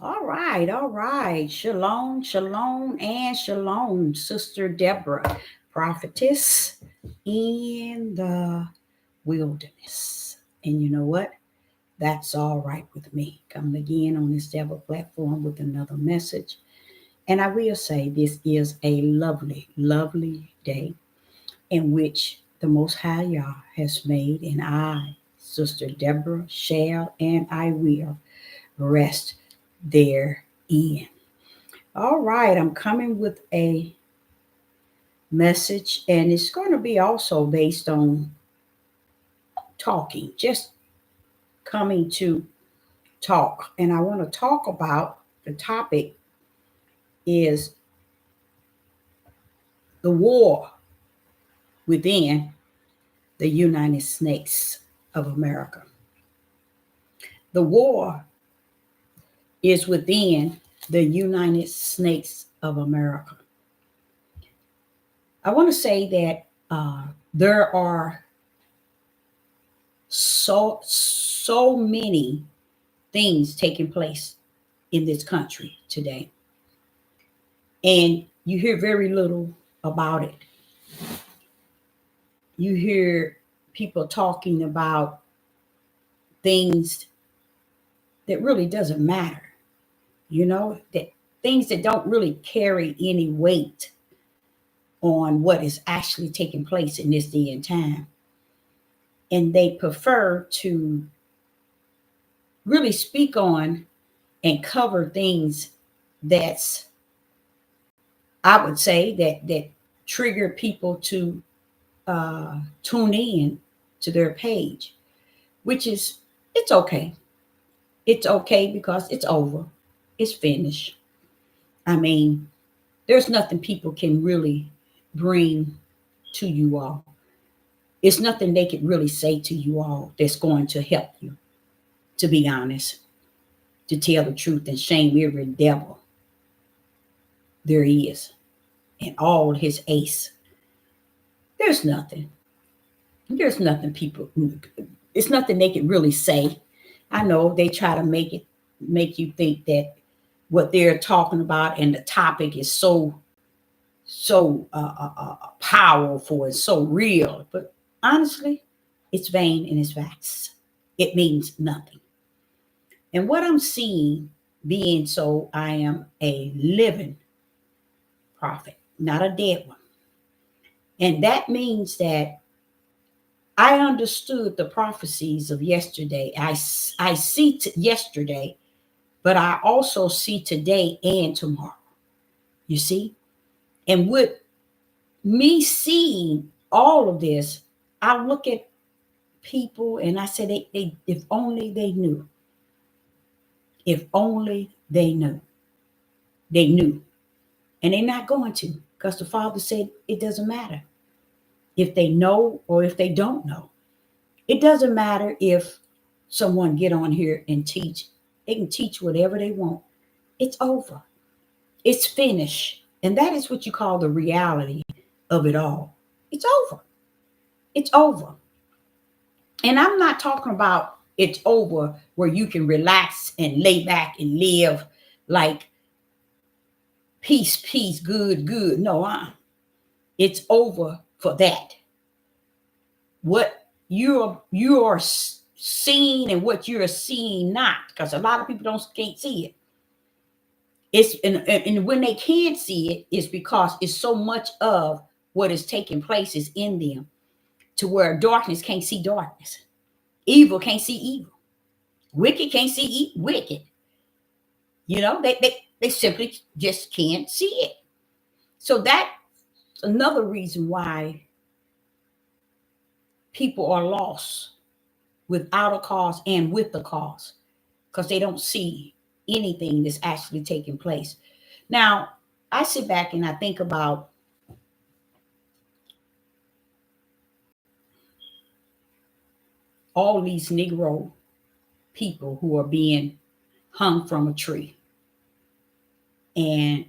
All right, all right. Shalom, shalom, and shalom, Sister Deborah, prophetess in the wilderness. And you know what? That's all right with me. Coming again on this Deborah platform with another message. And I will say this is a lovely, lovely day in which the Most High Yah has made, and I, Sister Deborah, shall and I will rest therein. All right, I'm coming with a message, and it's going to be also based on talking, just coming to talk. And I want to talk about the topic is the war within the United States of America. The war is within the United States of America. I want to say that there are so many things taking place in this country today, and you hear very little about it. You hear people talking about things that really doesn't matter, that things that don't really carry any weight on what is actually taking place in this day and time. And they prefer to really speak on and cover things that's, I would say, that trigger people to tune in to their page, which is, it's okay. It's okay because it's over. It's finished. I mean, there's nothing people can really bring to you all. It's nothing they could really say to you all that's going to help you, to be honest, to tell the truth and shame every devil there is and all his ace. There's nothing. There's nothing people, it's nothing they can really say. I know they try to make you think that what they're talking about and the topic is so powerful and so real, but honestly, it's vain and it's facts. It means nothing. And what I'm seeing, being so, I am a living prophet, not a dead one. And that means that I understood the prophecies of yesterday. I see yesterday, but I also see today and tomorrow. You see? And with me seeing all of this, I look at people and I say, they if only they knew. If only they knew. They knew. And they're not going to, because the Father said it doesn't matter if they know or if they don't know. It doesn't matter if someone get on here and teach. They can teach whatever they want. It's over. It's finished. And that is what you call the reality of it all. It's over. It's over. And I'm not talking about it's over where you can relax and lay back and live like peace, peace, good, good. No, it's over for that. What you are seeing and what you're seeing not, because a lot of people don't can't see it. It's and when they can't see it, it's because it's so much of what is taking place is in them, to where darkness can't see darkness, evil can't see evil, wicked can't see wicked. They simply just can't see it. So that's another reason why people are lost without a cause and with the cause, because they don't see anything that's actually taking place. Now, I sit back and I think about all these Negro people who are being hung from a tree. And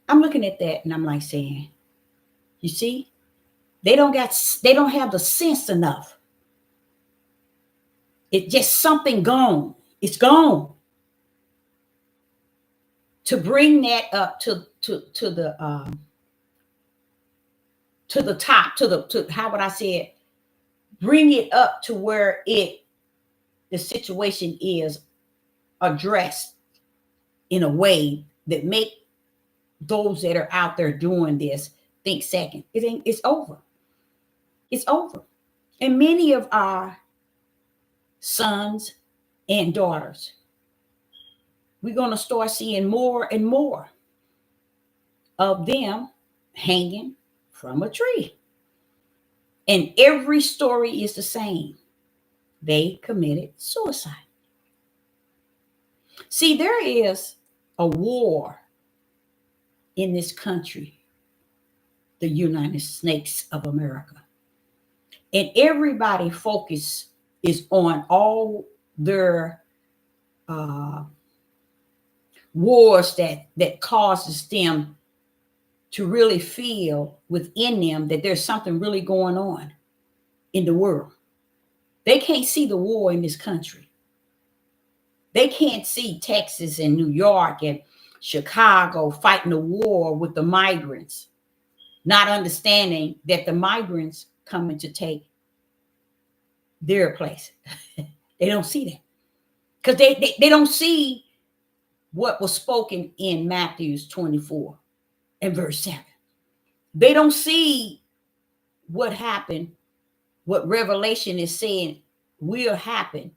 I'm looking at that and I'm like saying, you see, they don't have the sense enough. It's just something gone. It's gone. to bring that up to the top, to how would I say it? Bring it up to where the situation is addressed in a way that make those that are out there doing this think second. It's over. It's over. And many of our sons and daughters, we're going to start seeing more and more of them hanging from a tree. And every story is the same. They committed suicide. See, there is a war in this country, the United States of America. And everybody focus is on all their wars that causes them to really feel within them that there's something really going on in the world. They can't see the war in this country. They can't see Texas and New York and Chicago fighting a war with the migrants, not understanding that the migrants coming to take their place. They don't see that because they don't see what was spoken in Matthew 24 and verse 7. They don't see what happened, what Revelation is saying will happen.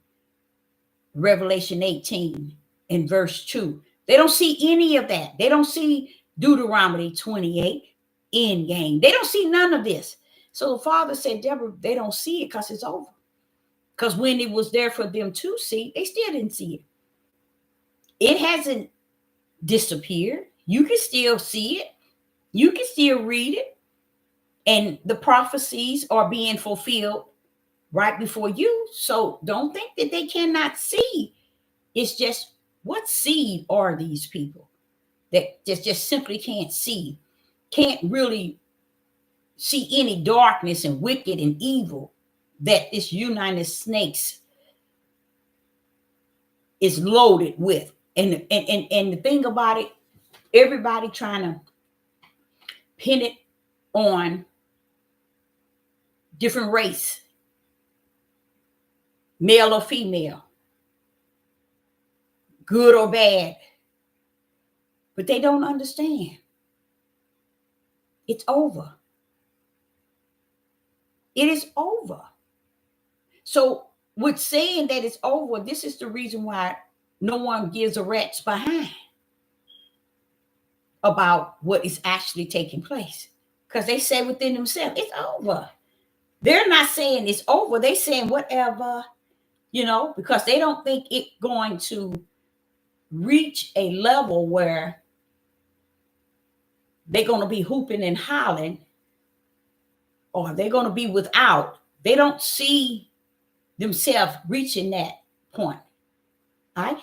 Revelation 18 and verse 2. They don't see any of that. They don't see Deuteronomy 28 end game. They don't see none of this. So the Father said, Deborah, they don't see it because it's over. Because when it was there for them to see, they still didn't see it. It hasn't disappeared. You can still see it. You can still read it. And the prophecies are being fulfilled right before you. So don't think that they cannot see. It's just, what seed are these people that just simply can't see, can't really see any darkness and wicked and evil that this United Snakes is loaded with. And the thing about it, everybody trying to pin it on different race, male or female, good or bad. But they don't understand. It's over. It is over. So with saying that it's over, this is the reason why no one gives a rat's behind about what is actually taking place. Because they say within themselves, it's over. They're not saying it's over. They're saying whatever, because they don't think it's going to reach a level where they're going to be hooping and hollering, or they're going to be without. They don't see themselves reaching that point. I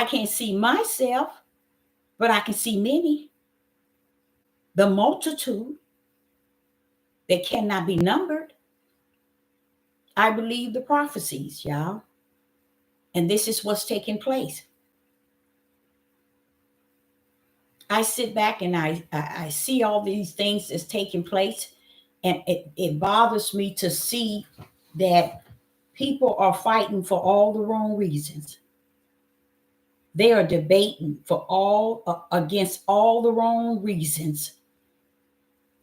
can't see myself, but I can see many. The multitude that cannot be numbered. I believe the prophecies, y'all. And this is what's taking place. I sit back and I see all these things that's taking place, and it bothers me to see that people are fighting for all the wrong reasons. They are debating against all the wrong reasons.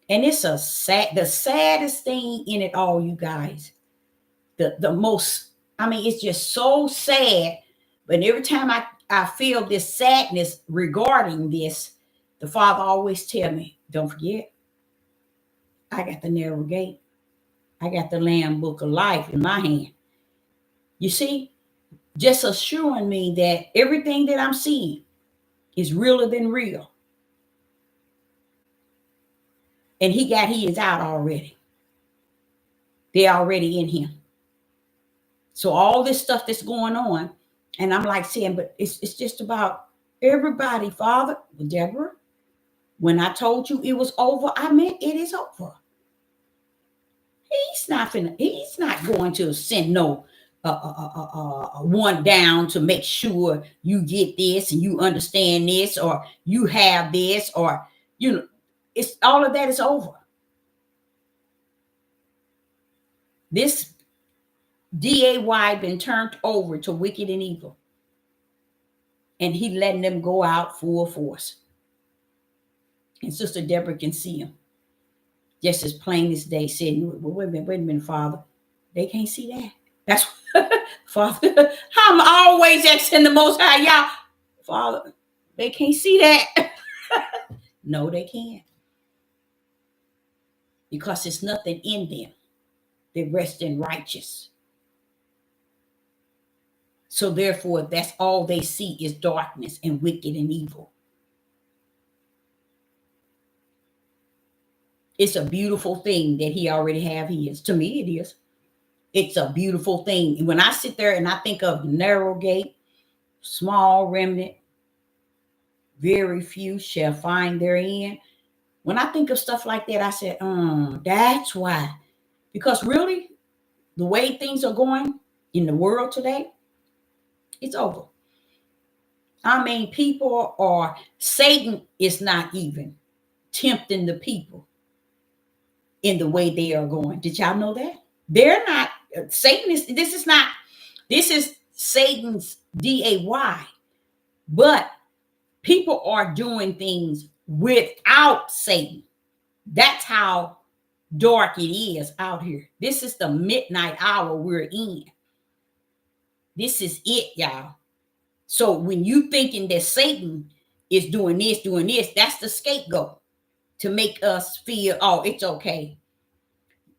And it's the saddest thing in it all, you guys. The most, it's just so sad. But every time I feel this sadness regarding this, the Father always tell me, don't forget, I got the narrow gate. I got the Lamb Book of Life in my hand. You see, just assuring me that everything that I'm seeing is realer than real. And he got his out already. They're already in him. So all this stuff that's going on, and I'm like saying, but it's just about everybody, Father. Deborah, when I told you it was over, I meant it is over. He's not going to send no one down to make sure you get this and you understand this or you have this or it's all of that is over. This DAY been turned over to wicked and evil, and he letting them go out full force. And Sister Deborah can see him just as plain as day. Said, well, wait a minute, Father. They can't see that. That's Father. I'm always asking the Most High, y'all. Father, they can't see that. No, they can't. Because there's nothing in them. They rest in righteous. So therefore, that's all they see is darkness and wicked and evil. It's a beautiful thing that he already have his. To me, it is. It's a beautiful thing. And when I sit there and I think of narrow gate, small remnant, very few shall find their end. When I think of stuff like that, I said, that's why. Because really, the way things are going in the world today, it's over. I mean, Satan is not even tempting the people in the way they are going. Did y'all know that? They're not, this is Satan's DAY, but people are doing things without Satan. That's how dark it is out here. This is the midnight hour we're in. This is it, y'all. So when you thinking that Satan is doing this, that's the scapegoat to make us feel, oh, it's okay.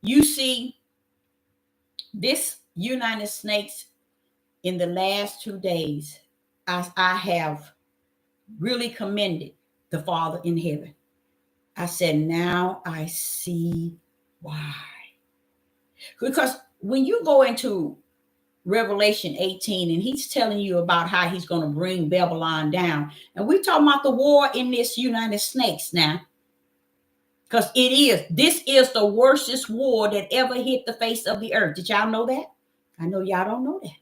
You see, this United Snakes in the last 2 days, I have really commended the Father in heaven. I said, now I see why. Because when you go into Revelation 18 and he's telling you about how he's going to bring Babylon down, and we're talking about the war in this United Snakes now, because this is the worstest war that ever hit the face of the earth. Did y'all know that? I know y'all don't know that.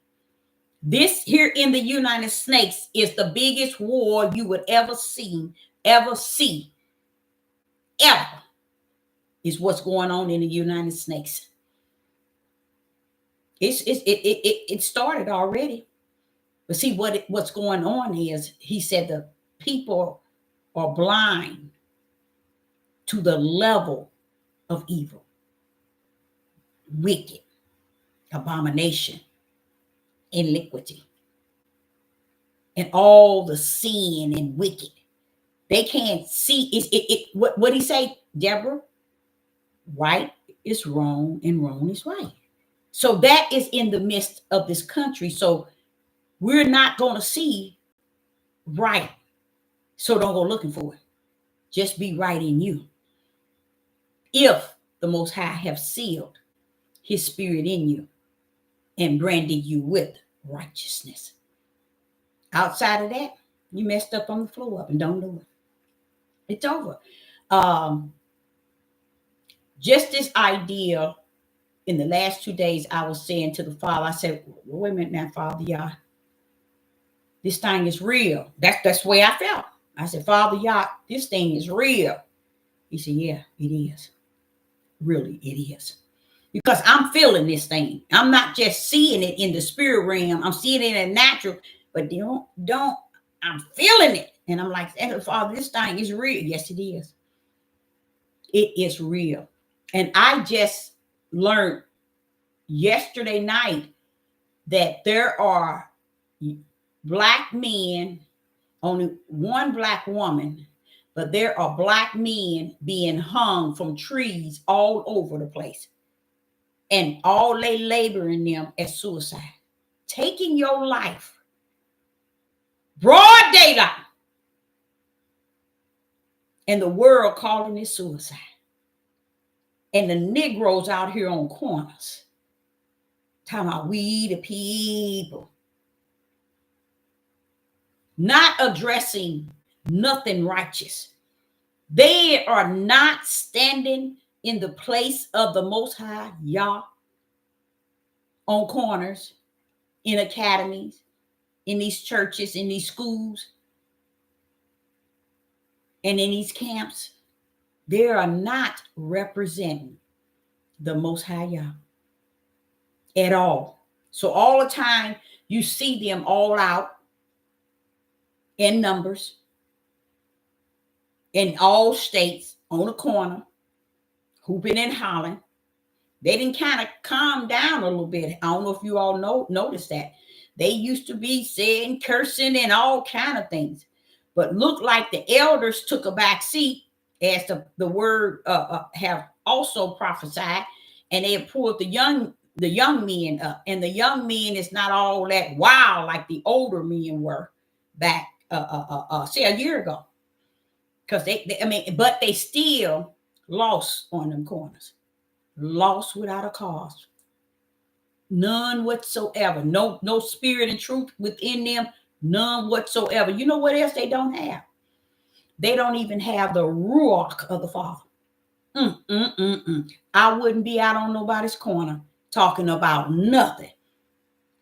This here in the United Snakes is the biggest war you would ever see, ever, is what's going on in the United Snakes. It started already. But see, what's going on is, he said the people are blind to the level of evil, wicked, abomination, iniquity, and all the sin and wicked. They can't see what he say, Deborah? Right is wrong and wrong is right. So that is in the midst of this country. So we're not going to see right. So don't go looking for it. Just be right in you. If the Most High have sealed his spirit in you and branded you with righteousness. Outside of that, you messed up on the floor up and don't do it. It's over. Just this idea in the last 2 days, I was saying to the Father, I said, wait a minute now, Father, y'all. This thing is real. That's the way I felt. I said, Father, y'all, this thing is real. He said, yeah, it is. Really, it is. Because I'm feeling this thing. I'm not just seeing it in the spirit realm. I'm seeing it in the natural. But I'm feeling it. And I'm like, Father, this thing is real. Yes, it is. It is real. And I just learned yesterday night that there are black men, only one black woman, but there are black men being hung from trees all over the place. And all they laboring them as suicide. Taking your life. Broad daylight. And the world calling it suicide. And the Negroes out here on corners. Talking about we the people. Not addressing nothing righteous. They are not standing in the place of the Most High, Yah, on corners in academies, in these churches, in these schools, and in these camps, they are not representing the Most High Yah at all. So all the time you see them all out in numbers in all states on the corner, hooping and hollering. They didn't kind of calm down a little bit. I don't know if you all noticed that. They used to be saying, cursing, and all kind of things. But looked like the elders took a back seat, as the word have also prophesied, and they pulled the young men up. And the young men is not all that wild like the older men were back, say a year ago. Because but they still lost on them corners. Lost without a cause. None whatsoever. No spirit and truth within them. None whatsoever. You know what else they don't have? They don't even have the ruach of the Father. I wouldn't be out on nobody's corner talking about nothing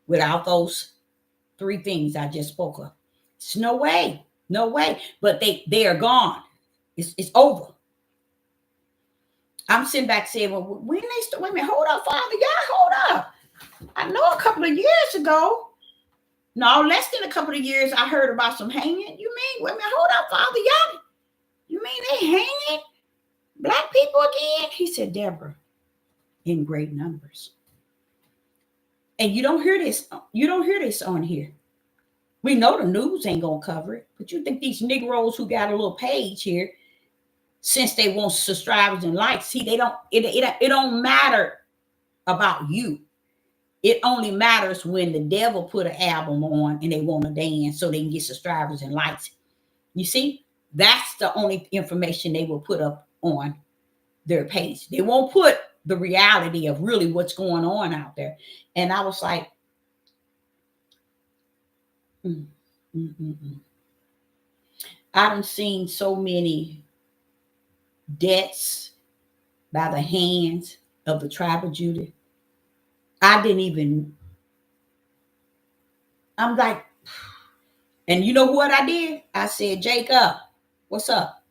without those three things I just spoke of. It's no way. No way. But they are gone. It's over. I'm sitting back saying, well, when they start, wait a minute, hold up, Father, y'all, hold up. I know a couple of years ago, no, less than a couple of years, I heard about some hanging. You mean, wait a minute, hold up, Father, y'all. You mean they hanging black people again? He said, Deborah, in great numbers. And you don't hear this. You don't hear this on here. We know the news ain't gonna cover it, but you think these Negroes who got a little page here, since they want subscribers and likes, see, they don't. It don't matter about you. It only matters when the devil put an album on and they want to dance so they can get subscribers and likes. You see, that's the only information they will put up on their page. They won't put the reality of really what's going on out there. And I was like, I done seen so many deaths by the hands of the tribe of Judah. I'm like, and you know what I did? I said, Jacob, what's up?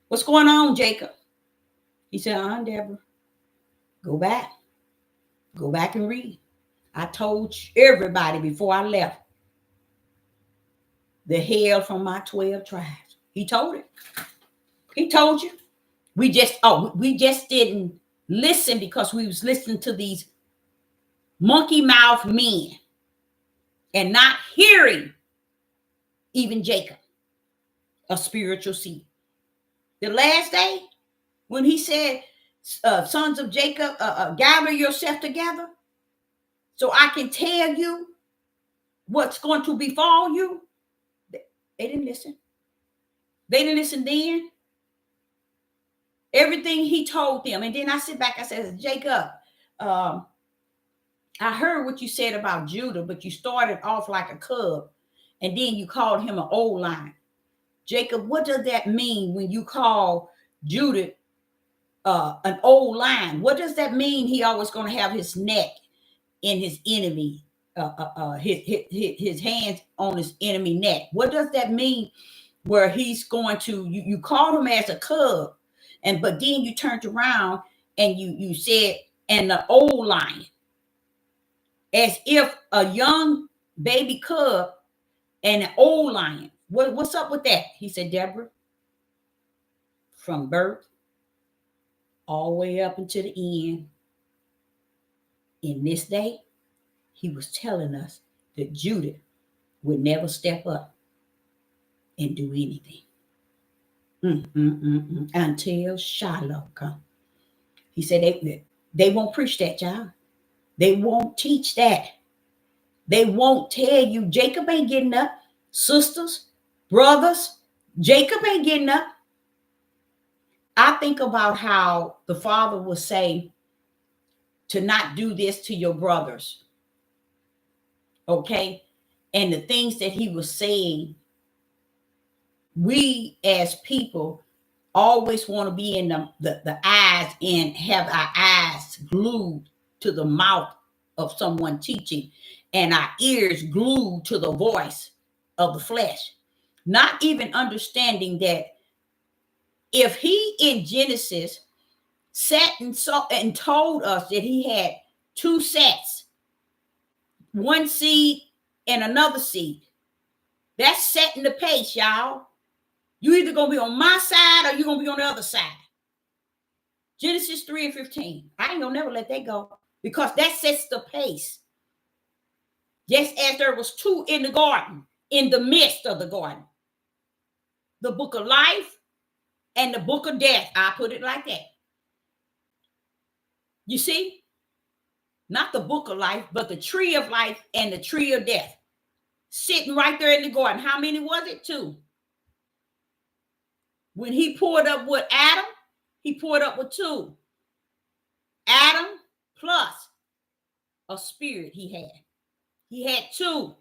What's going on, Jacob? He said, Deborah, go back and read. I told everybody before I left the hell from my 12 tribes. He told it. He told you. We just didn't listen because we was listening to these monkey mouth men and not hearing even Jacob, a spiritual seed. The last day when he said, sons of Jacob, gather yourself together so I can tell you what's going to befall you. They didn't listen. They didn't listen then. Everything he told them. And then I sit back, I said, Jacob, I heard what you said about Judah, but you started off like a cub and then you called him an old lion. Jacob, what does that mean when you call Judah an old lion? What does that mean? He always going to have his neck in his enemy, his hands on his enemy neck. What does that mean? Where he's going to, you called him as a cub, but then you turned around and you said, and the old lion, as if a young baby cub and an old lion. What's up with that? He said, Deborah, from birth all the way up until the end, in this day, he was telling us that Judah would never step up and do anything until Shiloh come. He said they won't preach that, y'all. They won't teach that. They won't tell you Jacob ain't getting up. Sisters, brothers, Jacob ain't getting up. I think about how the Father will say to not do this to your brothers. Okay? And the things that he was saying, we as people always want to be in the eyes and have our eyes glued to the mouth of someone teaching and our ears glued to the voice of the flesh, not even understanding that if he in Genesis sat and saw and told us that he had two sets, one seed and another seed, that's setting the pace, y'all. You either gonna be on my side or you're gonna be on the other side. Genesis 3:15. I ain't gonna never let that go, because that sets the pace. Just as there was two in the garden, in the midst of the garden, the book of life and the book of death. I put it like that. You see, not the book of life, but the tree of life and the tree of death, sitting right there in the garden. How many was it? Two. When he poured up with Adam, he poured up with two. Adam plus a spirit he had. He had two.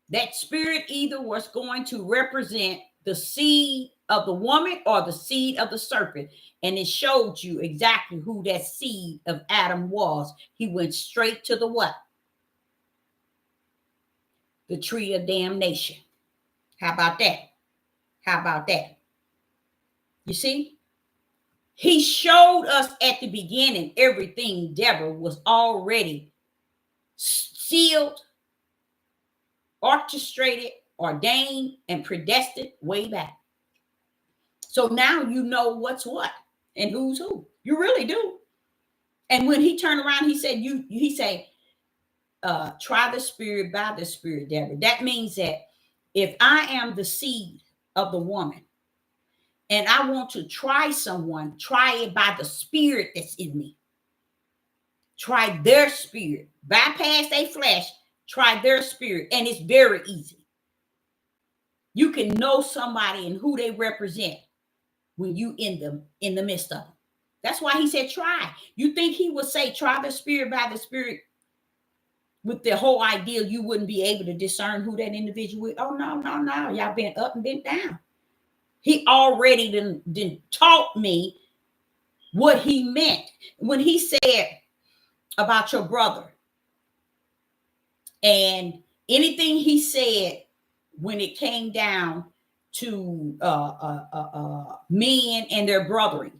That spirit either was going to represent the seed of the woman or the seed of the serpent. And it showed you exactly who that seed of Adam was. He went straight to the what? The tree of damnation. How about that? How about that? You see? He showed us at the beginning everything, Deborah, was already sealed, orchestrated, ordained, and predestined way back. So now you know what's what and who's who. You really do. And when he turned around, he said, try the spirit by the spirit, Deborah. That means that if I am the seed of the woman and I want to try someone, try it by the spirit that's in me. Try their spirit. Bypass their flesh. Try their spirit. And it's very easy. You can know somebody and who they represent when you in the midst of them. That's why he said try. You think he would say try the spirit by the spirit with the whole idea you wouldn't be able to discern who that individual is? Oh, no. Y'all been up and been down. He already done taught me what he meant when he said about your brother. And anything he said when it came down to men and their brethren,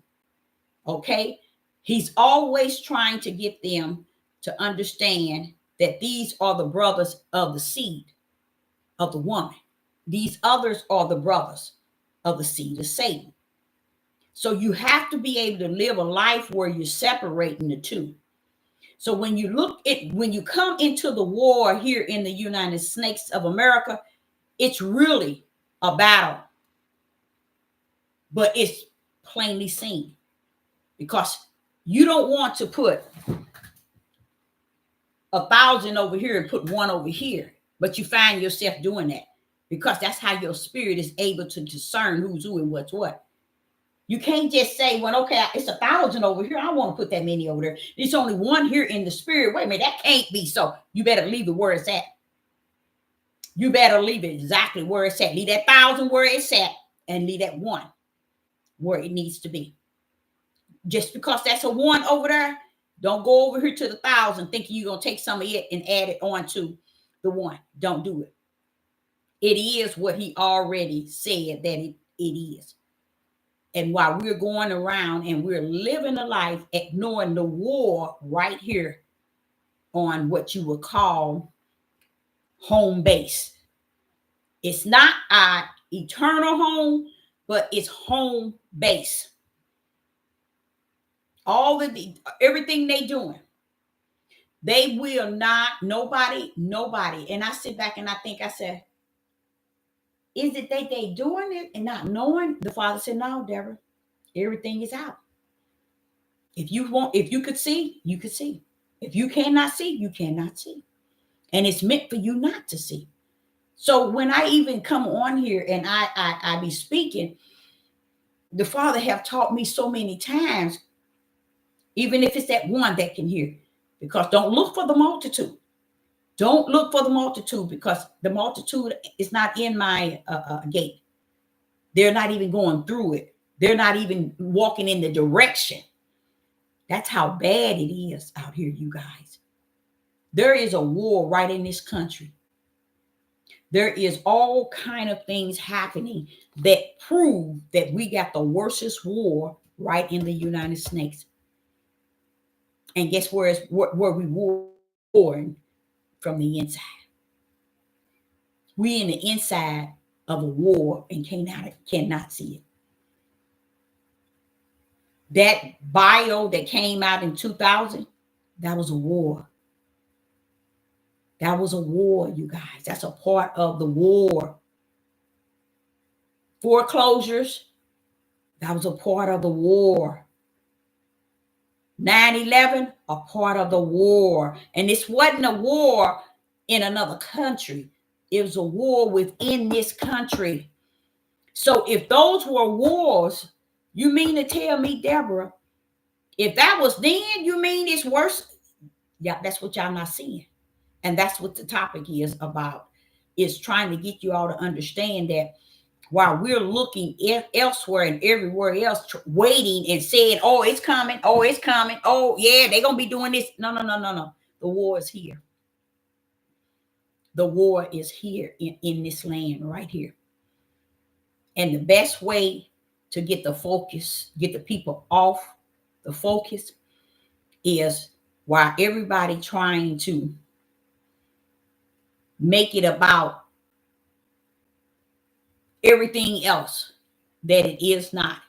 okay? He's always trying to get them to understand that these are the brothers of the seed of the woman. These others are the brothers of the seed of Satan. So you have to be able to live a life where you're separating the two. So when you come into the war here in the United States of America, it's really a battle, but it's plainly seen, because you don't want to put 1,000 over here and put one over here, but you find yourself doing that because that's how your spirit is able to discern who's who and what's what. You can't just say, well, okay, it's 1,000 over here. I want to put that many over there. It's only one here in the spirit. Wait a minute, that can't be so. You better leave it where it's at. You better leave it exactly where it's at. Leave that 1,000 where it's at and leave that one where it needs to be. Just because that's a one over there, don't go over here to the 1,000 thinking you're going to take some of it and add it on to the one. Don't do it. It is what he already said that it is. And while we're going around and we're living a life ignoring the war right here on what you would call home base. It's not our eternal home, but it's home base. Everything they doing, they will not, nobody. And I sit back and I think, I said, is it that they doing it and not knowing? The Father said, no, Deborah, everything is out. If you could see, you could see. If you cannot see, you cannot see. And it's meant for you not to see. So when I even come on here and I be speaking, the Father have taught me so many times, even if it's that one that can hear, because don't look for the multitude. Don't look for the multitude, because the multitude is not in my gate. They're not even going through it. They're not even walking in the direction That's how bad it is out here, you guys. There is a war right in this country. There is all kind of things happening that prove that we got the worstest war right in the United States. And guess where we warring from the inside. We in the inside of a war and cannot see it. That bio that came out in 2000, that was a war. That was a war, you guys. That's a part of the war. Foreclosures, that was a part of the war. 9/11, a part of the war. And this wasn't a war in another country. It was a war within this country. So if those were wars, you mean to tell me, Deborah, if that was then, you mean it's worse? Yeah, that's what y'all not seeing. And that's what the topic is about, is trying to get you all to understand that while we're looking elsewhere and everywhere else, waiting and saying, oh, it's coming. Oh, it's coming. Oh, yeah, they're going to be doing this. No. The war is here. The war is here in this land right here. And the best way to get the focus, get the people off the focus, is while everybody trying to make it about everything else that it is not.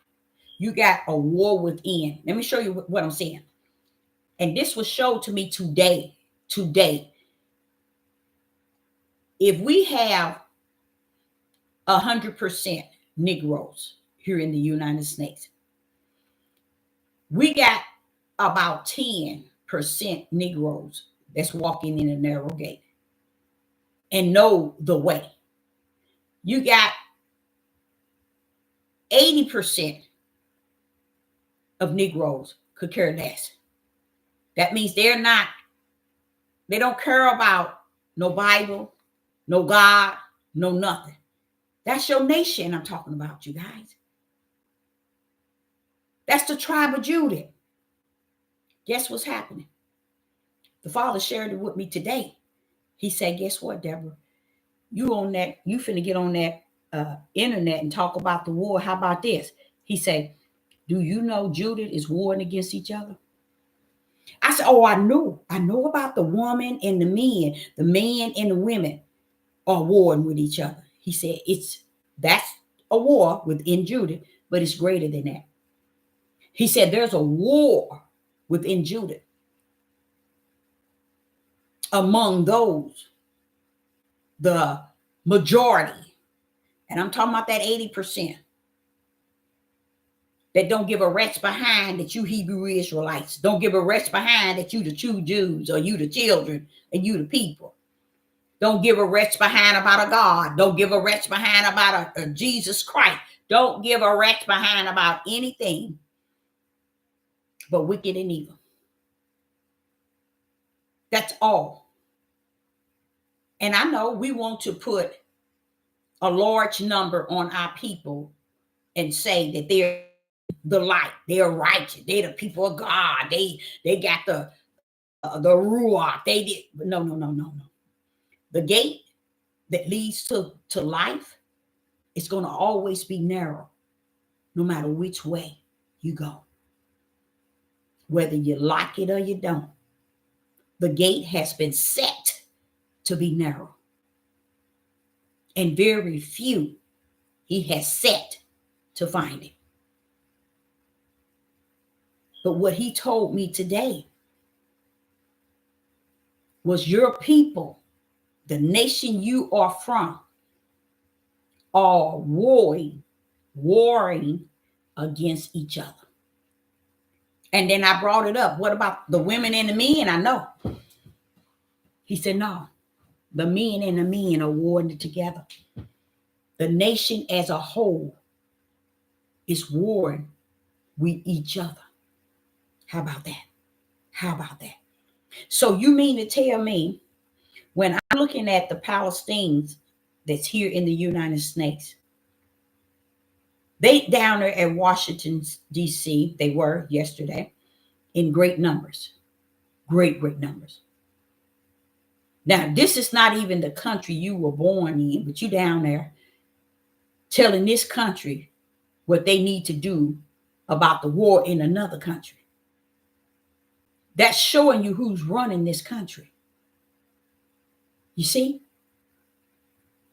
You got a war within. Let me show you what I'm saying. And this was showed to me today. If we have 100% Negroes here in the United States, we got about 10% Negroes that's walking in a narrow gate and know the way. You got 80% of Negroes could care less. That means they don't care about no Bible, no God, no nothing. That's your nation I'm talking about, you guys. That's the tribe of Judah. Guess what's happening? The Father shared it with me today. He said, guess what, Deborah? You finna get on that internet and talk about the war. How about this? He said, do you know Judah is warring against each other? I said, oh, I know about the woman and the man and the women are warring with each other. He said, that's a war within Judah, but it's greater than that. He said, there's a war within Judah among those, the majority. And I'm talking about that 80%. That don't give a rat's behind that you Hebrew Israelites. Don't give a rat's behind that you the true Jews, or you the children, and you the people. Don't give a rat's behind about a God. Don't give a rat's behind about a Jesus Christ. Don't give a rat's behind about anything but wicked and evil. That's all. And I know we want to put a large number on our people and say that they're the light, they're righteous, they're the people of God, they got the ruach, they did. No. The gate that leads to life is going to always be narrow, no matter which way you go, whether you like it or you don't. The gate has been set to be narrow, and very few he has set to find it. But what he told me today was, your people, the nation you are from, are warring against each other. And then I brought it up. What about the women and the men? I know. He said, no, the men and the men are warring together. The nation as a whole is warring with each other. How about that? So you mean to tell me, when I'm looking at the Palestinians that's here in the United States, they down there at Washington, D.C., they were yesterday, in great numbers. Great numbers. Now, this is not even the country you were born in, but you down there telling this country what they need to do about the war in another country. That's showing you who's running this country. You see?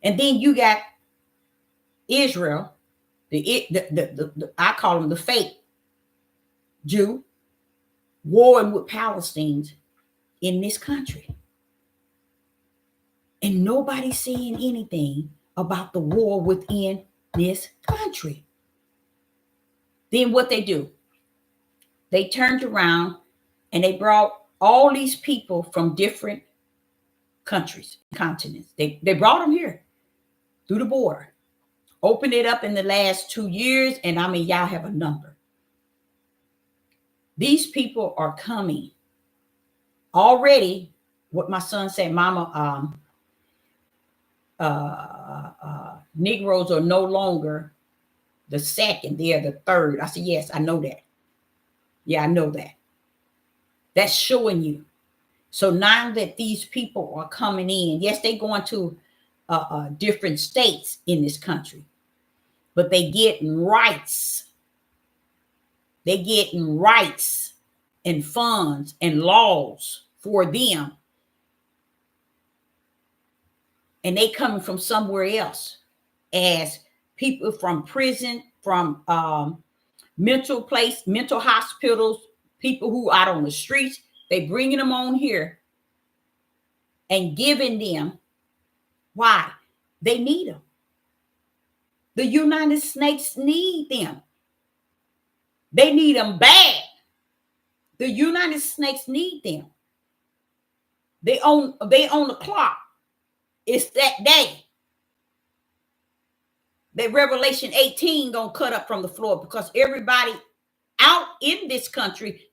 And then you got Israel, I call them the fake Jew, warring with Palestinians in this country. And nobody's saying anything about the war within this country. Then what they do? They turned around and they brought all these people from different countries, continents. They brought them here through the border. Opened it up in the last 2 years, and I mean, y'all have a number. These people are coming already. What my son said, Mama, Negroes are no longer the second, they are the third. I said, yes, I know that. Yeah, I know that. That's showing you. So now that these people are coming in, yes, they're going to different states in this country, but they getting rights. They getting rights and funds and laws for them. And they coming from somewhere else as people from prison, from mental hospitals, people who out on the streets. They bringing them on here and giving them. Why? They need them. The United States need them. They need them bad. The United States need them. They own the clock. It's that day. That Revelation 18 gonna cut up from the floor, because everybody out in this country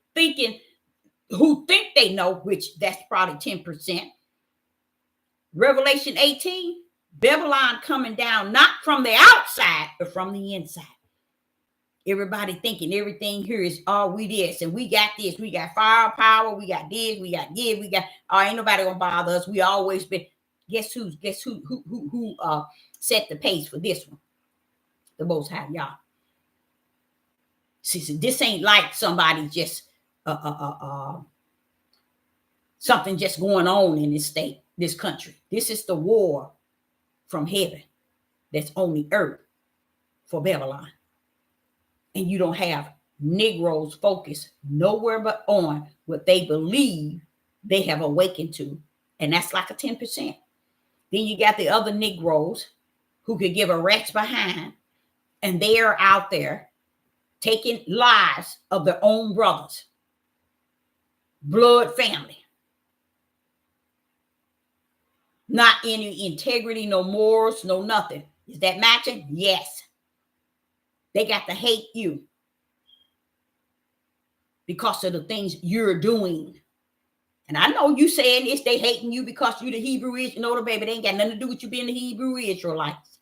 who think they know, which that's probably 10%. Revelation 18, Babylon coming down, not from the outside, but from the inside. Everybody thinking everything here is, oh, we this and we got this, we got firepower, we got this, we got this, we got, oh, ain't nobody gonna bother us. We always been. Guess who set the pace for this one? The Most High, y'all. See, so this ain't like somebody just something just going on in this state, this country. This is the war from heaven that's on the earth for Babylon. And you don't have Negroes focused nowhere but on what they believe they have awakened to. And that's like a 10%. Then you got the other Negroes who could give a rat's behind, and they are out there taking lives of their own brothers, blood family. Not any integrity, no morals, no nothing. Is that matching? Yes. They got to hate you because of the things you're doing. And I know you saying this, they hating you because you the Hebrew Israelite. No, the baby, they ain't got nothing to do with you being the Hebrew Israelites.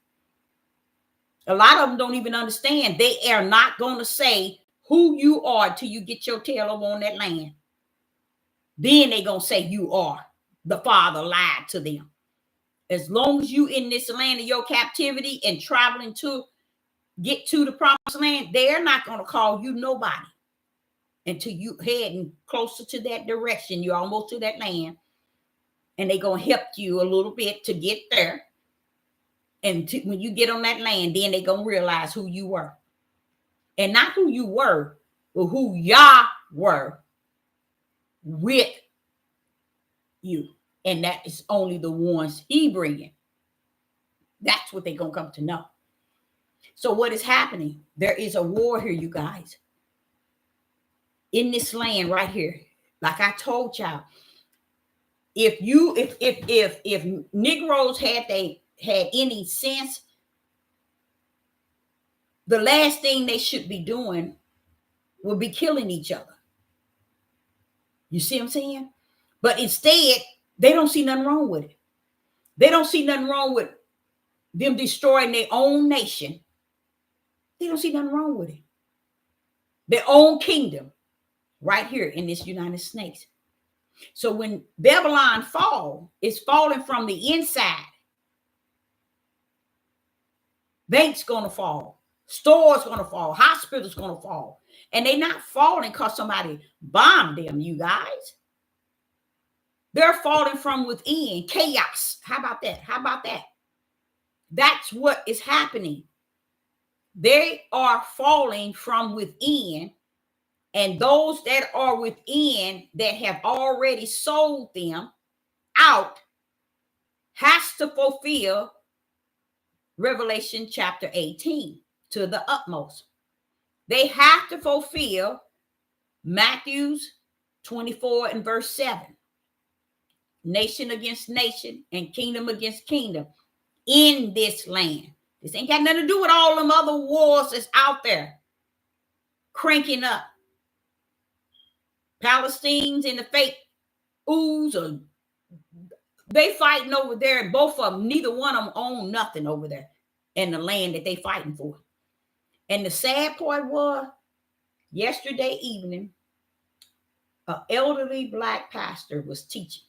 A lot of them don't even understand. They are not going to say who you are till you get your tail over on that land. Then they going to say you are. The Father lied to them. As long as you in this land of your captivity and traveling to get to the promised land, they're not going to call you nobody until you heading closer to that direction. You're almost to that land, and they're going to help you a little bit to get there. And when you get on that land, then they're going to realize who you were. And not who you were, but who Yah were with you. And that is only the ones he bringing. That's what they're going to come to know. So what is happening? There is a war here, you guys. In this land right here. Like I told y'all, if Negroes had any sense, the last thing they should be doing would be killing each other. You see what I'm saying? But instead, they don't see nothing wrong with it. They don't see nothing wrong with them destroying their own nation. They don't see nothing wrong with it. Their own kingdom. right here in this United States. So when Babylon fall, it's falling from the inside. Banks gonna fall, stores gonna fall, hospitals gonna fall. And they're not falling because somebody bombed them, you guys. They're falling from within. Chaos. How about that? How about that? That's what is happening. They are falling from within. And those that are within that have already sold them out has to fulfill Revelation chapter 18 to the utmost. They have to fulfill Matthew's 24 and verse 7. Nation against nation and kingdom against kingdom in this land. This ain't got nothing to do with all them other wars that's out there cranking up. Palestinians and the fake ooze, or they fighting over there, and both of them, neither one of them own nothing over there in the land that they fighting for. And the sad part was, yesterday evening, an elderly black pastor was teaching,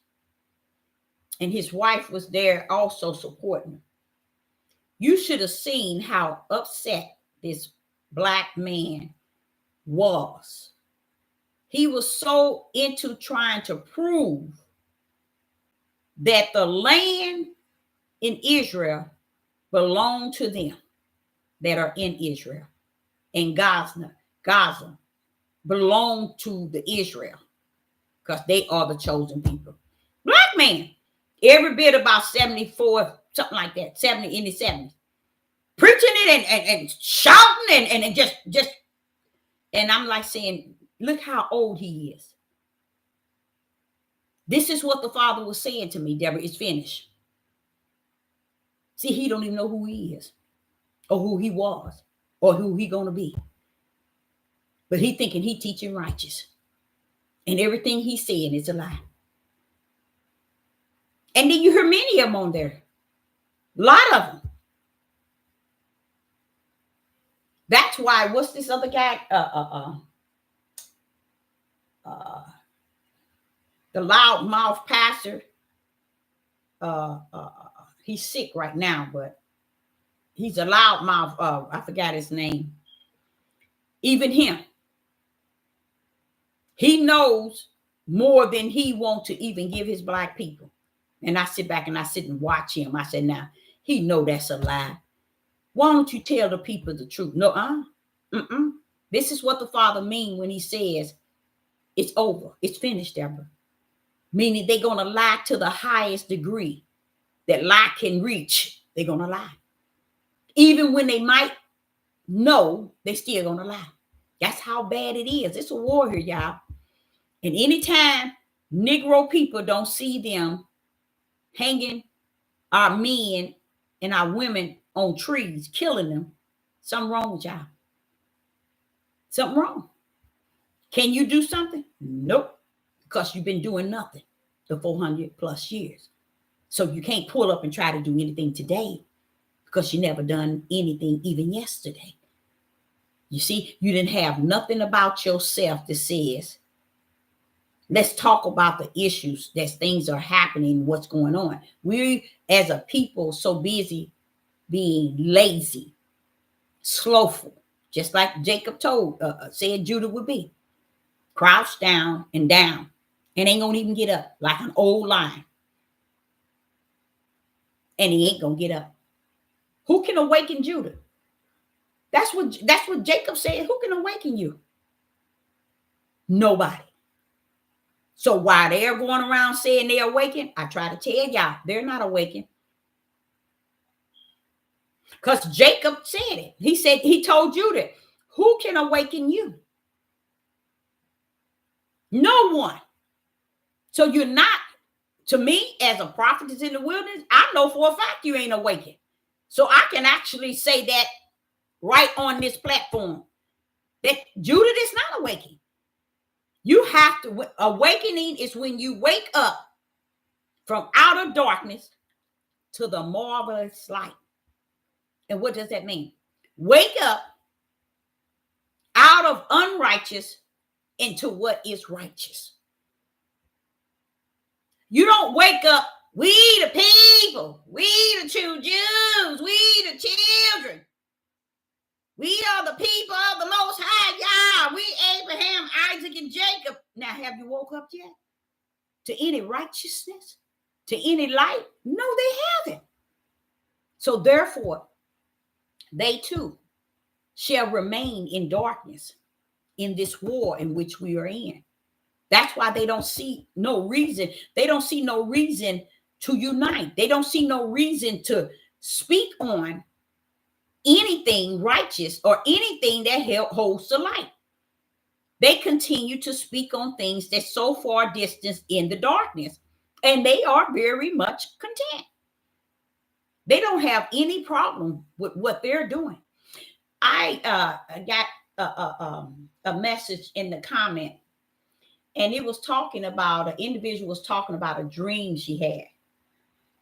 and his wife was there also supporting him. You should have seen how upset this black man was. He was so into trying to prove that the land in Israel belonged to them that are in Israel. And Gaza belonged to the Israel because they are the chosen people. Black man, every bit about 74, something like that, 70 in the 70s, preaching it and shouting and just, and I'm like saying, look how old he is. This is what the Father was saying to me, Deborah, it's finished. See, he don't even know who he is or who he was or who he gonna be. But he thinking he teaching righteous. And everything he's saying is a lie. And then you hear many of them on there. A lot of them. That's why, what's this other guy? The loudmouth pastor. He's sick right now, but he's a loudmouth. I forgot his name. Even him. He knows more than he wants to even give his black people. And I sit back and I sit and watch him. I said, now, he know that's a lie. Why don't you tell the people the truth? No, This is what the Father means when he says it's over. It's finished, Deborah. Meaning they're going to lie to the highest degree that lie can reach. They're going to lie. Even when they might know, they still going to lie. That's how bad it is. It's a war here, y'all. And anytime Negro people don't see them hanging our men and our women on trees, killing them, something wrong with y'all. Something wrong. Can you do something? Nope. Because you've been doing nothing the 400 plus years. So you can't pull up and try to do anything today because you never done anything even yesterday. You see, you didn't have nothing about yourself that says, let's talk about the issues that things are happening, what's going on. We as a people so busy being lazy, slothful, just like Jacob said Judah would be. Crouched down and ain't gonna even get up like an old lion. And he ain't gonna get up. Who can awaken Judah? That's what Jacob said. Who can awaken you? Nobody. So while they're going around saying they're awakened, I try to tell y'all they're not awakened. Because Jacob said it. He told Judah, who can awaken you? No one. So you're not, to me, as a prophetess in the wilderness, I know for a fact you ain't awakened. So I can actually say that right on this platform, that Judah is not awakened. You have to, awakening is when you wake up from outer darkness to the marvelous light. And what does that mean? Wake up out of unrighteous into what is righteous. You don't wake up, we the people, we the true Jews, we the children. We are the people of the Most High Yah. We Abraham, Isaac, and Jacob. Now, have you woke up yet? To any righteousness? To any light? No, they haven't. So therefore, they too shall remain in darkness in this war in which we are in. That's why they don't see no reason. They don't see no reason to unite. They don't see no reason to speak on anything righteous or anything that holds the light. They continue to speak on things that's so far distant in the darkness, and they are very much content. They don't have any problem with what they're doing. I got a message in the comment, and it was talking about, an individual was talking about a dream she had.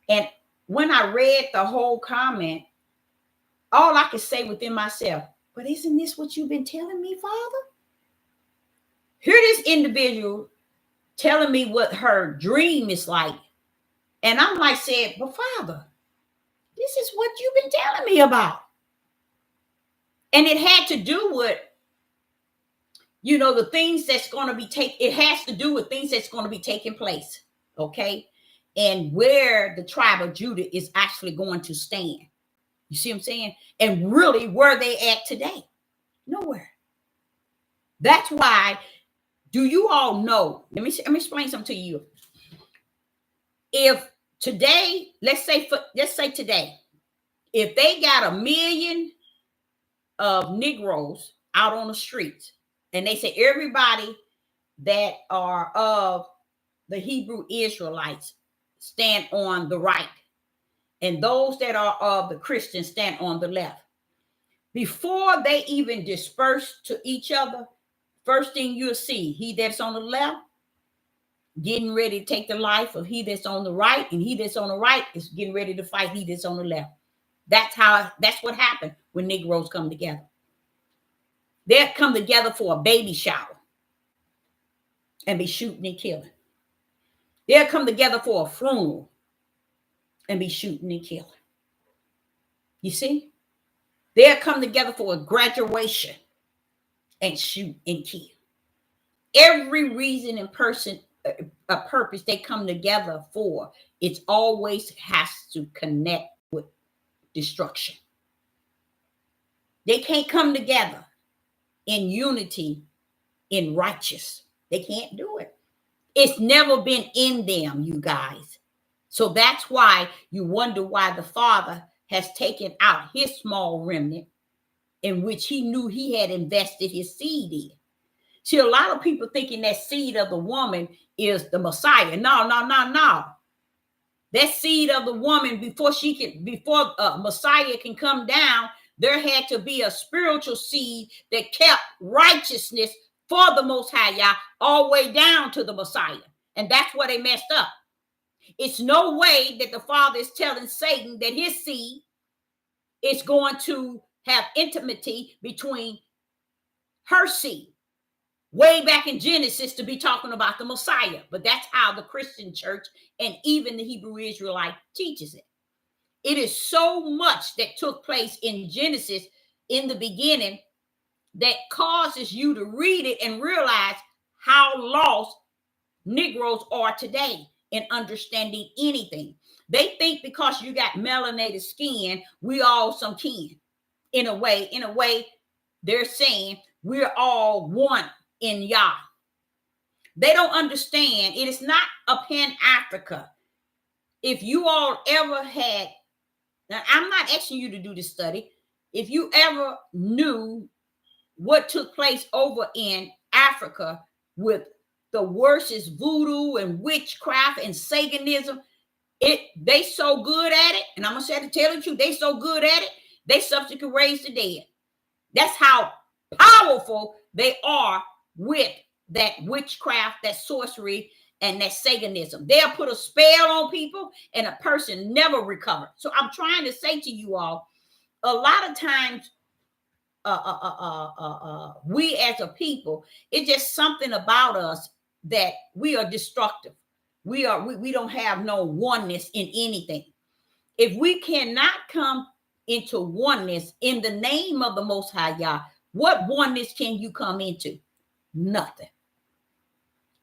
And when I read the whole comment, all I could say within myself, but isn't this what you've been telling me, Father? Here this individual telling me what her dream is like. And I'm like, said, but Father, this is what you've been telling me about. And it had to do with, the things that's going to be it has to do with things that's going to be taking place. Okay. And where the tribe of Judah is actually going to stand. You see what I'm saying? And really where they at today? Nowhere. That's why, do you all know? Let me explain something to you. If today, let's say today, if they got 1 million of Negroes out on the streets, and they say everybody that are of the Hebrew Israelites stand on the right, and those that are of the Christians stand on the left. Before they even disperse to each other, first thing you'll see, he that's on the left getting ready to take the life of he that's on the right, and he that's on the right is getting ready to fight he that's on the left. That's what happened when Negroes come together. They'll come together for a baby shower and be shooting and killing. They'll come together for a funeral and be shooting and killing. You see? They'll come together for a graduation and shoot and kill. Every reason and a purpose they come together for, it always has to connect with destruction. They can't come together in unity, in righteous. They can't do it. It's never been in them, you guys. So that's why you wonder why the Father has taken out his small remnant in which he knew he had invested his seed in. See, a lot of people thinking that seed of the woman is the Messiah. No. That seed of the woman, before Messiah can come down, there had to be a spiritual seed that kept righteousness for the Most High Yah all the way down to the Messiah. And that's where they messed up. It's no way that the Father is telling Satan that his seed is going to have intimacy between her seed. Way back in Genesis to be talking about the Messiah. But that's how the Christian church and even the Hebrew Israelite teaches it. It is so much that took place in Genesis in the beginning that causes you to read it and realize how lost Negroes are today in understanding anything. They think because you got melanated skin, we all some kin. In a way, they're saying we're all one in Yah. They don't understand it is not a Pan-Africa. If you all ever had, now I'm not asking you to do this study, if you ever knew what took place over in Africa with the worstest voodoo and witchcraft and Satanism, they so good at it, and I'm gonna say to tell the truth, they so good at it, they subsequently raise the dead. That's how powerful they are with that witchcraft, that sorcery, and that Satanism. They'll put a spell on people and a person never recover. So I'm trying to say to you all, a lot of times we as a people, it's just something about us that we are destructive. We don't have no oneness in anything. If we cannot come into oneness in the name of the Most High Yah, what oneness can you come into? Nothing.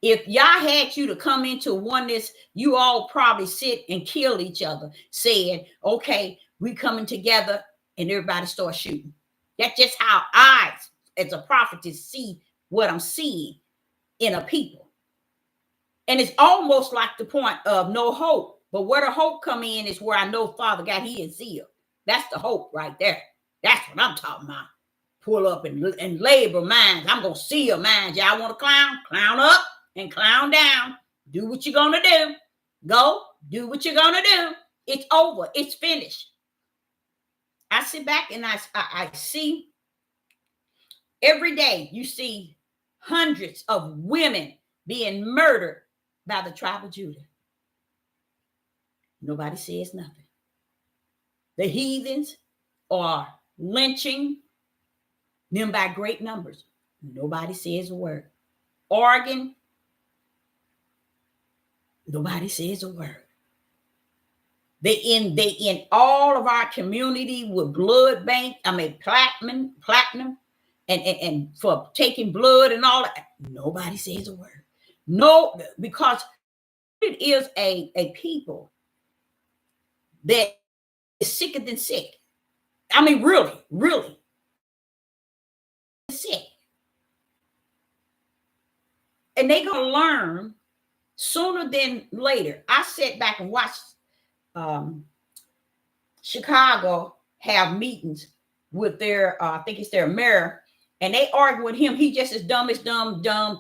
If Yah had you to come into oneness, you all probably sit and kill each other, saying, okay, we coming together, and everybody starts shooting. That's just how I, as a prophetess, see what I'm seeing in a people. And it's almost like the point of no hope. But where the hope come in is where I know Father God, he is zeal. That's the hope right there. That's what I'm talking about. Pull up and labor minds. I'm going to seal minds. Y'all want to clown? Clown up and clown down. Do what you're going to do. Go. Do what you're going to do. It's over. It's finished. I sit back and I see every day you see hundreds of women being murdered by the tribe of Judah. Nobody says nothing. The heathens are lynching them by great numbers. Nobody says a word. Oregon, nobody says a word. They in all of our community with blood bank. I mean platinum, and for taking blood and all that. Nobody says a word. No, because it is a people that is sicker than sick. I mean, really sick. And they're going to learn sooner than later. I sat back and watched Chicago have meetings with their, I think it's their mayor, and they argue with him. He just as dumb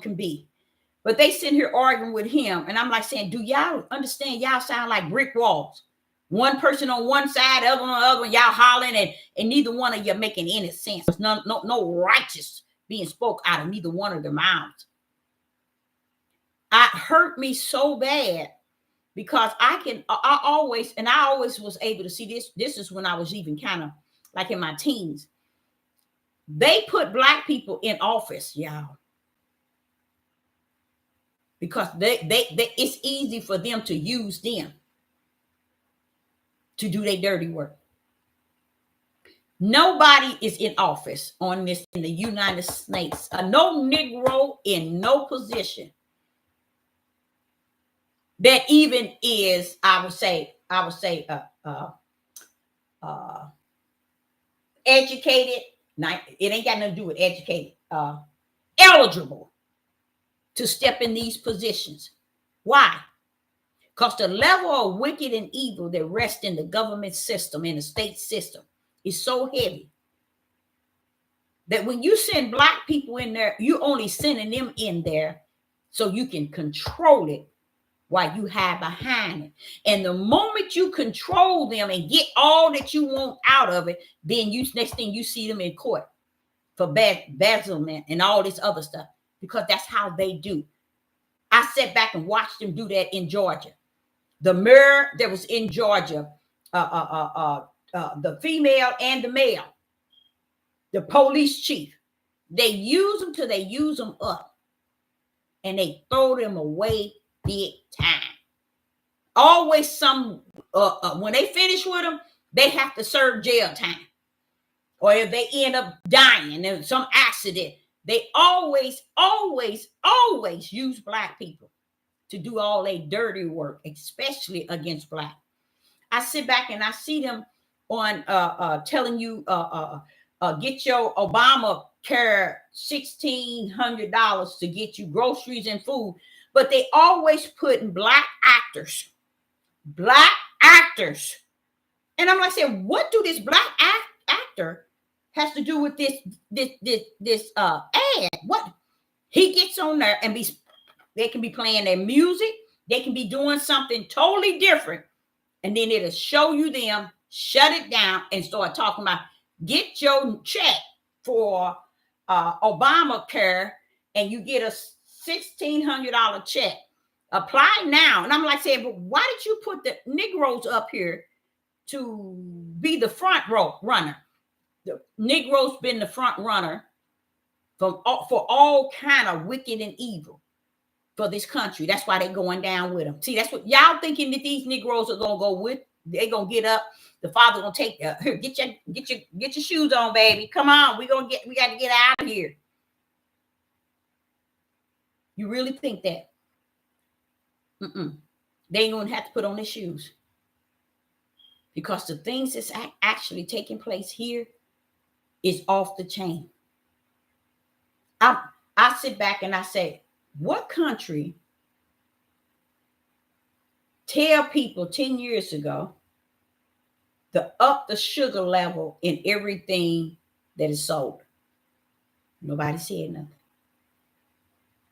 can be. But they sitting here arguing with him. And I'm like saying, do y'all understand? Y'all sound like brick walls. One person on one side, other on the other, y'all hollering, and neither one of you making any sense. There's no righteous being spoke out of neither one of their mouths. It hurt me so bad because I always was able to see this. This is when I was even kind of like in my teens. They put black people in office, y'all, because they it's easy for them to use them to do their dirty work. Nobody is in office in the United States. No Negro in no position that even is, I would say, educated. It ain't got nothing to do with educated. Eligible to step in these positions. Why? Because the level of wicked and evil that rests in the government system, in the state system, is so heavy that when you send black people in there, you only sending them in there so you can control it while you hide behind it. And the moment you control them and get all that you want out of it, then next thing you see them in court for embezzlement and all this other stuff, because that's how they do. I sat back and watched them do that in Georgia. The mayor that was in Georgia, the female and the male, the police chief, they use them till they use them up, and they throw them away big time. Always some, when they finish with them, they have to serve jail time. Or if they end up dying in some accident, they always use black people to do all their dirty work, especially against black. I sit back and I see them on telling you get your Obamacare $1,600 to get you groceries and food, but they always putting black actors. And I'm like saying, what do this black actor has to do with this ad? What? He gets on there and they can be playing their music, they can be doing something totally different, and then it'll show you them shut it down and start talking about get your check for Obamacare, and you get a $1,600 check. Apply now. And I'm like saying, but why did you put the Negroes up here to be the front row runner? The Negroes been the front runner for all kind of wicked and evil for this country. That's why they're going down with them. See, that's what y'all thinking that these Negroes are gonna go with. They're gonna get up. The father gonna take here, get your shoes on, baby. Come on, we got to get out of here. You really think that? They ain't gonna have to put on their shoes, because the things that's actually taking place here is off the chain. I sit back and I say, what country tell people 10 years ago to up the sugar level in everything that is sold? Nobody said nothing.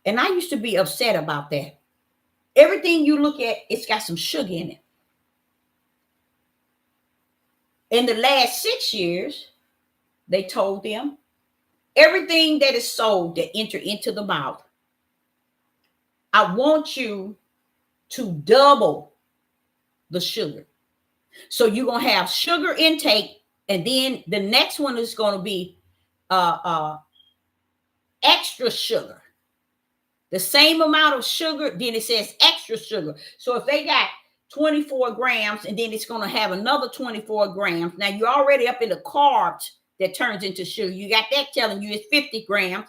And I used to be upset about that. Everything you look at, it's got some sugar in it. In the last 6 years, they told them everything that is sold that enter into the mouth, I want you to double the sugar. So you're going to have sugar intake, and then the next one is going to be extra sugar. The same amount of sugar, then it says extra sugar. So if they got 24 grams, and then it's going to have another 24 grams. Now you're already up in the carbs that turns into sugar. You got that telling you it's 50 grams.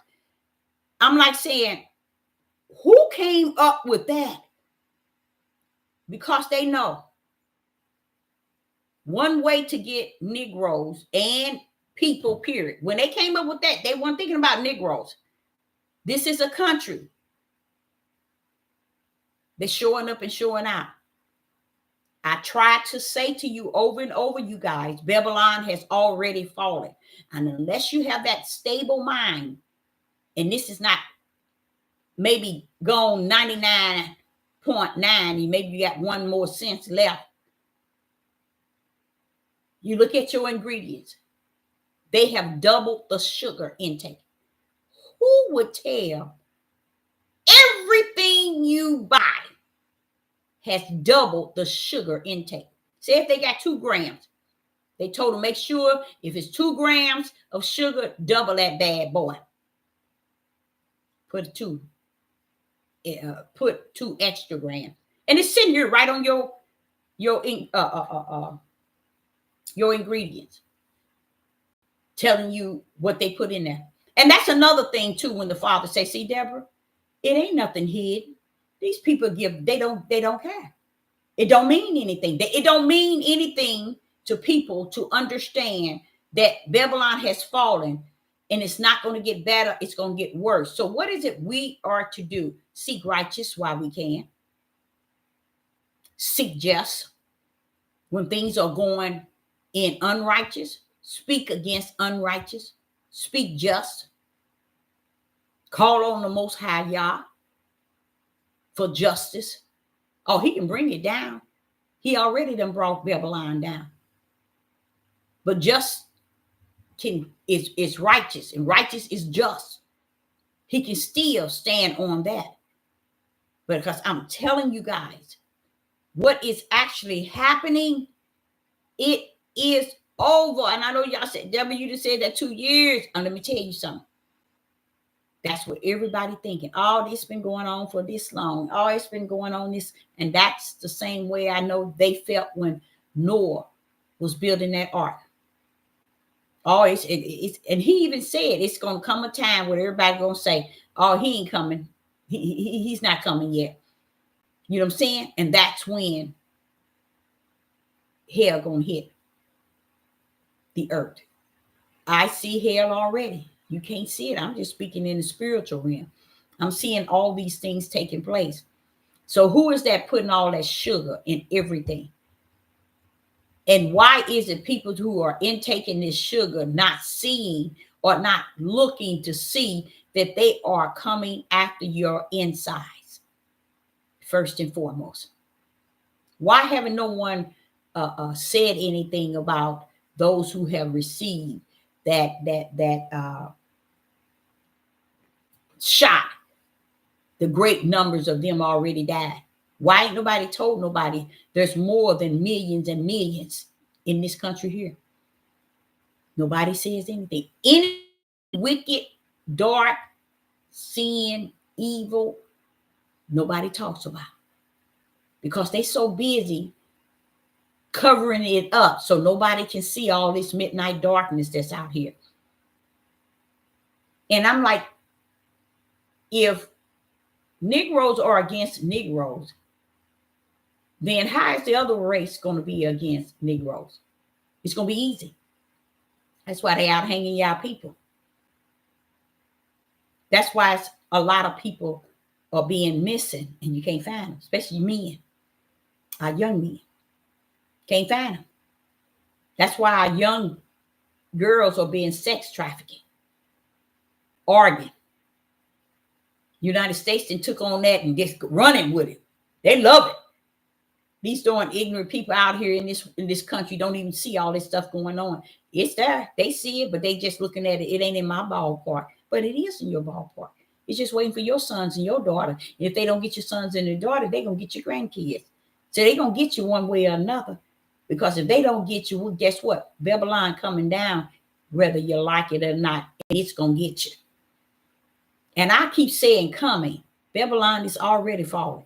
I'm like saying, who came up with that? Because they know one way to get Negroes and people, period. When they came up with that, they weren't thinking about Negroes. This is a country. They're showing up and showing out. I tried to say to you over and over, you guys, Babylon has already fallen. And unless you have that stable mind, and this is not maybe gone 99.9, and maybe you got one more cent left. You look at your ingredients. They have doubled the sugar intake. Who would tell everything you buy has doubled the sugar intake? Say if they got 2 grams, they told them make sure if it's 2 grams of sugar, double that bad boy. Put 2 extra grams, and it's sitting here right on your ingredients, telling you what they put in there. And that's another thing too. When the father says, "See, Deborah, it ain't nothing hidden. These people give. They don't care. It don't mean anything. It don't mean anything to people to understand that Babylon has fallen, and it's not going to get better. It's going to get worse. So what is it we are to do? Seek righteous while we can. Seek just when things are going in unrighteous. Speak against unrighteous. Speak just. Call on the Most High Yah for justice. Oh, he can bring it down. He already done brought Babylon down. But just is righteous, and righteous is just. He can still stand on that. Because I'm telling you guys, what is actually happening, it is over. And I know y'all said, Deborah, you just said that 2 years. And let me tell you something. That's what everybody thinking. Oh, this been going on for this long. Oh, it's been going on this. And that's the same way I know they felt when Noah was building that ark. Oh, it's and he even said it's going to come a time where everybody going to say, oh, he ain't coming. He's not coming yet. You know what I'm saying? And that's when hell going to hit the earth. I see hell already. You can't see it. I'm just speaking in the spiritual realm. I'm seeing all these things taking place. So who is that putting all that sugar in everything? And why is it people who are intaking this sugar not seeing or not looking to see that they are coming after your insides? First and foremost. Why haven't no one said anything about those who have received that shot? The great numbers of them already died. Why ain't nobody told nobody there's more than millions and millions in this country here? Nobody says anything. Any wicked, dark, sin, evil, nobody talks about, because they so busy covering it up so nobody can see all this midnight darkness that's out here. And I'm like, if Negroes are against Negroes, then how is the other race going to be against Negroes? It's going to be easy. That's why they out hanging y'all people. That's why a lot of people are being missing and you can't find them, especially men, our young men. Can't find them. That's why our young girls are being sex trafficking. Oregon, United States, and took on that and just running with it. They love it. These darn ignorant people out here in this country don't even see all this stuff going on. It's there. They see it, but they just looking at it. It ain't in my ballpark, but it is in your ballpark. It's just waiting for your sons and your daughter. And if they don't get your sons and your daughter, they're going to get your grandkids. So they're going to get you one way or another. Because if they don't get you, well, guess what? Babylon coming down, whether you like it or not, it's going to get you. And I keep saying coming. Babylon is already falling.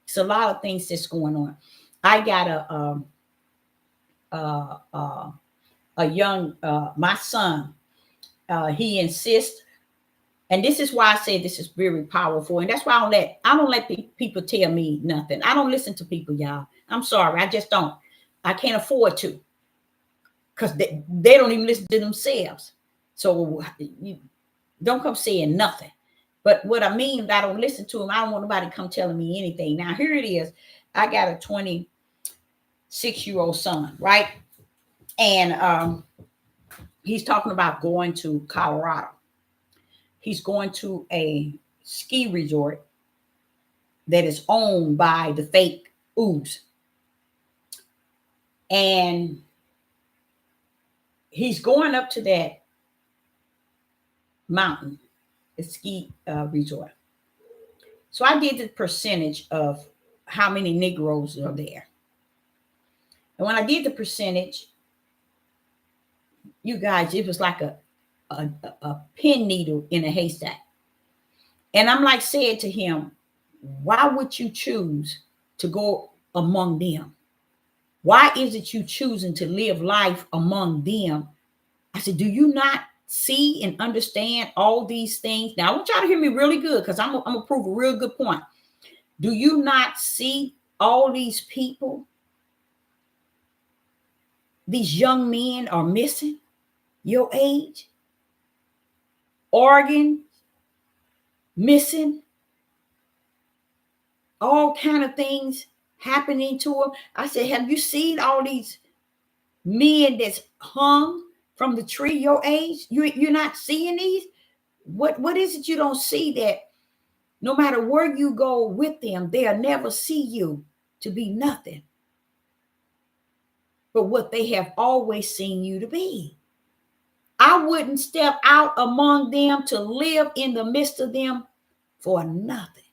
It's a lot of things that's going on. I got a young, my son, he insists, and this is why I say this is very powerful. And that's why I don't let people tell me nothing. I don't listen to people, y'all. I'm sorry. I just don't. I can't afford to, because they don't even listen to themselves. So you don't come saying nothing. But what I mean, if I don't listen to them, I don't want nobody to come telling me anything. Now, here it is. I got a 26-year-old son, right? And he's talking about going to Colorado. He's going to a ski resort that is owned by the fake Oobs. And he's going up to that mountain, the ski resort. So I did the percentage of how many Negroes are there. And when I did the percentage, you guys, it was like a pin needle in a haystack. And I'm like saying to him, why would you choose to go among them? Why is it you choosing to live life among them? I said, do you not see and understand all these things? Now, I want y'all to hear me really good, because I'm going to prove a real good point. Do you not see all these people? These young men are missing your age. Oregon missing. All kind of things happening to them. I said, have you seen all these men that's hung from the tree your age? You're not seeing these? What is it you don't see, that no matter where you go with them, they'll never see you to be nothing but what they have always seen you to be? I wouldn't step out among them to live in the midst of them for nothing.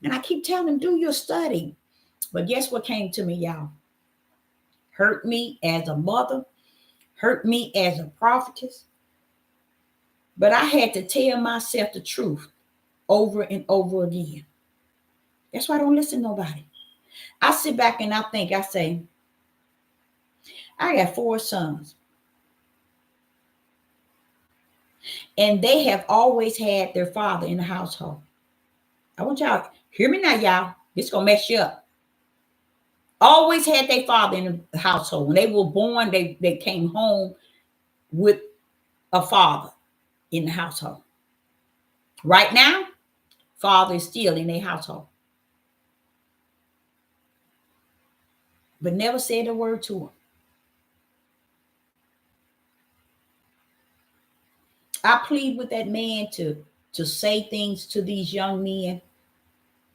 And I keep telling them, do your study. But guess what came to me, y'all? Hurt me as a mother, hurt me as a prophetess. But I had to tell myself the truth over and over again. That's why I don't listen to nobody. I sit back and I think, I say, I got 4 sons. And they have always had their father in the household. I want y'all, hear me now, y'all. This is going to mess you up. Always had their father in the household. When they were born, they came home with a father in the household. Right now, father is still in their household. But never said a word to him. I plead with that man to say things to these young men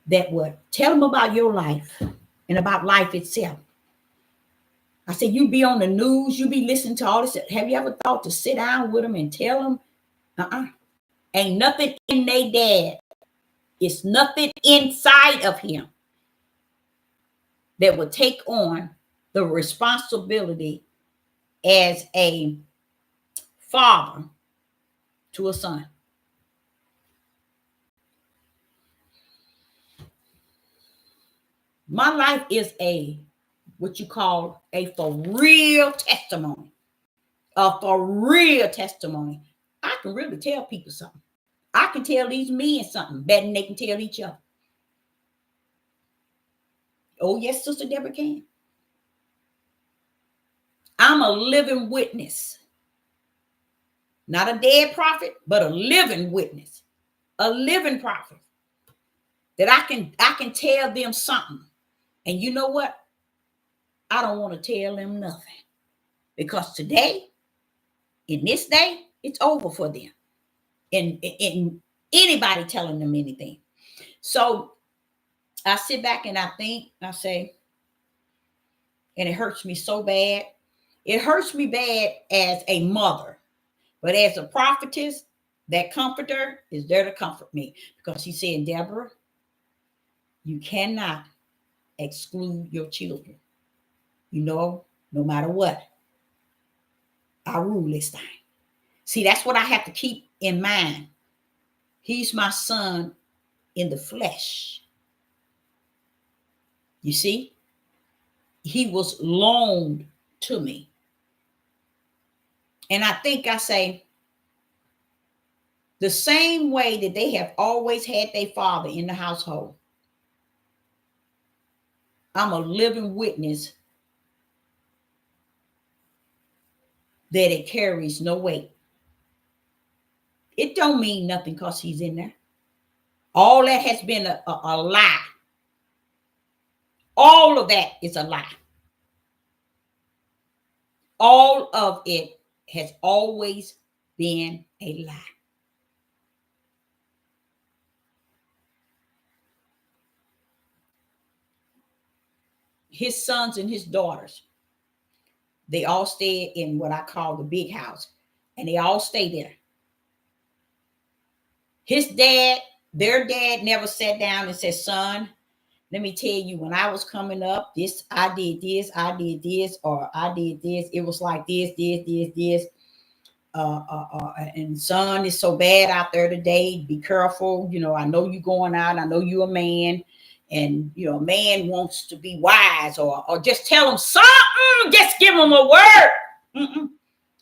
that would tell them about your life and about life itself. I said, you be on the news, you be listening to all this. Have you ever thought to sit down with them and tell them? Ain't nothing in their dad. It's nothing inside of him that would take on the responsibility as a father to a son. My life is what you call a for real testimony. A for real testimony. I can really tell people something. I can tell these men something better than they can tell each other. Oh, yes, Sister Deborah can. I'm a living witness. Not a dead prophet, but a living witness. A living prophet. That I can tell them something. And you know what? I don't want to tell them nothing. Because today, in this day, it's over for them. And anybody telling them anything. So I sit back and I think, I say, and it hurts me so bad. It hurts me bad as a mother, but as a prophetess, that comforter is there to comfort me, because he said, Deborah, you cannot exclude your children. You know, no matter what, I rule this thing. See, that's what I have to keep in mind. He's my son in the flesh. You see, he was loaned to me. And I think I say, the same way that they have always had their father in the household, I'm a living witness that it carries no weight. It don't mean nothing because he's in there. All that has been a lie. All of that is a lie. All of it has always been a lie. His sons and his daughters, they all stay in what I call the big house, and they all stay there. His dad, their dad never sat down and said, son, let me tell you, when I was coming up, I did this, or I did this. It was like this. And son, it's so bad out there today. Be careful. You know, I know you going out. I know you a man. And, you know, a man wants to be wise, or just tell him something. Just give him a word. Mm-mm.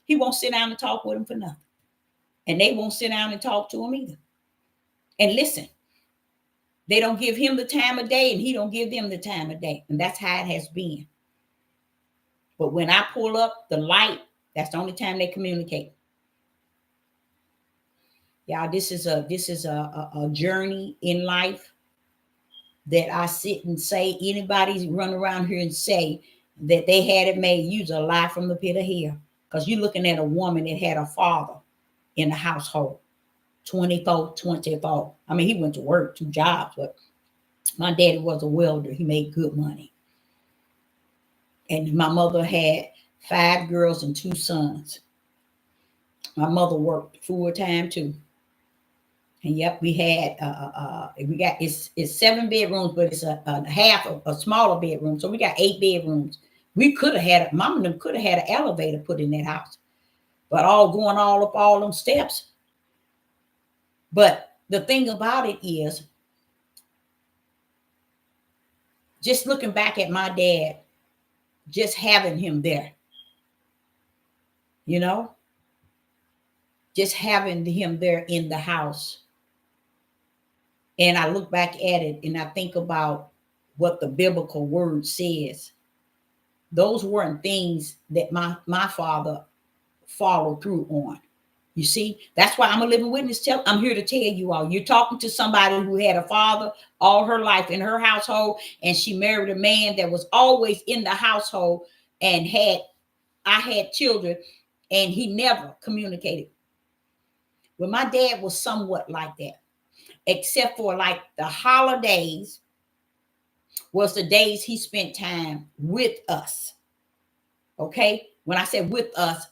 He won't sit down and talk with him for nothing. And they won't sit down and talk to him either. And listen, they don't give him the time of day, and he don't give them the time of day. And that's how it has been. But when I pull up the light, that's the only time they communicate. Yeah, this is a journey in life that I sit and say, anybody run around here and say that they had it made, use a lie from the pit of hell. Because you're looking at a woman that had a father in the household, 24. I mean, he went to work 2 jobs, but my daddy was a welder. He made good money. And my mother had 5 girls and 2 sons. My mother worked full time too. And yep, we had it's 7 bedrooms, but it's a half of a smaller bedroom. So we got 8 bedrooms. We could have had mom and them could have had an elevator put in that house, but going up all them steps. But the thing about it is, just looking back at my dad, just having him there, you know, just having him there in the house. And I look back at it and I think about what the biblical word says. Those weren't things that my father followed through on. You see, that's why I'm a living witness. I'm here to tell you all, you're talking to somebody who had a father all her life in her household, and she married a man that was always in the household, and I had children, and he never communicated. Well, my dad was somewhat like that, except for like the holidays was the days he spent time with us. Okay. When I said with us,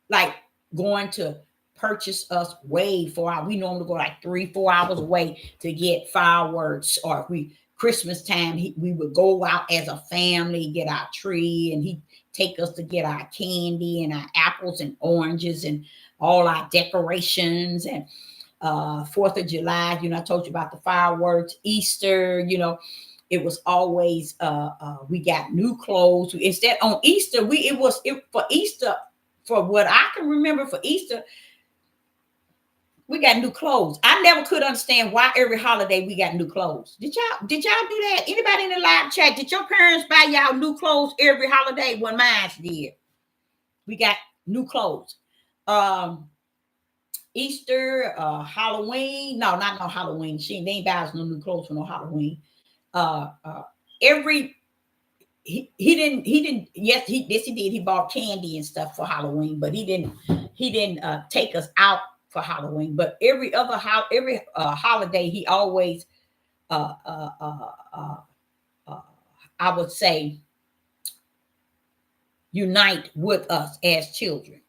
like going to purchase us way 4 hours. We normally go like 3-4 hours away to get fireworks, or if we Christmas time, we would go out as a family, get our tree, and he'd take us to get our candy and our apples and oranges and all our decorations. And 4th of July, I told you about the fireworks. Easter, it was always we got new clothes. Instead on Easter, for Easter, for what I can remember for Easter, we got new clothes. I never could understand why every holiday we got new clothes. Did y'all do that? Anybody in the live chat? Did your parents buy y'all new clothes every holiday? When mine did. We got new clothes. Easter, Halloween. No, not no Halloween. They ain't buy us no new clothes for no Halloween. He didn't. Yes, he did. He bought candy and stuff for Halloween, but he didn't take us out for Halloween. But every holiday, he always, I would say, unite with us as children.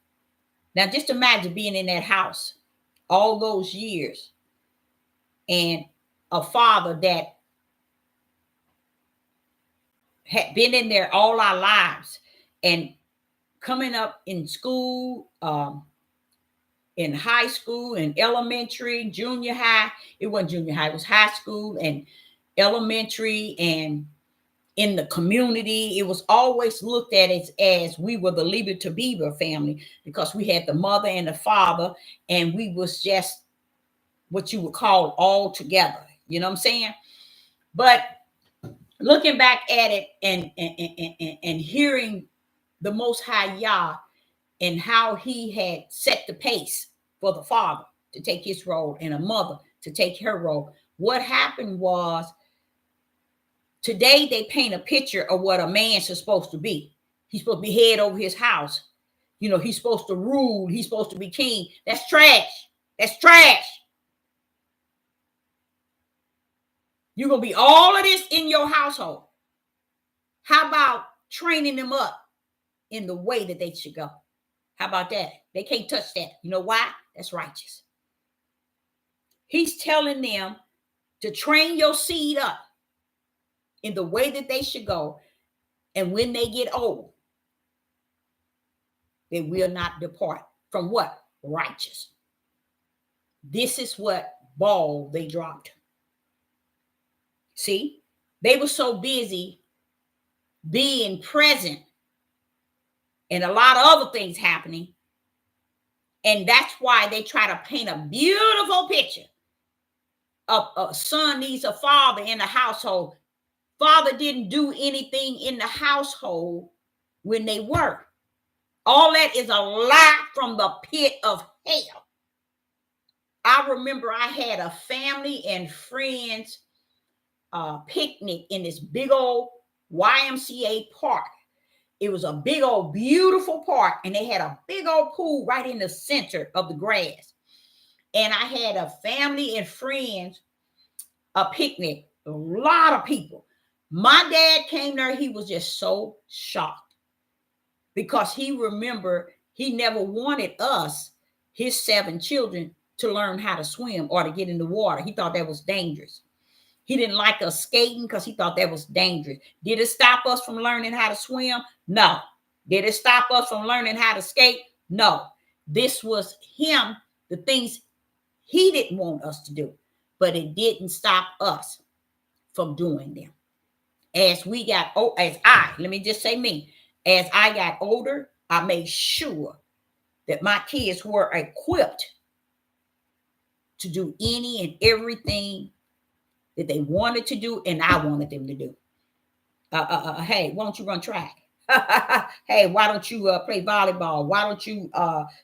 Now, just imagine being in that house all those years, and a father that had been in there all our lives, and coming up in school, in high school, in elementary, junior high. It wasn't junior high, it was high school and elementary, and in the community. It was always looked at as we were the Lieber to Beaver family, because we had the mother and the father, and we was just what you would call all together. You know what I'm saying? But looking back at it and hearing the Most High Yah and how he had set the pace for the father to take his role and a mother to take her role. What happened was, today they paint a picture of what a man is supposed to be. He's supposed to be head over his house. He's supposed to rule. He's supposed to be king. That's trash. That's trash. You're going to be all of this in your household. How about training them up in the way that they should go? How about that? They can't touch that. You know why? That's righteous. He's telling them to train your seed up in the way that they should go. And when they get old, they will not depart from what? Righteous. This is what ball they dropped. See, they were so busy being present and a lot of other things happening. And that's why they try to paint a beautiful picture of a son needs a father in the household. Father didn't do anything in the household when they were. All that is a lie from the pit of hell. I remember I had a family and friends picnic in this big old YMCA park. It was a big old beautiful park, and they had a big old pool right in the center of the grass. And I had a family and friends a picnic, a lot of people. My dad came there. He was just so shocked because he remembered he never wanted us, his 7 children, to learn how to swim or to get in the water. He thought that was dangerous. He didn't like us skating because he thought that was dangerous. Did it stop us from learning how to swim? No. Did it stop us from learning how to skate? No. This was him, the things he didn't want us to do, but it didn't stop us from doing them. As let me just say me, as I got older, I made sure that my kids were equipped to do any and everything that they wanted to do and I wanted them to do. Hey, why don't you run track? Hey, why don't you play volleyball? Why don't you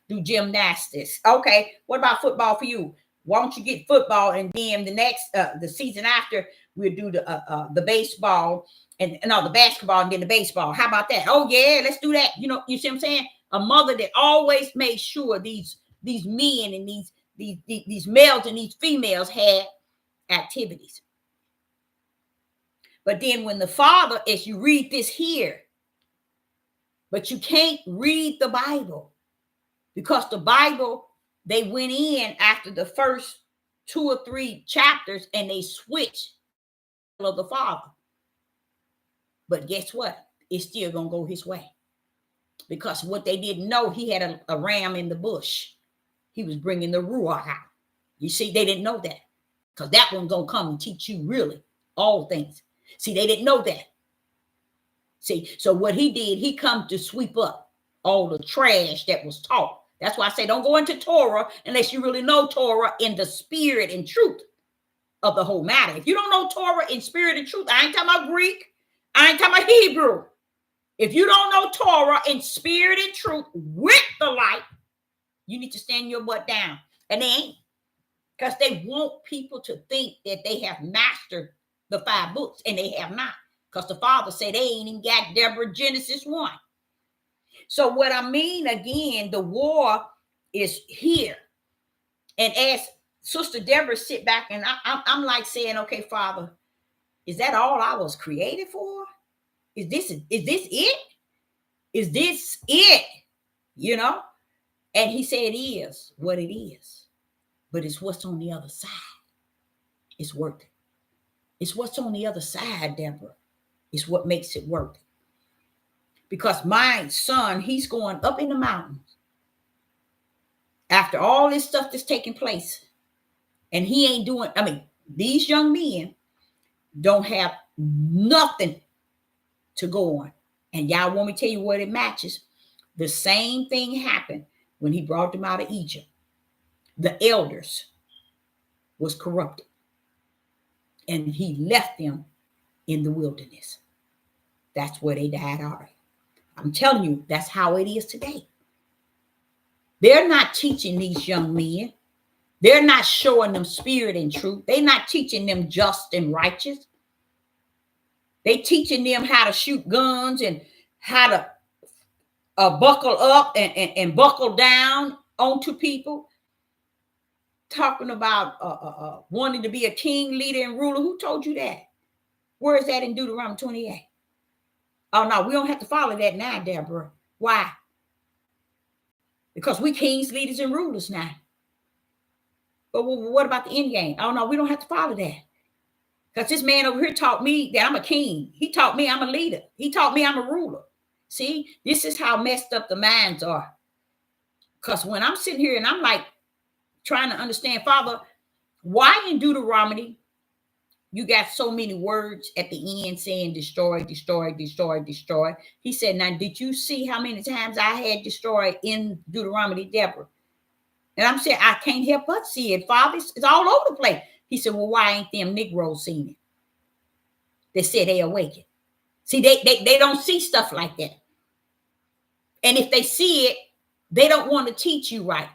do gymnastics? Okay, what about football for you? Why don't you get football, and then the season after we'll do the baseball and the basketball and then the baseball. How about that? Oh yeah, let's do that. You see what I'm saying? A mother that always made sure these men and these males and these females had activities. But then when the father, as you read this here, but you can't read the Bible because the Bible, they went in after the first 2 or 3 chapters and they switched of the Father. But guess what? It's still going to go his way. Because what they didn't know, he had a ram in the bush. He was bringing the Ruach out. You see, they didn't know that. Because that one's going to come and teach you really all things. See, they didn't know that. See, so what he did, he come to sweep up all the trash that was taught. That's why I say don't go into Torah unless you really know Torah in the spirit and truth of the whole matter. If you don't know Torah in spirit and truth, I ain't talking about Greek. I ain't talking about Hebrew. If you don't know Torah in spirit and truth with the light, you need to stand your butt down. And they ain't. Because they want people to think that they have mastered the 5 books, and they have not. Because the Father said they ain't even got Deborah Genesis 1. So what I mean, again, the war is here. And as Sister Deborah sit back, and I'm like saying, okay, Father, is that all I was created for? Is this it? Is this it? You know? And he said it is what it is. But it's what's on the other side. It's worth it. It's what's on the other side, Deborah. It's what makes it worth it. Because my son, he's going up in the mountains after all this stuff that's taking place. And he ain't doing, I mean, these young men don't have nothing to go on. And y'all want me to tell you what it matches? The same thing happened when he brought them out of Egypt. The elders was corrupted. And he left them in the wilderness. That's where they died already. I'm telling you, that's how it is today. They're not teaching these young men. They're not showing them spirit and truth. They're not teaching them just and righteous. They teaching them how to shoot guns and how to buckle up and buckle down onto people. Talking about wanting to be a king, leader, and ruler. Who told you that? Where is that in Deuteronomy 28? Oh, no, we don't have to follow that now, Deborah. Why? Because we kings, leaders, and rulers now. But what about the end game? Oh, no, we don't have to follow that. Because this man over here taught me that I'm a king. He taught me I'm a leader. He taught me I'm a ruler. See, this is how messed up the minds are. Because when I'm sitting here and I'm like trying to understand, Father, why in Deuteronomy you got so many words at the end saying destroy, destroy, destroy, destroy? He said, now, did you see how many times I had destroyed in Deuteronomy, Deborah? And I'm saying, I can't help but see it, Father. It's all over the place. He said, well, why ain't them Negroes seen it? They said they awakened. See, they don't see stuff like that. And if they see it, they don't want to teach you right.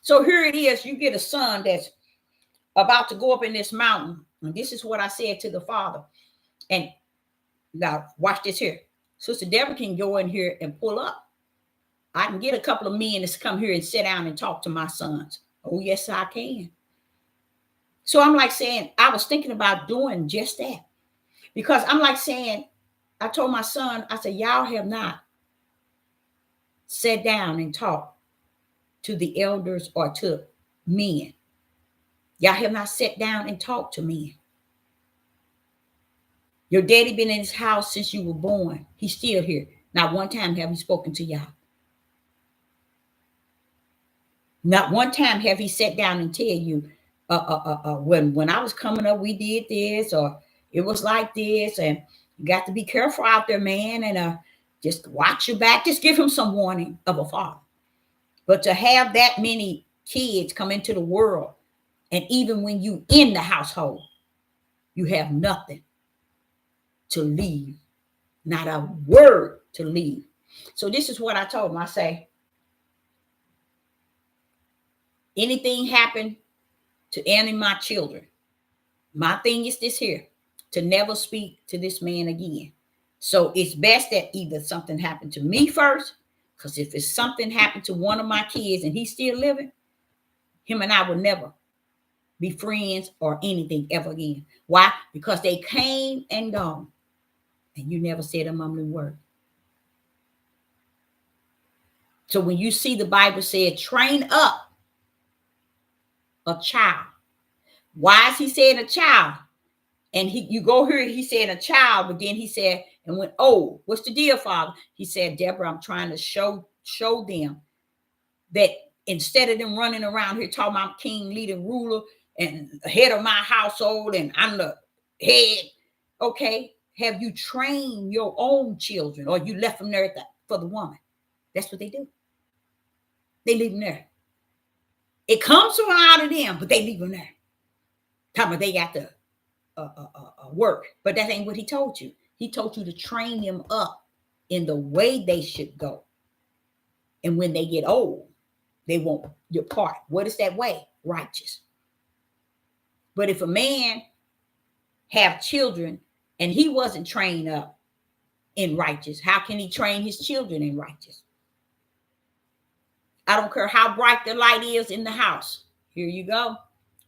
So here it is. You get a son that's about to go up in this mountain. And this is what I said to the Father. And now watch this here. Sister Deborah can go in here and pull up. I can get a couple of men to come here and sit down and talk to my sons. Oh, yes, I can. So I'm like saying, I was thinking about doing just that. Because I'm like saying, I told my son, I said, y'all have not sat down and talked to the elders or to men. Y'all have not sat down and talked to men. Your daddy been in his house since you were born. He's still here. Not one time have he spoken to y'all. Not one time have he sat down and tell you, when I was coming up, we did this, or it was like this, and you got to be careful out there, man, and just watch your back. Just give him some warning of a father. But to have that many kids come into the world, and even when you in the household, you have nothing to leave, not a word to leave. So this is what I told him. I say, anything happen to any of my children, my thing is this here, to never speak to this man again. So it's best that either something happened to me first, because if it's something happened to one of my kids and he's still living, him and I will never be friends or anything ever again. Why? Because they came and gone, and you never said a mumbling word. So when you see the Bible said, train up a child. Why is he saying a child? And you go here, he said a child, but then he said, and went, oh, what's the deal, Father? He said, Deborah, I'm trying to show them that instead of them running around here talking about king, leader, ruler, and head of my household, and I'm the head, okay, have you trained your own children, or you left them there for the woman? That's what they do. They leave them there. It comes from out of them, but they leave them there. Talking about they got to work, but that ain't what he told you. He told you to train them up in the way they should go. And when they get old, they won't depart. What is that way? Righteous. But if a man have children and he wasn't trained up in righteous, how can he train his children in righteous? I don't care how bright the light is in the house. Here you go.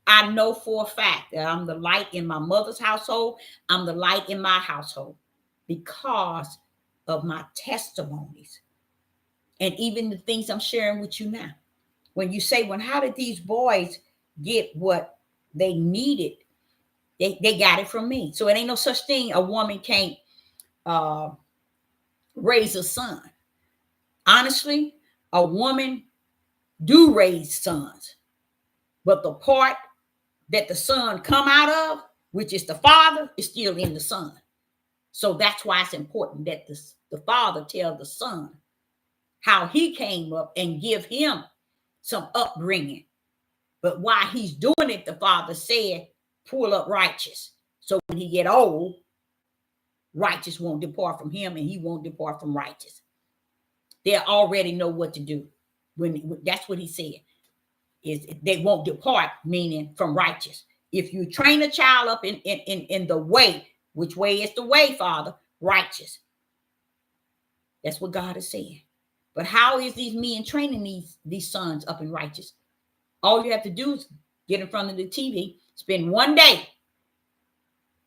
I know for a fact that I'm the light in my mother's household. I'm the light in my household because of my testimonies and even the things I'm sharing with you now. When you say, well, how did these boys get what they needed? They got it from me. So it ain't no such thing a woman can't raise a son. Honestly, a woman do raise sons, but the part that the son come out of, which is the father, is still in the son. So that's why it's important that the father tell the son how he came up and give him some upbringing. But while he's doing it, the father said, pull up righteous. So when he get old, righteous won't depart from him and he won't depart from righteous. They already know what to do. When that's what he said. Is they won't depart, meaning from righteous. If you train a child up in the way, which way is the way, Father? Righteous. That's what God is saying. But how is these men training these sons up in righteous? All you have to do is get in front of the TV, spend one day,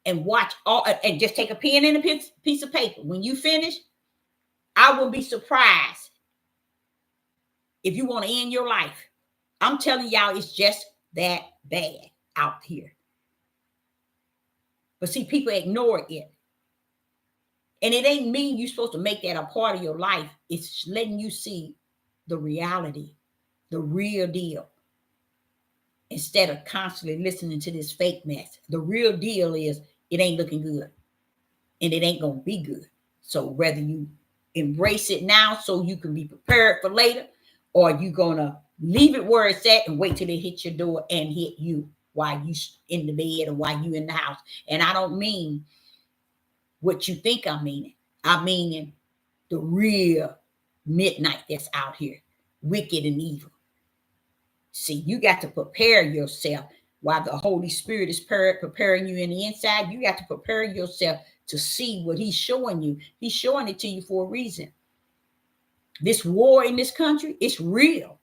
and watch all, and just take a pen and a piece of paper. When you finish, I will be surprised if you want to end your life. I'm telling y'all, it's just that bad out here. But see, people ignore it. And it ain't mean you're supposed to make that a part of your life. It's letting you see the reality, the real deal, instead of constantly listening to this fake mess. The real deal is it ain't looking good and it ain't going to be good. So whether you embrace it now so you can be prepared for later, or you going to leave it where it's at and wait till it hit your door and hit you while you in the bed or while you in the house. And I don't mean what you think I mean. I mean the real midnight that's out here, wicked and evil. See, you got to prepare yourself while the Holy Spirit is preparing you in the inside. You got to prepare yourself to see what he's showing you. He's showing it to you for a reason. This war in this country, it's real.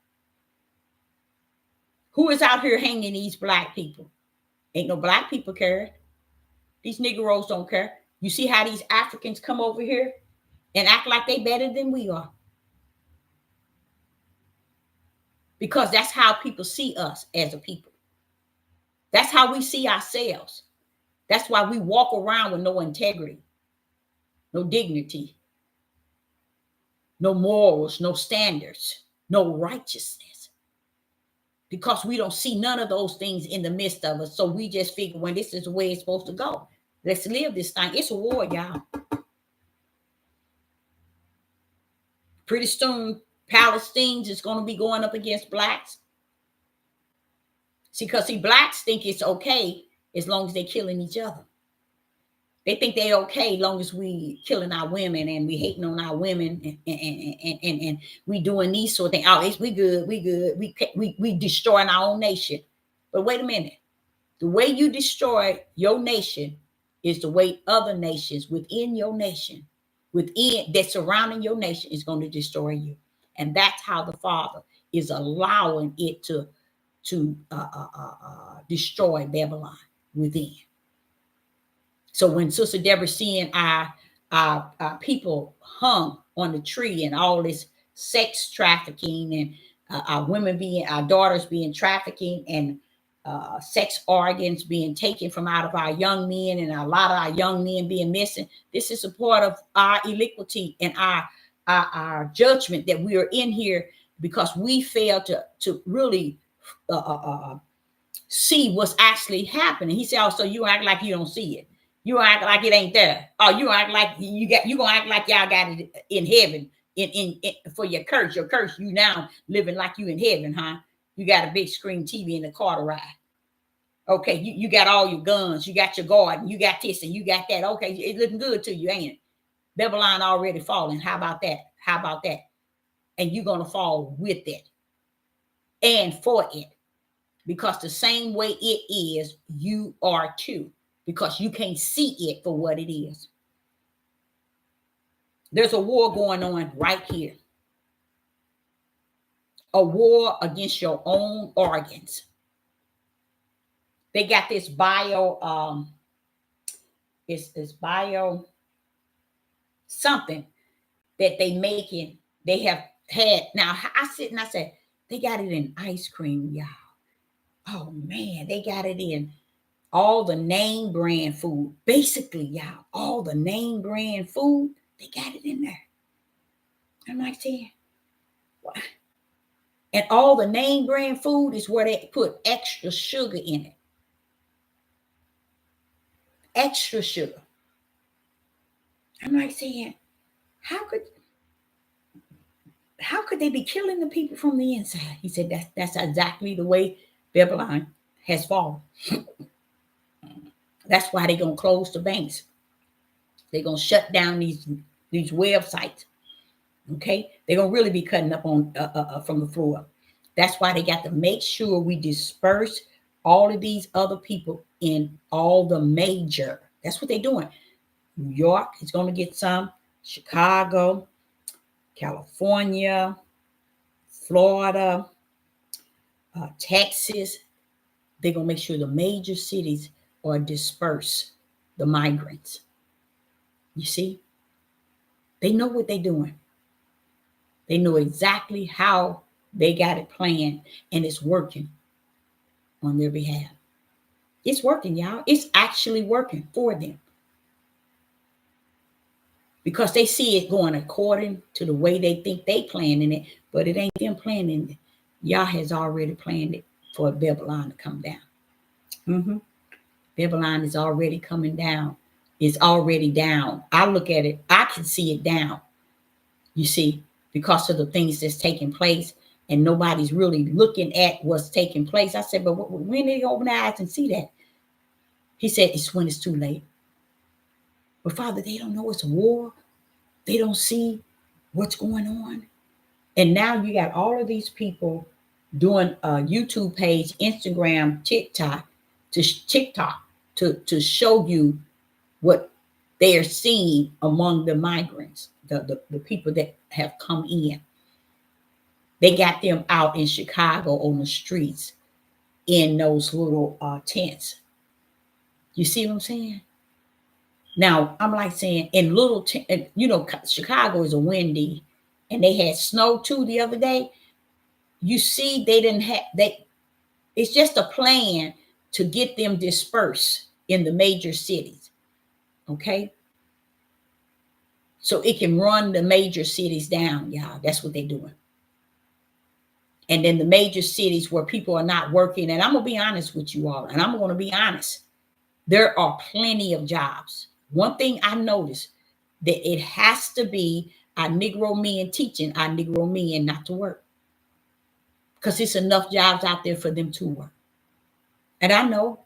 Who is out here hanging these black people? Ain't no black people care. These Negroes don't care. You see how these Africans come over here and act like they better than we are. Because that's how people see us as a people. That's how we see ourselves. That's why we walk around with no integrity, no dignity, no morals, no standards, no righteousness. Because we don't see none of those things in the midst of us. So we just figure, when this is the way it's supposed to go, let's live this thing. It's a war, y'all. Pretty soon, Palestinians is going to be going up against blacks. See, because blacks think it's okay as long as they're killing each other. They think they're okay as long as we killing our women and we hating on our women and we doing these sort of things. Oh, we good, we destroying our own nation. But wait a minute. The way you destroy your nation is the way other nations within your nation, that's surrounding your nation, is going to destroy you. And that's how the Father is allowing it to destroy Babylon within. So when Sister Deborah seeing our people hung on the tree and all this sex trafficking and our daughters being trafficking and sex organs being taken from out of our young men, and a lot of our young men being missing. This is a part of our iniquity and our judgment that we are in here because we fail to really see what's actually happening. He said, "Oh, so you act like you don't see it. You act like it ain't there. Oh, you act like you gonna act like y'all got it in heaven in for your curse. Your curse. You now living like you in heaven, huh? You got a big screen TV in the car to ride. Okay, you got all your guns, you got your garden, you got this and you got that. Okay, it's looking good to you, ain't it? Babylon already falling. How about that? How about that? And you're gonna fall with it and for it. Because the same way it is, you are too. Because you can't see it for what it is. There's a war going on right here. A war against your own organs. They got this it's bio something that they making. They have had. Now I sit and I said, they got it in ice cream, y'all. Oh man, they got it in all the name brand food. Basically, y'all, all the name brand food, they got it in there. I'm like saying, what? And all the name brand food is where they put extra sugar in it. Extra sugar. I'm like saying, how could they be killing the people from the inside? He said that's exactly the way Babylon has fallen. That's why they're gonna close the banks. They're gonna shut down these websites. Okay, they're gonna really be cutting up on from the floor. That's why they got to make sure we disperse all of these other people in all the major. That's what they're doing. New York is going to get some. Chicago, California, Florida, Texas. They're going to make sure the major cities are dispersed, the migrants. You see? They know what they're doing. They know exactly how they got it planned, and it's working on their behalf. It's working, y'all. It's actually working for them. Because they see it going according to the way they think they planning it, but it ain't them planning it. Yah has already planned it for Babylon to come down. Babylon is already coming down. It's already down. I look at it, I can see it down. You see, because of the things that's taking place, and nobody's really looking at what's taking place. I said, but when they open their eyes and see that? He said, it's when it's too late. But Father, they don't know it's a war. They don't see what's going on. And now you got all of these people doing a YouTube page, Instagram, TikTok to show you what they are seeing among the migrants, the people that have come in. They got them out in Chicago on the streets in those little tents. You see what I'm saying? Now, I'm like saying in little, Chicago is a windy, and they had snow too the other day. You see, they didn't have, it's just a plan to get them dispersed in the major cities. Okay. So it can run the major cities down, y'all. That's what they're doing. And then the major cities where people are not working, and I'm going to be honest with you all, and I'm going to be honest, there are plenty of jobs. One thing I noticed, that it has to be our Negro men teaching our Negro men not to work. Because it's enough jobs out there for them to work. And I know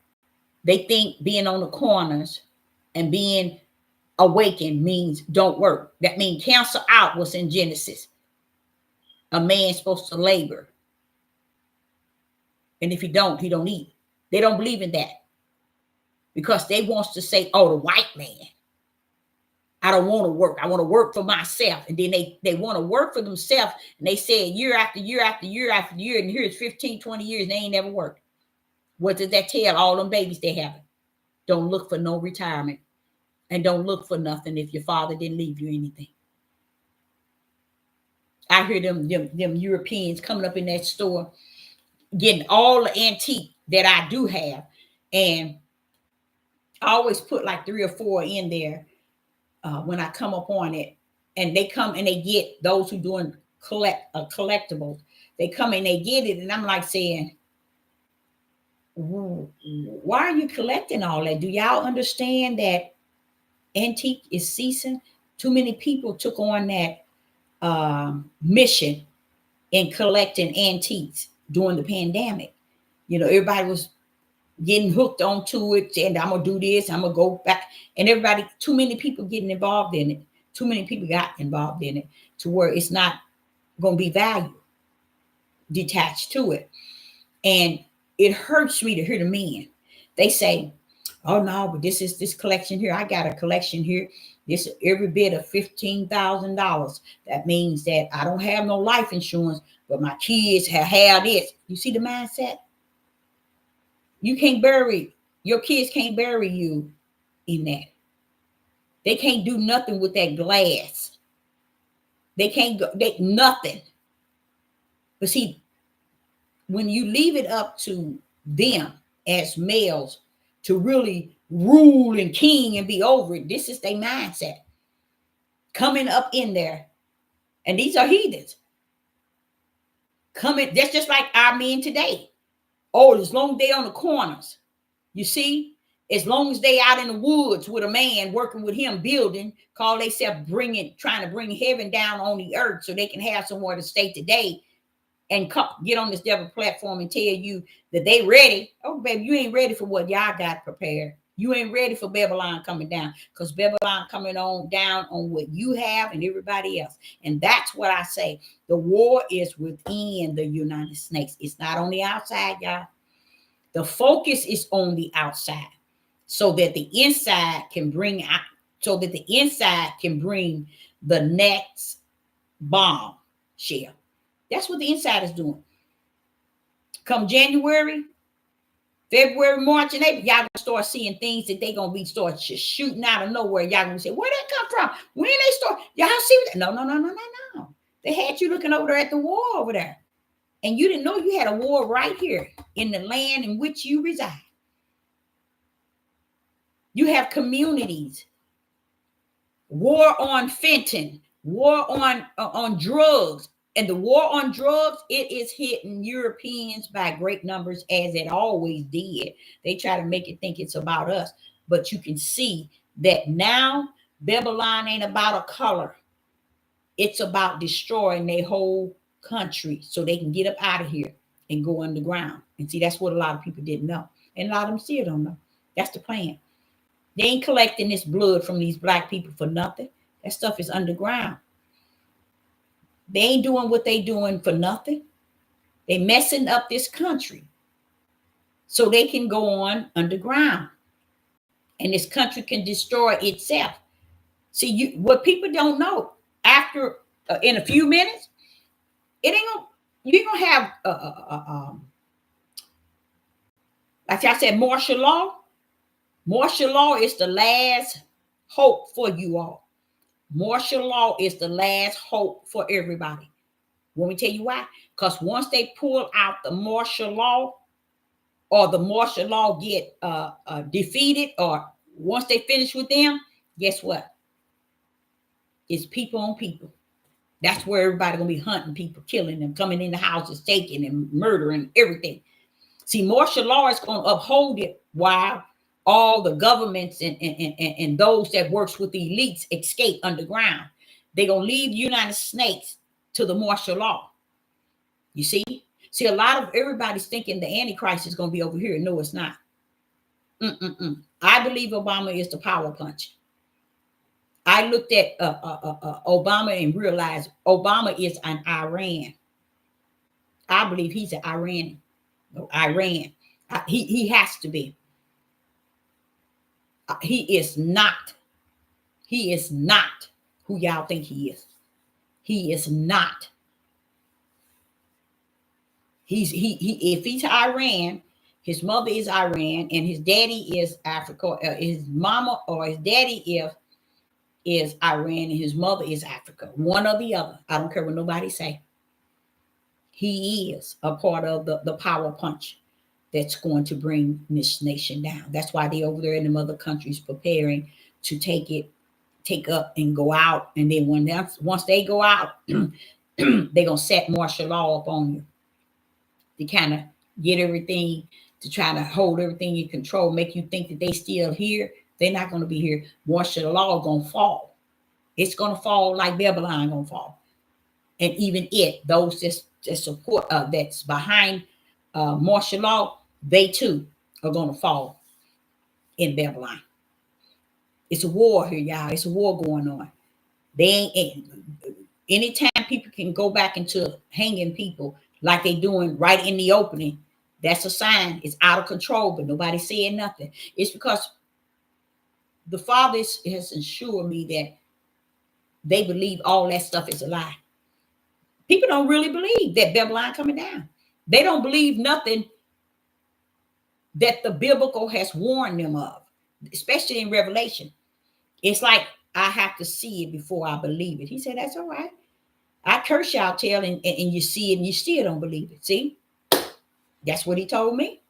they think being on the corners and being awakened means don't work. That means cancel out what's in Genesis. A man's supposed to labor. And if he don't eat. They don't believe in that. Because they want to say, oh, the white man. I don't want to work. I want to work for myself. And then they want to work for themselves. And they say year after year after year after year. And here's 15, 20 years. And they ain't never worked. What does that tell all them babies they have? Don't look for no retirement. And don't look for nothing if your father didn't leave you anything. I hear them Europeans coming up in that store, getting all the antique that I do have. And I always put like 3 or 4 in there when I come up on it. And they come and they get those who doing collectibles. They come and they get it. And I'm like saying, why are you collecting all that? Do y'all understand that antique is ceasing? Too many people took on that mission in collecting antiques during the pandemic. You know, everybody was getting hooked onto it, and I'm gonna do this, I'm gonna go back, and everybody, too many people getting involved in it. Too many people got involved in it to where it's not gonna be value detached to it. And it hurts me to hear the men. They say, oh no, but this collection here. I got a collection here. This every bit of $15,000. That means that I don't have no life insurance, but my kids have this. You see the mindset? You can't bury, your kids can't bury you in that. They can't do nothing with that glass. They can't go, nothing. But see, when you leave it up to them as males to really rule and king and be over it, this is their mindset coming up in there. And these are heathens coming. That's just like our men today. Oh, as long as they on the corners, you see, as long as they out in the woods with a man working with him building, call themselves trying to bring heaven down on the earth so they can have somewhere to stay today, and get on this devil platform and tell you that they ready. Oh, baby, you ain't ready for what y'all got prepared. You ain't ready for Babylon coming down, because Babylon coming on down on what you have and everybody else. And that's what I say. The war is within the United States. It's not on the outside, y'all. The focus is on the outside so that the inside can bring out, so that the inside can bring the next bomb shell. That's what the inside is doing. Come January, February, March, and April, y'all gonna start seeing things that they gonna be start just shooting out of nowhere. Y'all gonna say, where that come from? When they start, y'all see that? No. They had you looking over there at the war over there. And you didn't know you had a war right here in the land in which you reside. You have communities. War on fentanyl, war on drugs. And the war on drugs, it is hitting Europeans by great numbers, as it always did. They try to make it think it's about us. But you can see that now Babylon ain't about a color. It's about destroying their whole country so they can get up out of here and go underground. And see, that's what a lot of people didn't know. And a lot of them still don't know. That's the plan. They ain't collecting this blood from these black people for nothing. That stuff is underground. They ain't doing what they doing for nothing. They messing up this country so they can go on underground. And this country can destroy itself. See, what people don't know, after in a few minutes, you ain't gonna have like I said, martial law. Martial law is the last hope for you all. Martial law is the last hope for everybody. Want me to tell you why? Because once they pull out the martial law, or the martial law get defeated, or once they finish with them, guess what? It's people on people. That's where everybody gonna be hunting people, killing them, coming in the houses, taking and murdering everything. See, martial law is gonna uphold it while all the governments and those that works with the elites escape underground. They're gonna leave the United States to the martial law. You see? See, a lot of everybody's thinking the Antichrist is gonna be over here. No, it's not. I believe Obama is the power punch. I looked at Obama and realized Obama is an Iran. I believe he's an Iranian. Iran. He has to be. He is not. He is not who y'all think he is. He is not. If he's Iran, his mother is Iran, and his daddy is Africa. His mama or his daddy is Iran, and his mother is Africa. One or the other. I don't care what nobody say. He is a part of the power punch. that's going to bring this nation down. That's why they over there in the other countries preparing to take up and go out. And then once they go out, they're gonna set martial law up on you to kind of get everything, to try to hold everything in control, make you think that they still here. They're not going to be here. Martial law gonna fall. It's gonna fall like Babylon gonna fall. And even those that support that's behind martial law, they too are gonna fall in Babylon. It's a war here, y'all. It's a war going on. They ain't. Anytime people can go back into hanging people like they doing right in the opening, that's a sign it's out of control, but nobody's saying nothing. It's because the Father has assured me that they believe all that stuff is a lie. People don't really believe that Babylon coming down. They don't believe nothing that the biblical has warned them of, especially in Revelation. It's like, I have to see it before I believe it. He said, that's all right. I curse y'all tell and you see it and you still don't believe it. See? That's what he told me.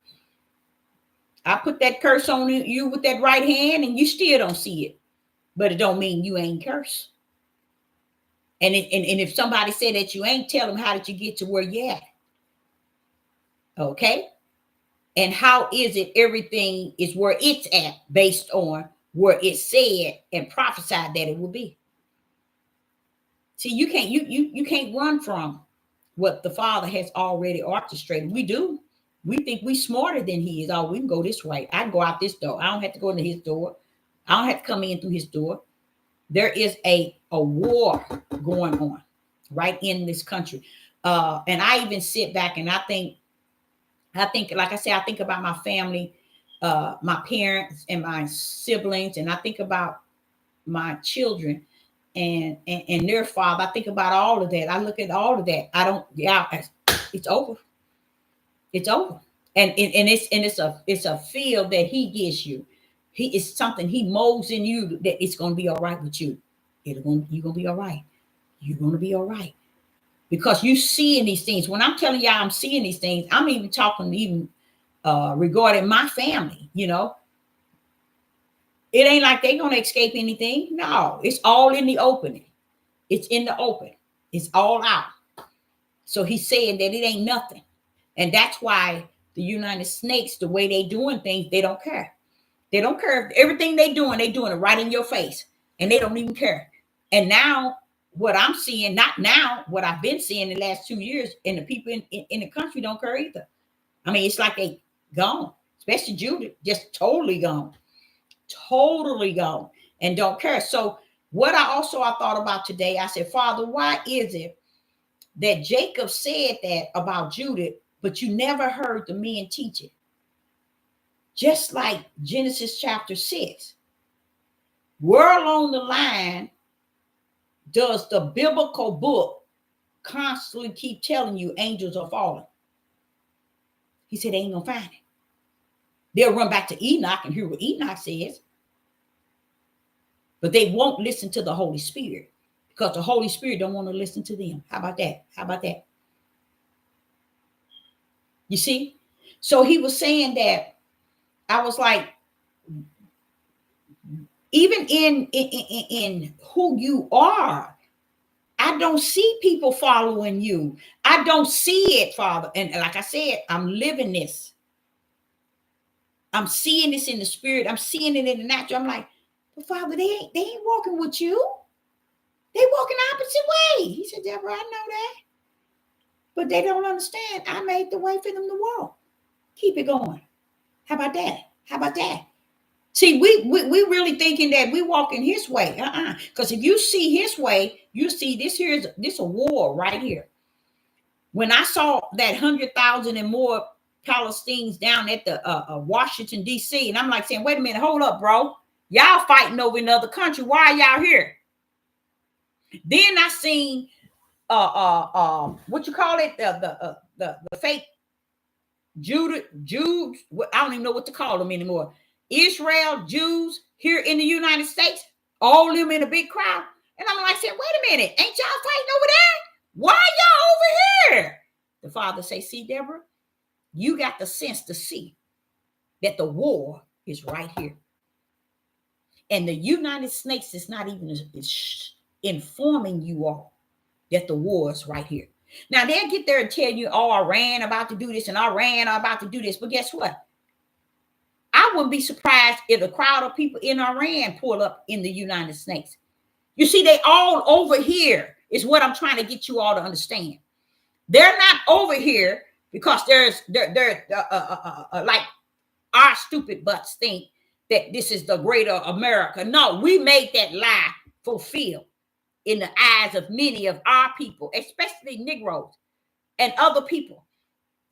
I put that curse on you with that right hand and you still don't see it. But it don't mean you ain't cursed. And if somebody said that you ain't, tell them, how did you get to where you at? Okay? And how is it everything is where it's at based on where it said and prophesied that it would be? See, you can't run from what the Father has already orchestrated. We do. We think we smarter than he is. Oh, we can go this way. I can go out this door. I don't have to go into his door. I don't have to come in through his door. There is a war going on right in this country. And I even sit back and I think, like I said, I think about my family, my parents and my siblings, and I think about my children and their father. I think about all of that. I look at all of that. It's over. It's over. And it's a feel that he gives you. It's something he molds in you that it's gonna be all right with you. You're gonna be all right. You're gonna be all right. Because you seeing these things. When I'm telling y'all I'm seeing these things, I'm even talking regarding my family, you know. It ain't like they're gonna escape anything. No, it's all in the opening. It's in the open. It's all out. So he's saying that it ain't nothing. And that's why the United Snakes, the way they doing things, they don't care. They don't care. Everything they doing it right in your face. And they don't even care. And now what I'm seeing, not now, what I've been seeing the last 2 years, and the people in the country don't care either. I mean, it's like they gone, especially Judith, just totally gone. Totally gone and don't care. So what I thought about today, I said, Father, why is it that Jacob said that about Judith, but you never heard the men teach it? Just like Genesis chapter 6. Where along the line does the biblical book constantly keep telling you angels are falling? He said they ain't gonna find it. They'll run back to Enoch and hear what Enoch says. But they won't listen to the Holy Spirit because the Holy Spirit don't want to listen to them. How about that? How about that? You see? So he was saying that, I was like, even in who you are, I don't see people following you. I don't see it, Father. And like I said, I'm living this. I'm seeing this in the spirit. I'm seeing it in the natural. I'm like, but Father, they ain't walking with you. They walking opposite way. He said, Deborah, I know that. But they don't understand. I made the way for them to walk. Keep it going. How about that? How about that? See, we really thinking that we walking his way. Because if you see his way, you see this a war right here. When I saw that 100,000 and more Palestinians down at the Washington, D.C., and I'm like saying, wait a minute, hold up, bro. Y'all fighting over another country. Why are y'all here? Then I seen what you call it, the fake Jews. I don't even know what to call them anymore. Israel Jews here in the United States, all of them in a big crowd. And I'm like, saying, wait a minute, ain't y'all fighting over there? Why are y'all over here? The Father say, see, Deborah, you got the sense to see that the war is right here. And the United States is not even informing you all that the war is right here. Now, they'll get there and tell you, oh, Iran about to do this and Iran are about to do this. But guess what? I wouldn't be surprised if a crowd of people in Iran pull up in the United States. You see, they all over here is what I'm trying to get you all to understand. They're not over here because they're like our stupid butts think that this is the greater America. No, we made that lie fulfill in the eyes of many of our people, especially Negroes and other people.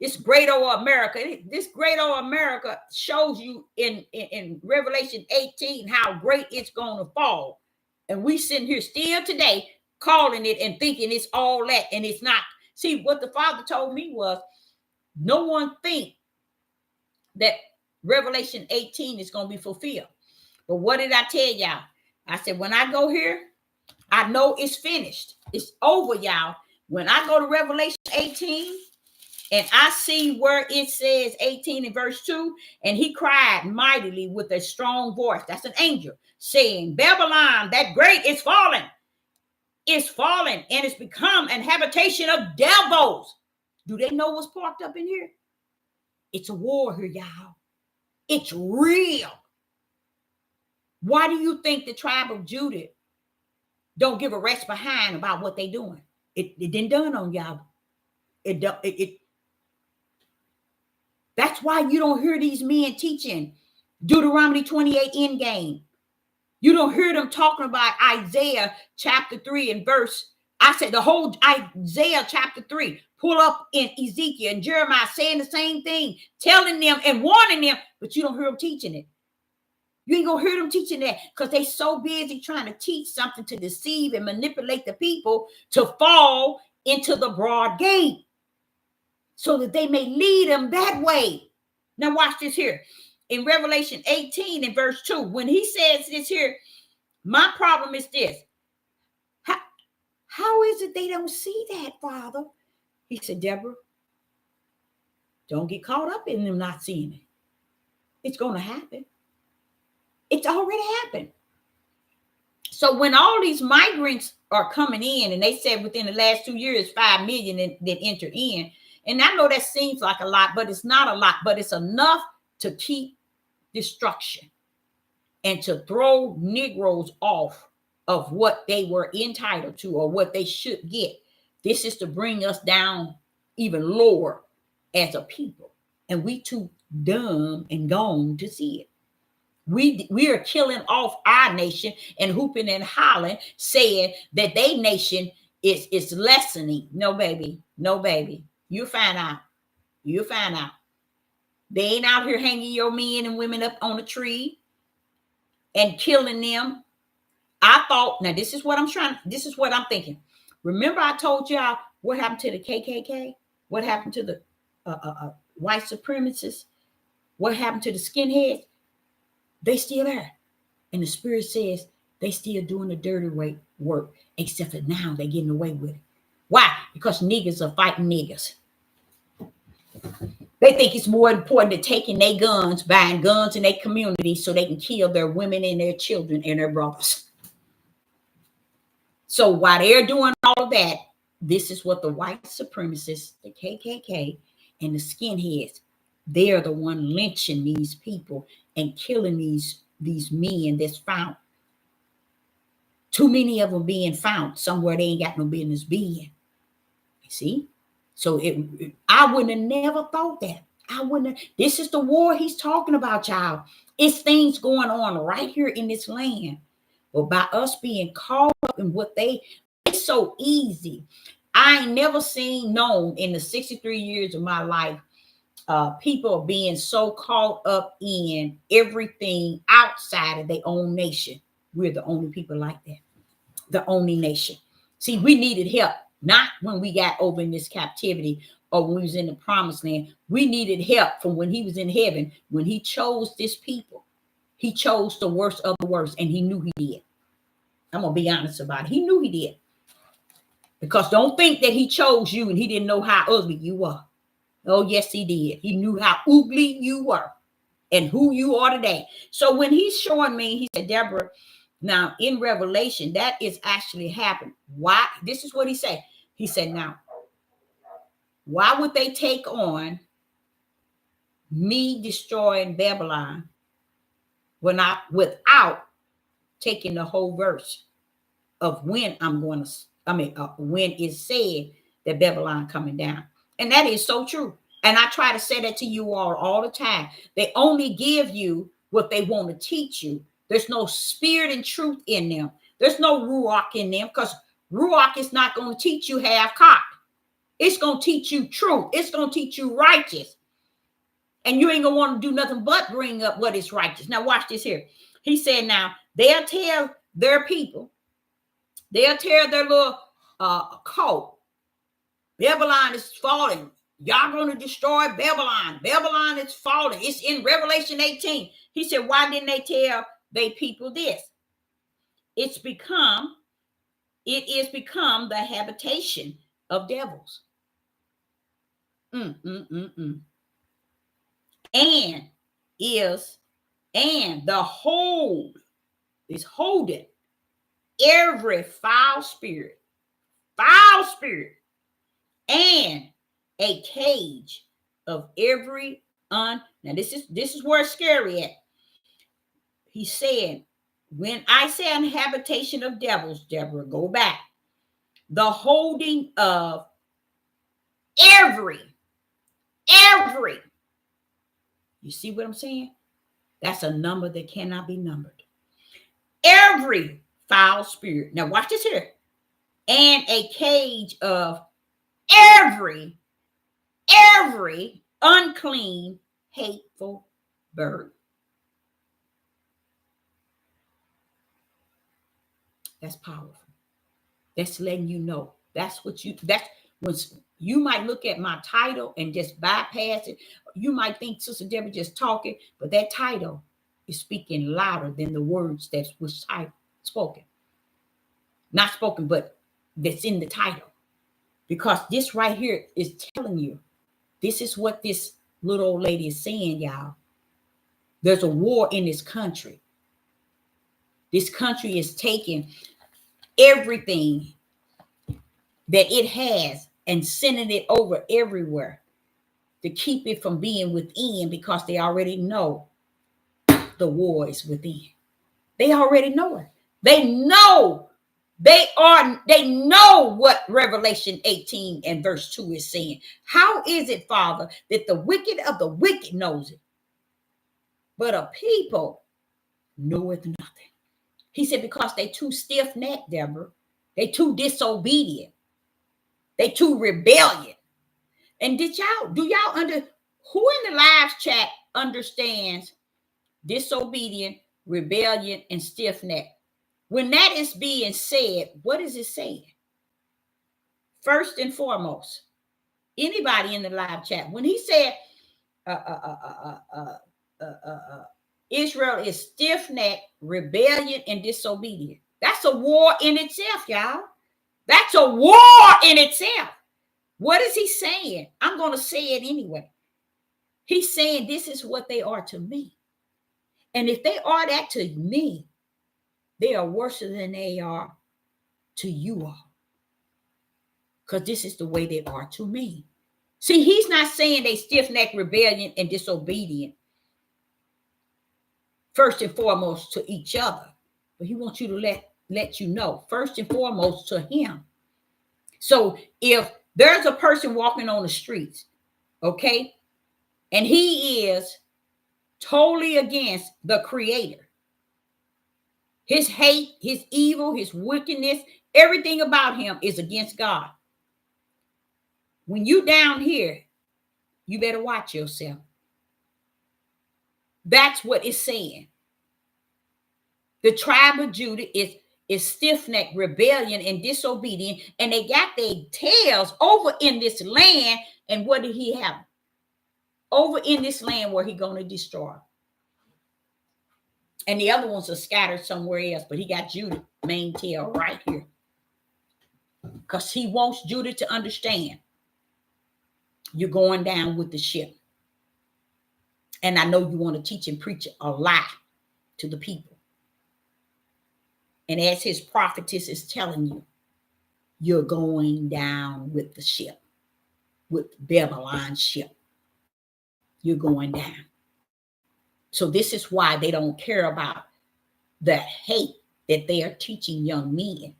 This great old America shows you in Revelation 18 how great it's going to fall. And we sitting here still today calling it and thinking it's all that, and it's not. See, what the Father told me was, no one think that Revelation 18 is going to be fulfilled. But what did I tell y'all? I said, when I go here, I know it's finished. It's over, y'all. When I go to Revelation 18 and I see where it says 18 in verse 2, and he cried mightily with a strong voice. That's an angel saying, Babylon, that great is fallen. It's fallen and it's become an habitation of devils. Do they know what's parked up in here? It's a war here, y'all. It's real. Why do you think the tribe of Judah don't give a rest behind about what they're doing? It didn't done on y'all. That's why you don't hear these men teaching Deuteronomy 28 end game. You don't hear them talking about Isaiah chapter 3 and verse. I said the whole Isaiah chapter 3. Pull up in Ezekiel and Jeremiah saying the same thing, telling them and warning them, but you don't hear them teaching it. You ain't gonna hear them teaching that because they so busy trying to teach something to deceive and manipulate the people to fall into the broad gate so that they may lead them that way. Now watch this here. In Revelation 18 and verse 2, when he says this here, my problem is this. How is it they don't see that, Father? He said, Deborah, don't get caught up in them not seeing it. It's going to happen. It's already happened. So when all these migrants are coming in, and they said within the last 2 years, 5 million that entered in, and I know that seems like a lot, but it's not a lot, but it's enough to keep destruction and to throw Negroes off of what they were entitled to or what they should get. This is to bring us down even lower as a people. And we too dumb and gone to see it. We are killing off our nation and hooping and hollering, saying that their nation is lessening. No, baby. No, baby. You'll find out. You'll find out. They ain't out here hanging your men and women up on a tree and killing them. I thought, now this is what I'm thinking. Remember I told y'all what happened to the KKK? What happened to the white supremacists? What happened to the skinheads? They still there. And the Spirit says they still doing the dirty work, except that now they're getting away with it. Why? Because niggas are fighting niggas. They think it's more important than taking their guns, buying guns in their community so they can kill their women and their children and their brothers. So while they're doing all of that, this is what the white supremacists, the KKK, and the skinheads, they're the one lynching these people and killing these men that's found. Too many of them being found somewhere they ain't got no business being. You see? So I wouldn't have never thought that. This is the war he's talking about, child. It's things going on right here in this land. But by us being caught up in it's so easy. I ain't never known in the 63 years of my life, people being so caught up in everything outside of their own nation. We're the only people like that. The only nation. See, we needed help, not when we got over in this captivity or when we was in the promised land. We needed help from when he was in heaven, when he chose this people. He chose the worst of the worst, and he knew he did. I'm going to be honest about it. He knew he did. Because don't think that he chose you and he didn't know how ugly you are. Oh, yes, he did. He knew how ugly you were and who you are today. So when he's showing me, he said, Deborah, now in Revelation, that is actually happened. Why? This is what he said. He said, now, why would they take on me destroying Babylon without taking the whole verse of when when it's said that Babylon coming down? And that is so true. And I try to say that to you all the time. They only give you what they want to teach you. There's no spirit and truth in them. There's no ruach in them, because ruach is not going to teach you half-cocked. It's going to teach you truth. It's going to teach you righteous. And you ain't going to want to do nothing but bring up what is righteous. Now watch this here. He said, now they'll tell their people, they'll tear their little coat. Babylon is falling. Y'all going to destroy Babylon. Babylon is falling. It's in Revelation 18. He said, why didn't they tell they people this? It is become the habitation of devils. And the hold is holding every foul spirit, and a cage of every now this is where it's scary at. He said, when I say an habitation of devils, Deborah, go back. The holding of every. You see what I'm saying? That's a number that cannot be numbered. Every foul spirit. Now watch this here. And a cage of every unclean, hateful bird. That's powerful. That's letting you know. That's when you might look at my title and just bypass it. You might think Sister Deborah just talking, but that title is speaking louder than the words that was spoken. Not spoken, but that's in the title. Because this right here is telling you, this is what this little old lady is saying, y'all. There's a war in this country. This country is taking everything that it has and sending it over everywhere to keep it from being within, because they already know the war is within. They already know it. They know what Revelation 18 and verse 2 is saying. How is it, Father, that the wicked of the wicked knows it, but a people knoweth nothing? He said, because they too stiff-necked, Deborah. They too disobedient. They too rebellious. And who in the live chat understands disobedient, rebellion, and stiff-necked? When that is being said, what is it saying? First and foremost, anybody in the live chat, when he said Israel is stiff-necked, rebellion, and disobedient, that's a war in itself, y'all. That's a war in itself. What is he saying? I'm going to say it anyway. He's saying this is what they are to me. And if they are that to me, they are worse than they are to you all. Because this is the way they are to me. See, he's not saying they stiff-necked, rebellion, and disobedient first and foremost to each other. But he wants you to let you know, first and foremost to him. So if there's a person walking on the streets, okay, and he is totally against the Creator, his hate, his evil, his wickedness, everything about him is against God. When you down here, you better watch yourself. That's what it's saying. The tribe of Judah is stiff-necked, rebellion, and disobedient, and they got their tails over in this land. And what did he have? Over in this land where he's going to destroy. And the other ones are scattered somewhere else, but he got Judah main tail right here. Because he wants Judah to understand You're going down with the ship. And I know you want to teach and preach a lie to the people. And as his prophetess is telling you, you're going down with the ship, with Babylon's ship. You're going down. So this is why they don't care about the hate that they are teaching young men.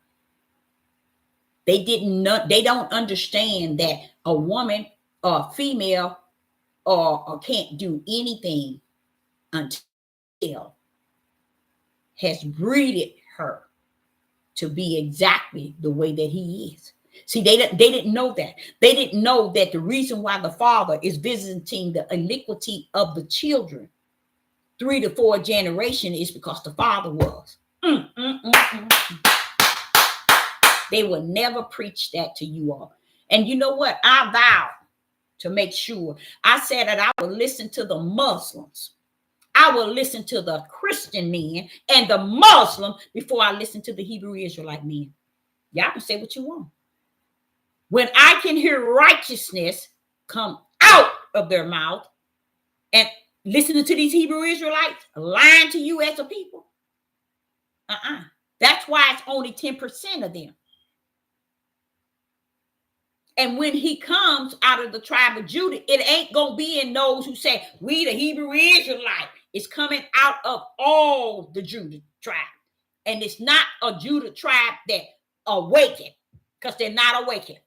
They don't understand that a woman or a female or can't do anything until has breeded her to be exactly the way that he is. See, they didn't know that. They didn't know that the reason why the father is visiting the iniquity of the children 3 to 4 generation is because the father was. They will never preach that to you all. And you know what? I vowed to make sure. I said that I would listen to the Muslims. I will listen to the Christian men and the Muslim before I listen to the Hebrew Israelite men. Y'all can say what you want. When I can hear righteousness come out of their mouth and listening to these Hebrew Israelites lying to you as a people, that's why it's only 10% of them. And when he comes out of the tribe of Judah, it ain't going to be in those who say, we the Hebrew Israelite. It's coming out of all the Judah tribe. And it's not a Judah tribe that awakened, because they're not awakened.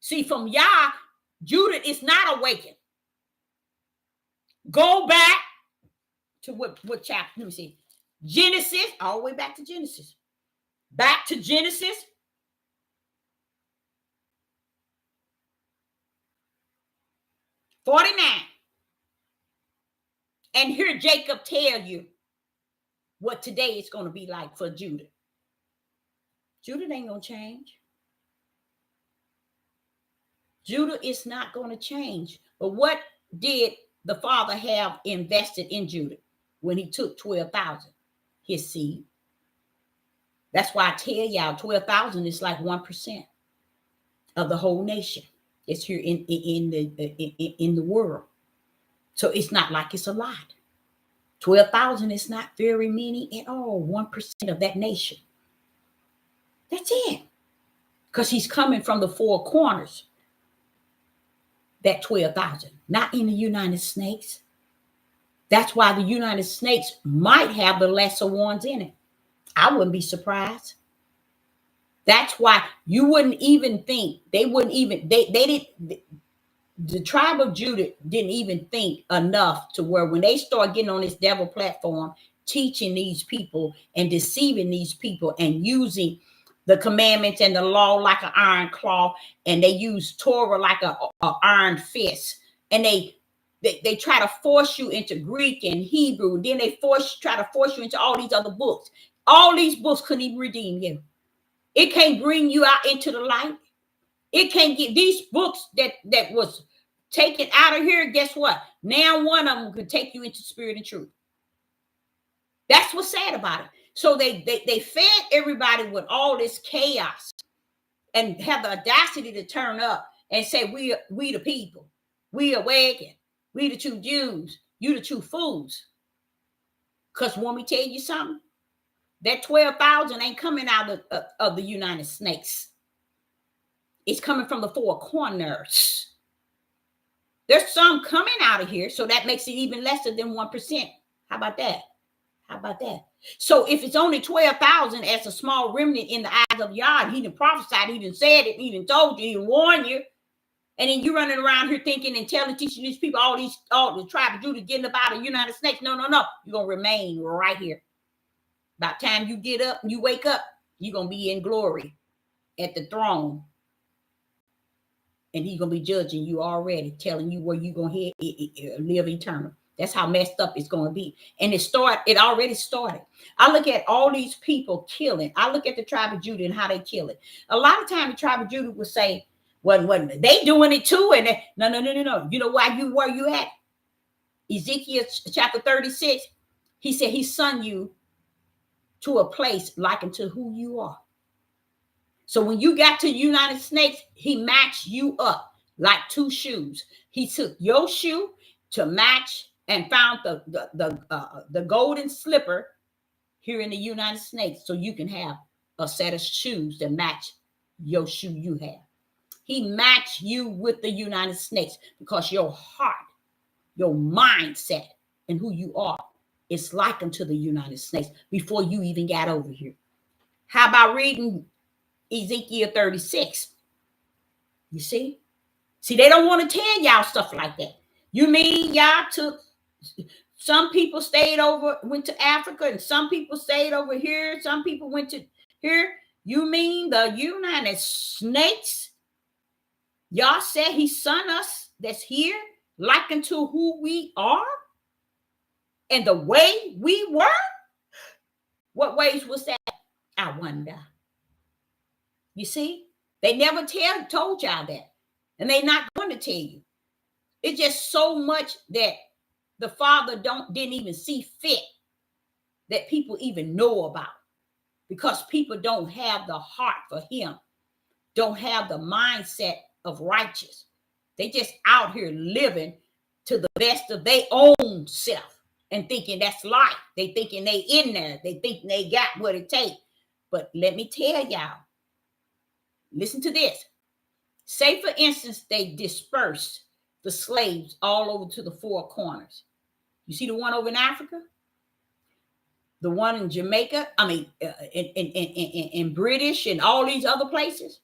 See, from Yah, Judah is not awakened. Go back to what chapter? Let me see. Genesis, all the way back to Genesis. Back to Genesis. (49). And hear Jacob tell you what today is going to be like for Judah. Judah ain't going to change. Judah is not going to change. But what did the father have invested in Judah when he took 12,000? His seed. That's why I tell y'all 12,000 is like 1% of the whole nation. It's here in the world. So it's not like it's a lot. 12,000 is not very many at all. 1% of that nation. That's it. Because he's coming from the 4 corners. That 12,000, not in the United States. That's why the United States might have the lesser ones in it. I wouldn't be surprised. That's why you wouldn't even think, they didn't, the tribe of Judah didn't even think enough to where when they start getting on this devil platform, teaching these people and deceiving these people and using the commandments and the law like an iron claw, and they use Torah like a iron fist, and they try to force you into Greek and Hebrew, then they try to force you into all these other books. All these books couldn't even redeem you. It can't bring you out into the light. It can't get these books that was taken out of here. Guess what? Now one of them could take you into spirit and truth. That's what's sad about it. So they fed everybody with all this chaos and have the audacity to turn up and say, we the people, we awaken, we the true Jews, you the true fools. Because when we tell you something, that 12,000 ain't coming out of the United States. It's coming from the 4 corners. There's some coming out of here, so that makes it even lesser than 1%. How about that? How about that? So if it's only 12,000 as a small remnant in the eyes of Yah, he done prophesied, he done said it, he done told you, he done warned you, and then you running around here thinking and teaching these people, all the tribe of Judah getting up out of the United States. No. You're going to remain right here. By the time you get up and you wake up, you're going to be in glory at the throne. And he's going to be judging you already, telling you where you're going to live eternal. That's how messed up it's going to be. And it already started. I look at all these people killing. I look at the tribe of Judah and how they kill it. A lot of times the tribe of Judah would say, well, they doing it too. And no. You know where you at? Ezekiel chapter 36, he said he sent you to a place likened to who you are. So when you got to the United States, he matched you up. like two shoes. He took your shoe to match and found the golden slipper here in the United States, so you can have a set of shoes that match your shoe you have. He matched you with the United States because your heart, your mindset, and who you are is likened to the United States before you even got over here. How about reading Ezekiel 36? You see? See, they don't want to tell y'all stuff like that. You mean y'all took, some people stayed over, went to Africa, and some people stayed over here. Some people went to here. You mean the United States? Y'all said he sent us that's here, likened to who we are and the way we were? What ways was that? I wonder. You see? They never told y'all that. And they're not going to tell you. It's just so much that the Father didn't even see fit that people even know about, because people don't have the heart for him, don't have the mindset of righteous. They just out here living to the best of their own self and thinking that's life. They thinking they in there. They think they got what it takes. But let me tell y'all, listen to this. Say, for instance, they dispersed the slaves all over to the four corners. You see the one over in Africa? The one in Jamaica? I mean, in British and all these other places?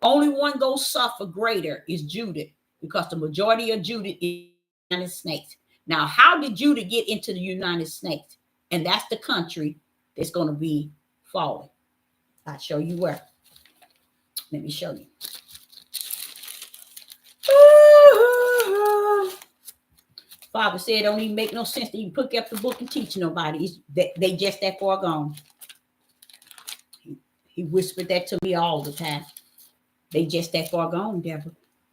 Only one goes suffer greater is Judah, because the majority of Judah is the United States. Now, how did Judah get into the United States? And that's the country that's going to be falling. I'll show you where. Let me show you. Father said it don't even make no sense that you pick up the book and teach nobody. They just that far gone. He whispered that to me all the time. They just that far gone, Deborah.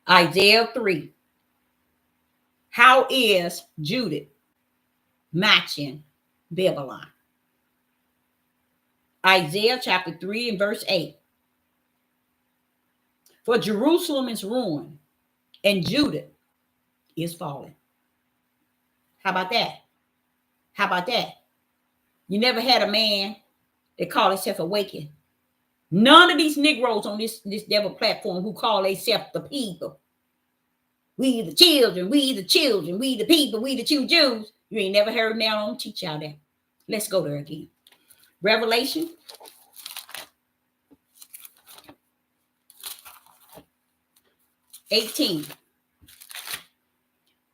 Isaiah 3. How is Judah matching Babylon? Isaiah chapter 3 and verse 8. For Jerusalem is ruined and Judah is fallen. How about that? How about that? You never had a man that called himself awakened. None of these Negroes on this devil platform who call themselves the people. We the children, we the children, we the people, we the true Jews. You ain't never heard now on teach y'all that. Let's go there again. Revelation.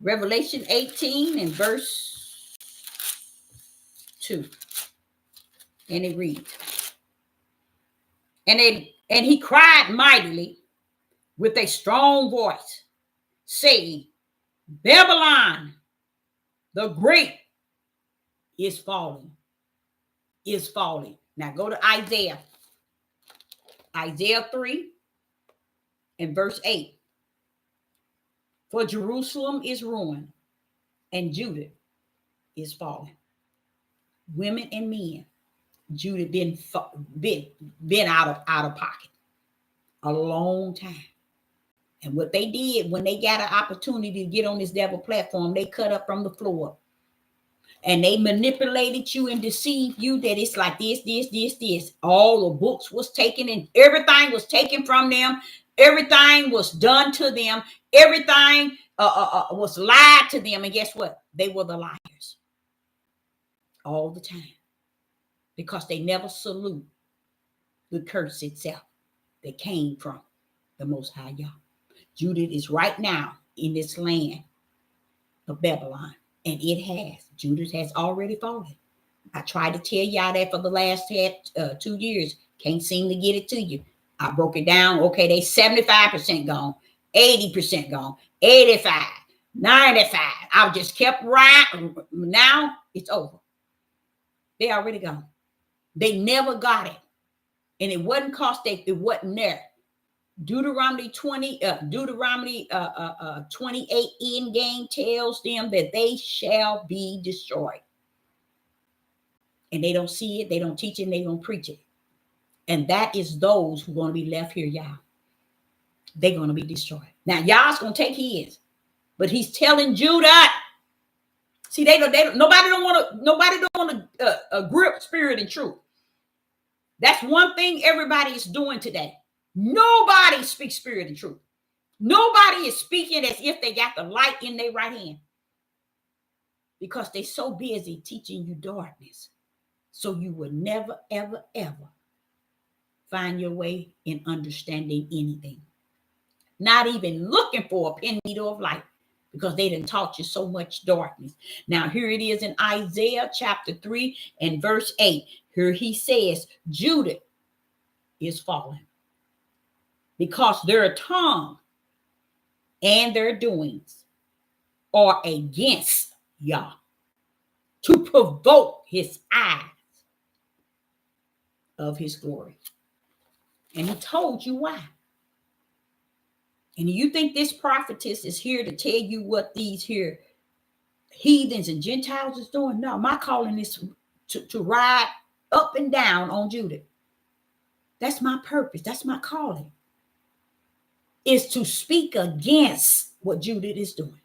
Revelation 18 and verse 2. And it reads, and he cried mightily with a strong voice, saying, Babylon the great is falling. Is falling. Now go to Isaiah. Isaiah 3 and verse 8. For Jerusalem is ruined and Judah is falling. Women and men, Judah been out of pocket a long time. And what they did when they got an opportunity to get on this devil platform, they cut up from the floor. And they manipulated you and deceived you that it's like this. All the books was taken and everything was taken from them. Everything was done to them. Everything was lied to them. And guess what? They were the liars all the time, because they never salute the curse itself that came from the Most High Yah. Judah is right now in this land of Babylon, and Judah has already fallen. I tried to tell y'all that for the last 2 years. Can't seem to get it to you. I broke it down. Okay, they 75% gone, 80% gone, 85, 95. I just kept right. Now it's over. They already gone. They never got it. And it wasn't cost, it wasn't there. Deuteronomy 28 end game tells them that they shall be destroyed. And they don't see it, they don't teach it, and they don't preach it. And that is those who are going to be left here, y'all. They're going to be destroyed. Now, y'all's going to take his, but he's telling Judah. See, nobody don't want to grip spirit and truth. That's one thing everybody is doing today. Nobody speaks spirit and truth. Nobody is speaking as if they got the light in their right hand, because they're so busy teaching you darkness. So you will never, ever, ever find your way in understanding anything. Not even looking for a pin needle of light, because they didn't taught you so much darkness. Now, here it is in Isaiah chapter 3 and verse 8. Here he says, Judah is fallen because their tongue and their doings are against Yah, to provoke his eyes of his glory. And he told you why. And you think this prophetess is here to tell you what these here heathens and Gentiles is doing? No, my calling is to ride up and down on Judah. That's my purpose. That's my calling. Is to speak against what Judah is doing.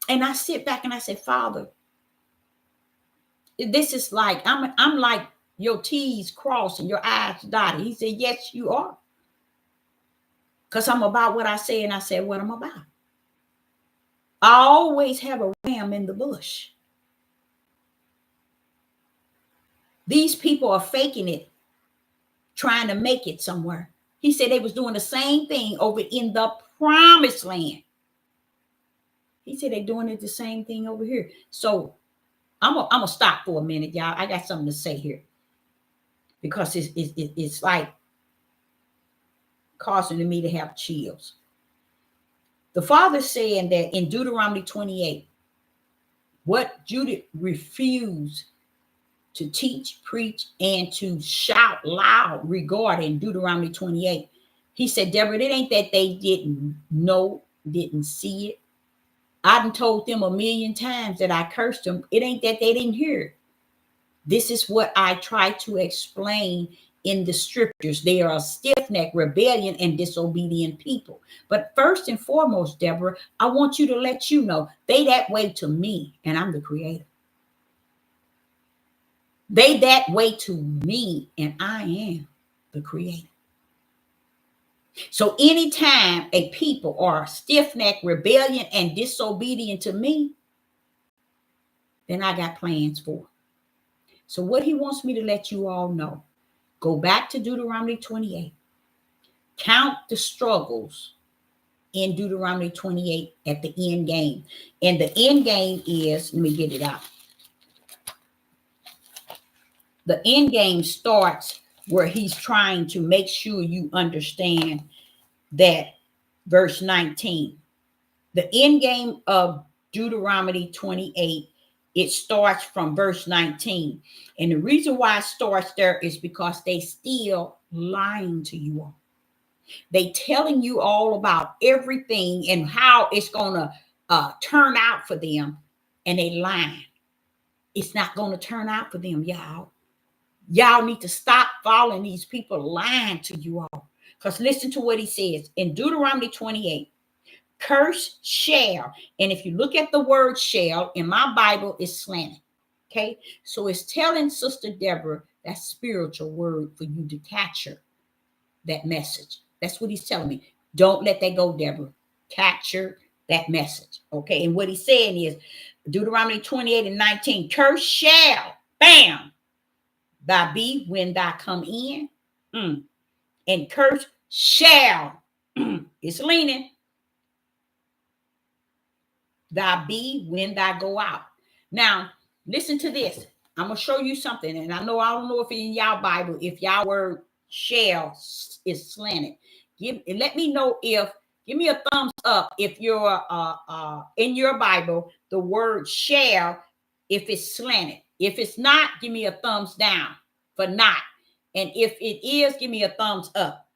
And I sit back and I say, Father, this is like, I'm like your T's crossed and your I's dotted. He said, yes, you are. Because I'm about what I say, and I said what I'm about. I always have a ram in the bush. These people are faking it, trying to make it somewhere. He said they was doing the same thing over in the promised land. He said they're doing it the same thing over here. So I'm gonna stop for a minute, y'all. I got something to say here, because it's like causing me to have chills. The Father saying that in Deuteronomy 28, what Judah refused to teach, preach, and to shout loud regarding Deuteronomy 28. He said, Deborah, it ain't that they didn't know, didn't see it. I done told them a million times that I cursed them. It ain't that they didn't hear it. This is what I try to explain in the scriptures. They are a stiff-necked, rebellion, and disobedient people. But first and foremost, Deborah, I want you to let you know they that way to me, and I'm the creator. They that way to me, and I am the creator. So anytime a people are stiff-necked, rebellion, and disobedient to me, then I got plans for. So what he wants me to let you all know, go back to Deuteronomy 28. Count the struggles in Deuteronomy 28 at the end game. And the end game is, let me get it out. The end game starts where he's trying to make sure you understand that verse 19. The end game of Deuteronomy 28, it starts from verse 19. And the reason why it starts there is because they still lying to you all. They telling you all about everything and how it's going to turn out for them. And they lying. It's not going to turn out for them, y'all. Y'all need to stop following these people lying to you all. Because listen to what he says in Deuteronomy 28. Curse shall. And if you look at the word shall in my Bible, it's slanted. Okay. So it's telling Sister Deborah that spiritual word for you to capture that message. That's what he's telling me. Don't let that go, Deborah. Capture that message. Okay. And what he's saying is Deuteronomy 28 and 19. Curse shall, bam, thy be when thou come in. And curse shall, it's leaning, thy be when thou go out. Now, listen to this. I'm going to show you something. And I don't know if in y'all Bible, if y'all word shall is slanted. Let me know if, give me a thumbs up if you're in your Bible, the word shall, if it's slanted. If it's not, give me a thumbs down for not. And if it is, give me a thumbs up.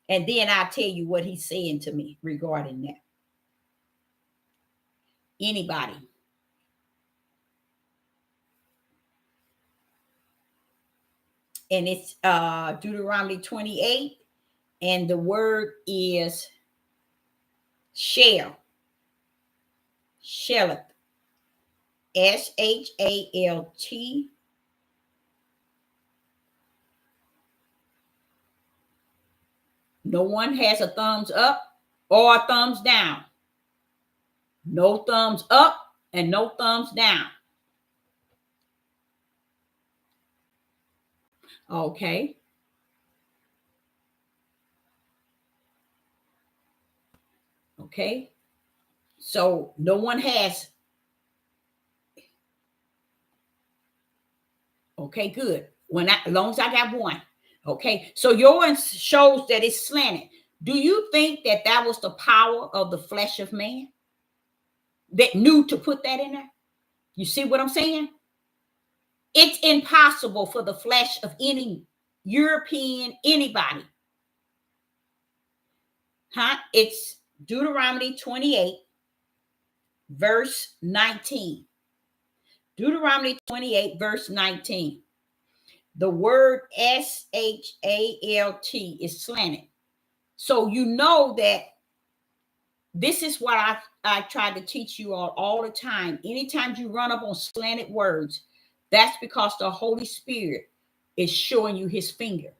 And then I'll tell you what he's saying to me regarding that. Anybody? And it's Deuteronomy 28 And the word is shall. Shalleth. SHALT. No one has a thumbs up or a thumbs down. No thumbs up and no thumbs down. Okay. Okay. So no one has. Okay, good. As long as I got one. Okay. So yours shows that it's slanted. Do you think that that was the power of the flesh of man that knew to put that in there? You see what I'm saying? It's impossible for the flesh of any European, anybody. It's Deuteronomy 28, verse 19. Deuteronomy 28, verse 19. The word SHALT is slanted. So you know that this is what I try to teach you all the time. Anytime you run up on slanted words, that's because the Holy Spirit is showing you his finger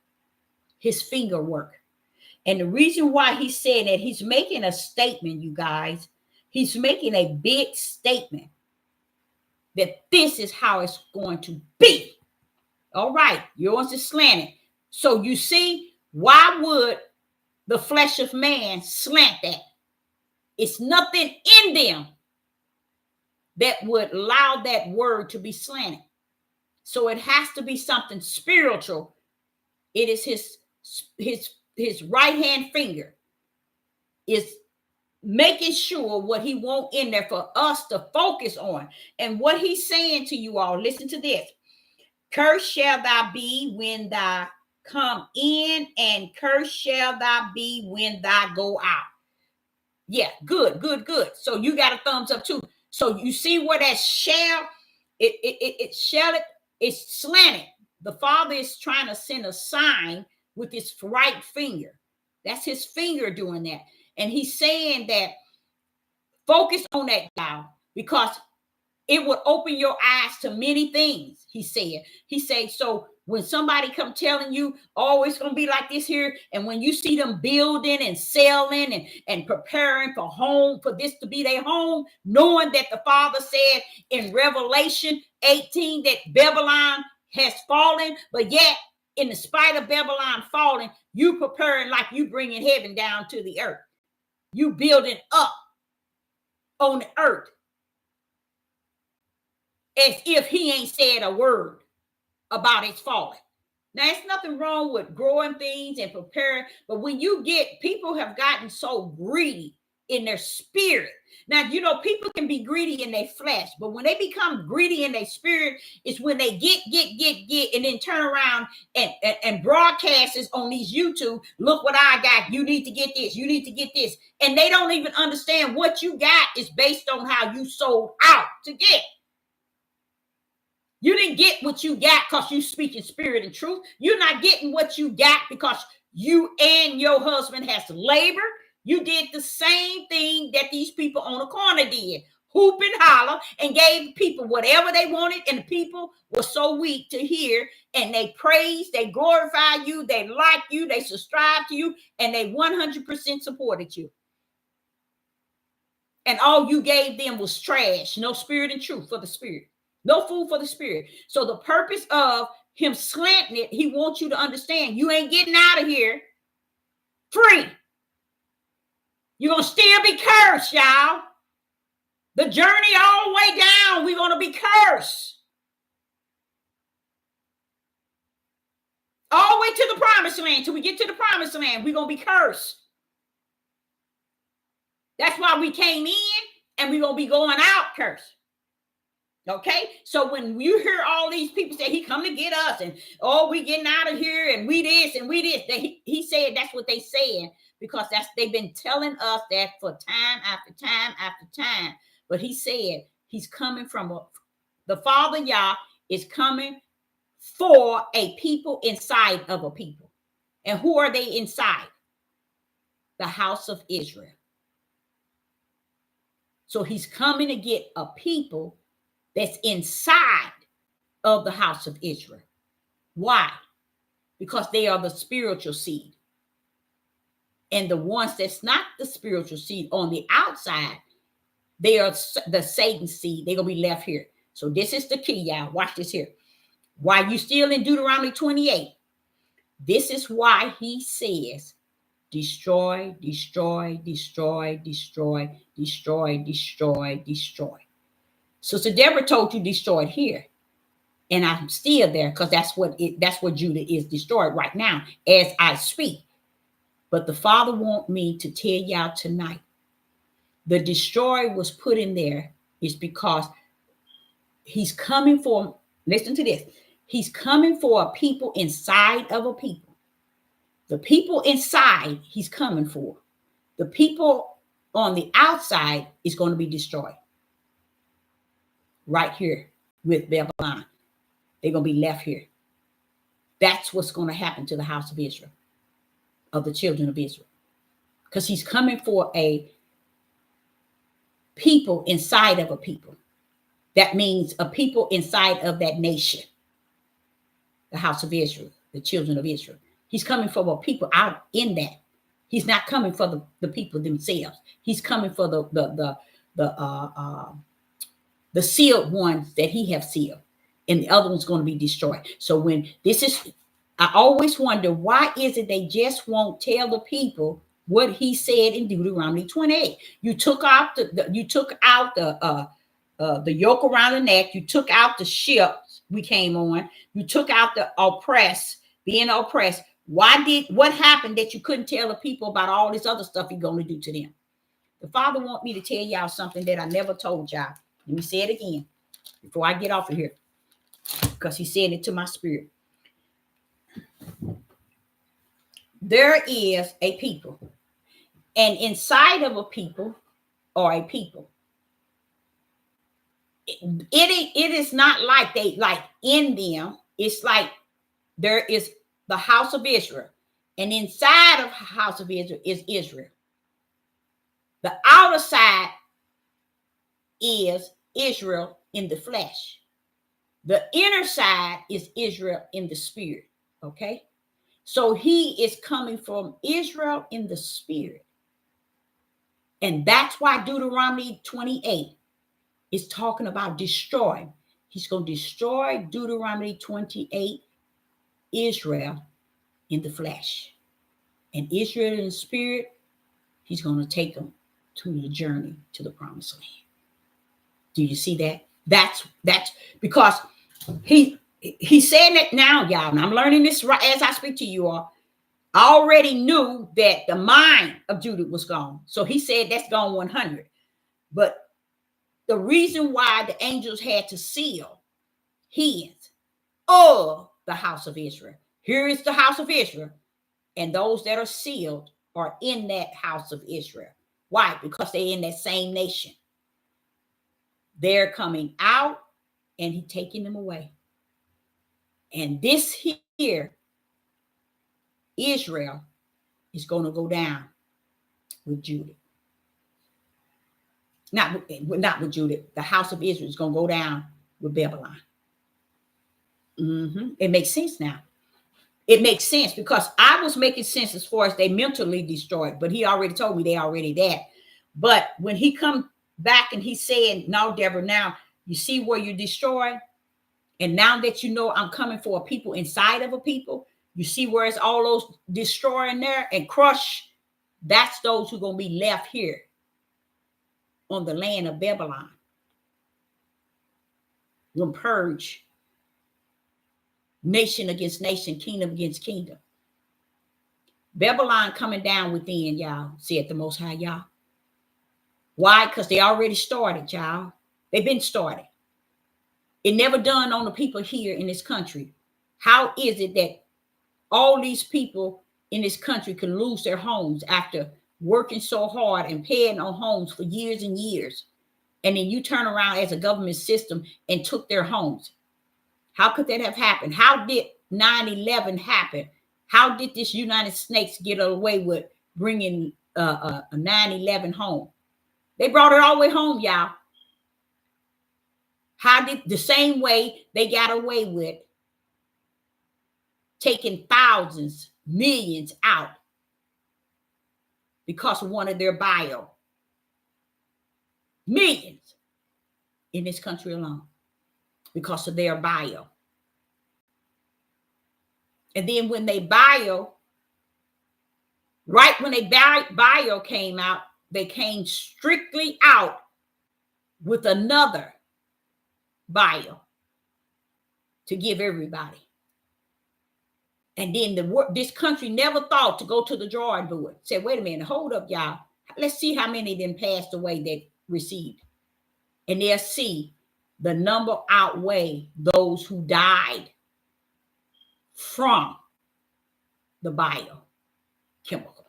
work. And the reason why he's saying that, he's making a statement, you guys. He's making a big statement that this is how it's going to be. All right, yours is slanted. So you see, why would the flesh of man slant that? It's nothing in them that would allow that word to be slanted. So it has to be something spiritual. It is his right hand finger is making sure what he wants in there for us to focus on. And what he's saying to you all, listen to this. Cursed shall thou be when thou come in, and cursed shall thou be when thou go out. Yeah, good. So you got a thumbs up too. So you see where that shall, it's slanted. The Father is trying to send a sign with his right finger. That's his finger doing that. And he's saying that focus on that now, because it would open your eyes to many things, he said. So when somebody come telling you, oh, it's going to be like this here, and when you see them building and selling and preparing for this to be their home, knowing that the Father said in Revelation 18 that Babylon has fallen, but yet in the spite of Babylon falling, you preparing like you bringing heaven down to the earth. You building up on the earth as if he ain't said a word about its falling. Now, there's nothing wrong with growing things and preparing, but when you get, people have gotten so greedy in their spirit. Now, you know, people can be greedy in their flesh, but when they become greedy in their spirit, it's when they get, and then turn around and broadcast this on these YouTube. Look what I got. You need to get this. You need to get this. And they don't even understand what you got is based on how you sold out to get. You didn't get what you got because you speak in spirit and truth. You're not getting what you got because you and your husband has labored. You did the same thing that these people on the corner did. Hoop and holler and gave people whatever they wanted. And the people were so weak to hear. And they praised, they glorify you, they like you, they subscribe to you, and they 100% supported you. And all you gave them was trash. No spirit and truth for the spirit. No food for the spirit. So the purpose of him slanting it, he wants you to understand you ain't getting out of here free. You're going to still be cursed, y'all. The journey all the way down, we're going to be cursed. All the way to the promised land. Till we get to the promised land, we're going to be cursed. That's why we came in and we're going to be going out cursed. Okay, so when you hear all these people say he come to get us and oh, we getting out of here and we this and we this, he said that's what they said because they've been telling us that for time after time after time. But he said he's coming from the Father Yah is coming for a people inside of a people. And who are they inside? the house of Israel. So he's coming to get a people that's inside of the house of Israel. Why? Because they are the spiritual seed. And the ones that's not the spiritual seed on the outside, they are the Satan seed. They're going to be left here. So this is the key, y'all. Watch this here. While you still in Deuteronomy 28, this is why he says, destroy, destroy, destroy, destroy, destroy, destroy, destroy. Sister Deborah told you destroyed here. And I'm still there because that's what Judah is destroyed right now as I speak. But the Father wants me to tell y'all tonight, the destroy was put in there is because he's coming for, listen to this, he's coming for a people inside of a people. The people inside he's coming for. The people on the outside is going to be destroyed. Right here with Babylon. They're going to be left here. That's what's going to happen to the house of Israel, of the children of Israel. Because he's coming for a people inside of a people. That means a people inside of that nation, the house of Israel, the children of Israel. He's coming for a people out in that. He's not coming for the people themselves. He's coming for the sealed ones that he have sealed, and the other one's going to be destroyed. So when this is, I always wonder, why is it they just won't tell the people what he said in Deuteronomy 28? You took out the yoke around the neck. You took out the ships we came on. You took out the being oppressed. What happened that you couldn't tell the people about all this other stuff you're going to do to them? The Father wants me to tell y'all something that I never told y'all. Let me say it again before I get off of here, because he said it to my spirit. There is a people, and inside of a people or a people, it is not like they like in them. It's like there is the house of Israel, and inside of the house of Israel is Israel. The outer side is Israel in the flesh. The inner side is Israel in the spirit. Okay? So he is coming from Israel in the spirit. And that's why Deuteronomy 28 is talking about destroy. He's going to destroy Deuteronomy 28, Israel in the flesh. And Israel in the spirit, he's going to take them to the journey to the promised land. Do you see that? That's because he's saying it now, y'all. And I'm learning this right as I speak to you all. I already knew that the mind of Judah was gone. So he said that's gone 100. But the reason why the angels had to seal his of the house of Israel. Here is the house of Israel. And those that are sealed are in that house of Israel. Why? Because they're in that same nation. They're coming out and he's taking them away. And this here, Israel, is going to go down with Judah. Not with Judah. The house of Israel is going to go down with Babylon. It makes sense now. It makes sense because I was making sense as far as they mentally destroyed, but he already told me they already dead. But when he come back and he's saying, no, Deborah, now you see where you destroy. And now that you know I'm coming for a people inside of a people, you see where it's all those destroying there and crush. That's those who are going to be left here on the land of Babylon. You'll purge nation against nation, kingdom against kingdom. Babylon coming down within, y'all, said the Most High, y'all. Why? Because they already started, y'all. They've been started. It never done on the people here in this country. How is it that all these people in this country can lose their homes after working so hard and paying on homes for years and years? And then you turn around as a government system and took their homes. How could that have happened? How did 9/11 happen? How did this United States get away with bringing a 9/11 home. They brought it all the way home, y'all. How did the same way they got away with taking thousands, millions out because of one of their bio. Millions in this country alone because of their bio. And then when they bio, right when they bio came out, they came strictly out with another bio to give everybody. And then this country never thought to go to the drawing board. Said, wait a minute, hold up, y'all. Let's see how many of them passed away that received. And they'll see the number outweigh those who died from the biochemical.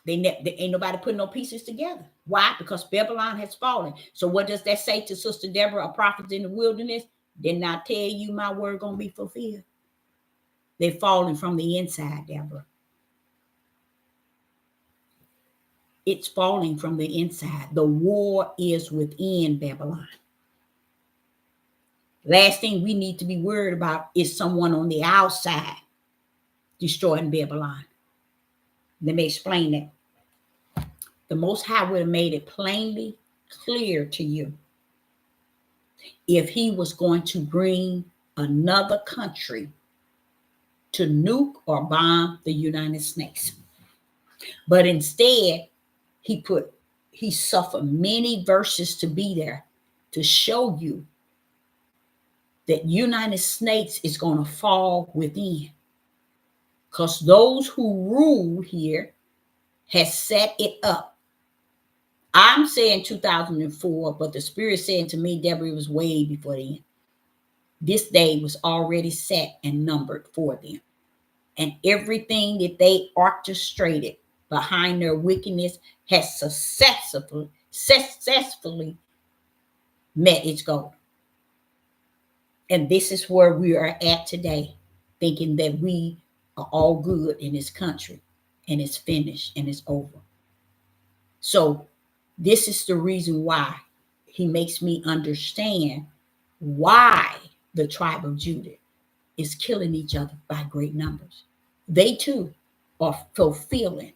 They ain't nobody putting no pieces together. Why? Because Babylon has fallen. So what does that say to Sister Deborah, a prophet in the wilderness? Didn't I tell you my word gonna be fulfilled? They're falling from the inside, Deborah. It's falling from the inside. The war is within Babylon. Last thing we need to be worried about is someone on the outside destroying Babylon. Let me explain that. The Most High would have made it plainly clear to you if he was going to bring another country to nuke or bomb the United States. But instead, he suffered many verses to be there to show you that United States is going to fall within. Because those who rule here has set it up. I'm saying 2004, but the Spirit saying to me, Deborah, it was way before then. This day was already set and numbered for them. And everything that they orchestrated behind their wickedness has successfully met its goal. And this is where we are at today, thinking that we are all good in this country and it's finished and it's over. So this is the reason why he makes me understand why the tribe of Judah is killing each other by great numbers. They too are fulfilling.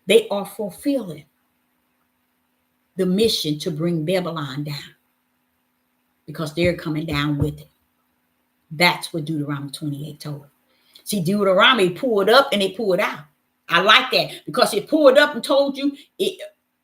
They are fulfilling the mission to bring Babylon down because they're coming down with it. That's what Deuteronomy 28 told them. See, Deuteronomy pulled up and it pulled out. I like that because it pulled up and told you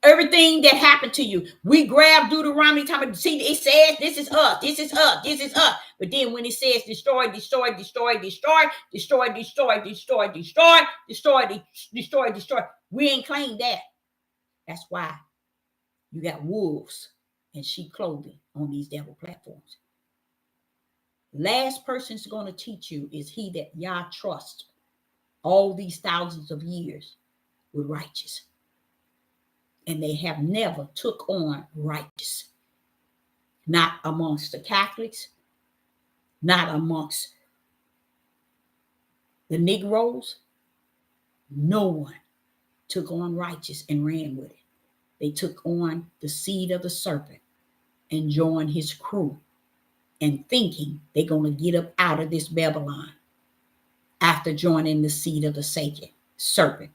everything that happened to you. We grabbed Deuteronomy, see, it says this is us, this is us, this is us. But then when it says destroy, destroy, destroy, destroy, destroy, destroy, destroy, destroy, destroy, destroy, destroy, we ain't claimed that. That's why you got wolves and sheep clothing on these devil platforms. Last person's going to teach you is he that y'all trust all these thousands of years with righteous. And they have never took on righteous. Not amongst the Catholics, not amongst the Negroes. No one took on righteous and ran with it. They took on the seed of the serpent and joined his crew and thinking they're going to get up out of this Babylon after joining the seed of the serpent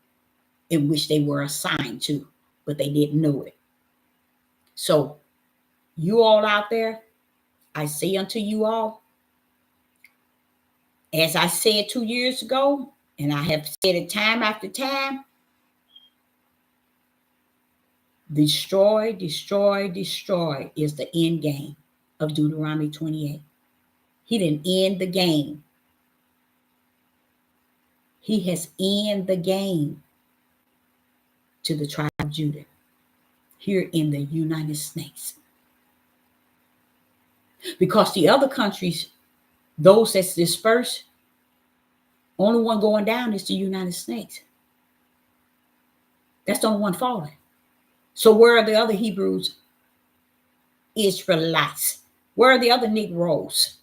in which they were assigned to, but they didn't know it. So you all out there, I say unto you all, as I said 2 years ago, and I have said it time after time, destroy, destroy, destroy is the end game of Deuteronomy 28. He didn't end the game. He has ended the game to the tribe of Judah here in the United States. Because the other countries, those that's dispersed, only one going down is the United States. That's the only one falling. So where are the other Hebrews, Israelites? Where are the other Negroes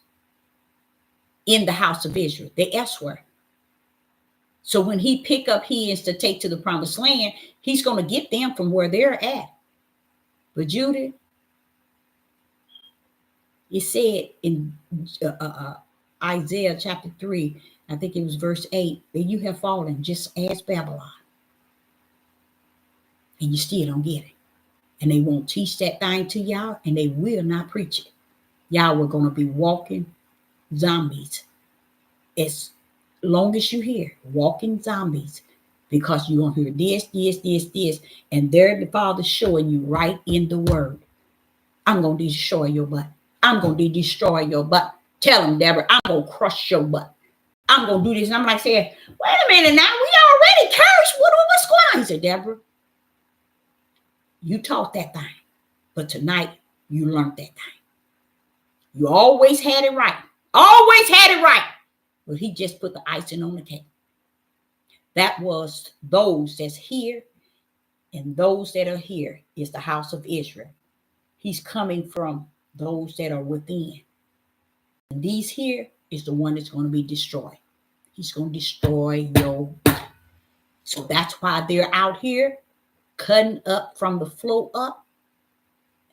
in the house of Israel? They're elsewhere. So when he pick up his to take to the promised land, he's going to get them from where they're at. But Judah, it said in Isaiah chapter 3, I think it was verse 8, that you have fallen just as Babylon. And you still don't get it. And they won't teach that thing to y'all, and they will not preach it. Y'all were going to be walking zombies as long as you hear walking zombies, because you're going to hear this, and there the Father showing you right in the word. I'm going to destroy your butt. I'm going to destroy your butt. Tell him, Deborah, I'm going to crush your butt. I'm going to do this. And I'm like saying, wait a minute now, we already cursed. What's going on? He said, Deborah, you taught that thing, but tonight you learned that thing. You always had it right. Always had it right. But he just put the icing on the cake. That was those that's here, and those that are here is the house of Israel. He's coming from those that are within. And these here is the one that's going to be destroyed. He's going to destroy your body. So that's why they're out here cutting up from the flow up.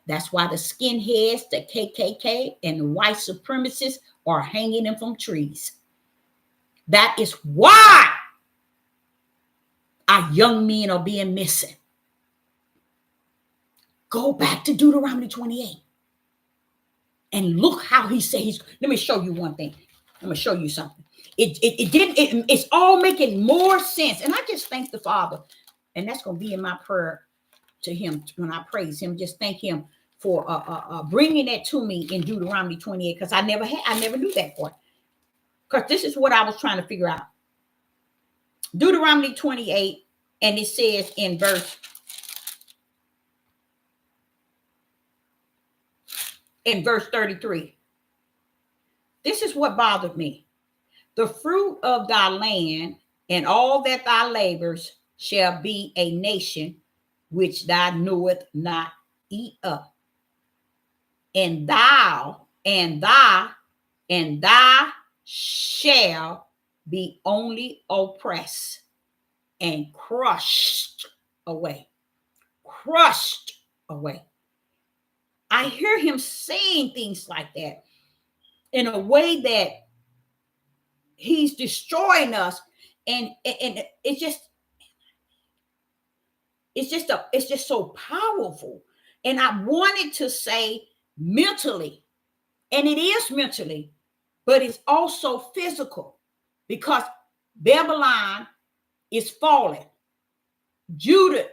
That's why the skinheads, the KKK, and the white supremacists are hanging them from trees. That is why our young men are being missing. Go back to Deuteronomy 28 and look how he says. Let me show you one thing. I'm going to show you something. It's all making more sense. And I just thank the Father. And that's going to be in my prayer to him when I praise him. Just thank him for bringing that to me in Deuteronomy 28, because I never knew that part. Because this is what I was trying to figure out. Deuteronomy 28, and it says in verse 33. This is what bothered me. The fruit of thy land and all that thy labors shall be a nation which thou knoweth not eat up. And thou shall be only oppressed and crushed away. Crushed away. I hear him saying things like that in a way that he's destroying us, and it's just so powerful. And I wanted to say mentally, and it is mentally, but it's also physical, because Babylon is falling. Judah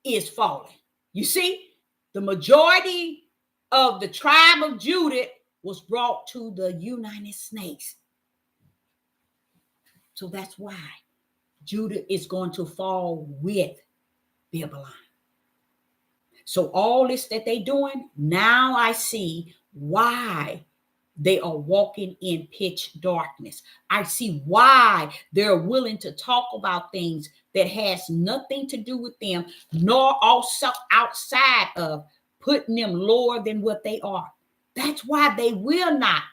is falling. You see, the majority of the tribe of Judah was brought to the United States. So that's why Judah is going to fall with Babylon. So all this that they're doing, now I see why they are walking in pitch darkness. I see why they're willing to talk about things that has nothing to do with them, nor also outside of putting them lower than what they are. That's why they will not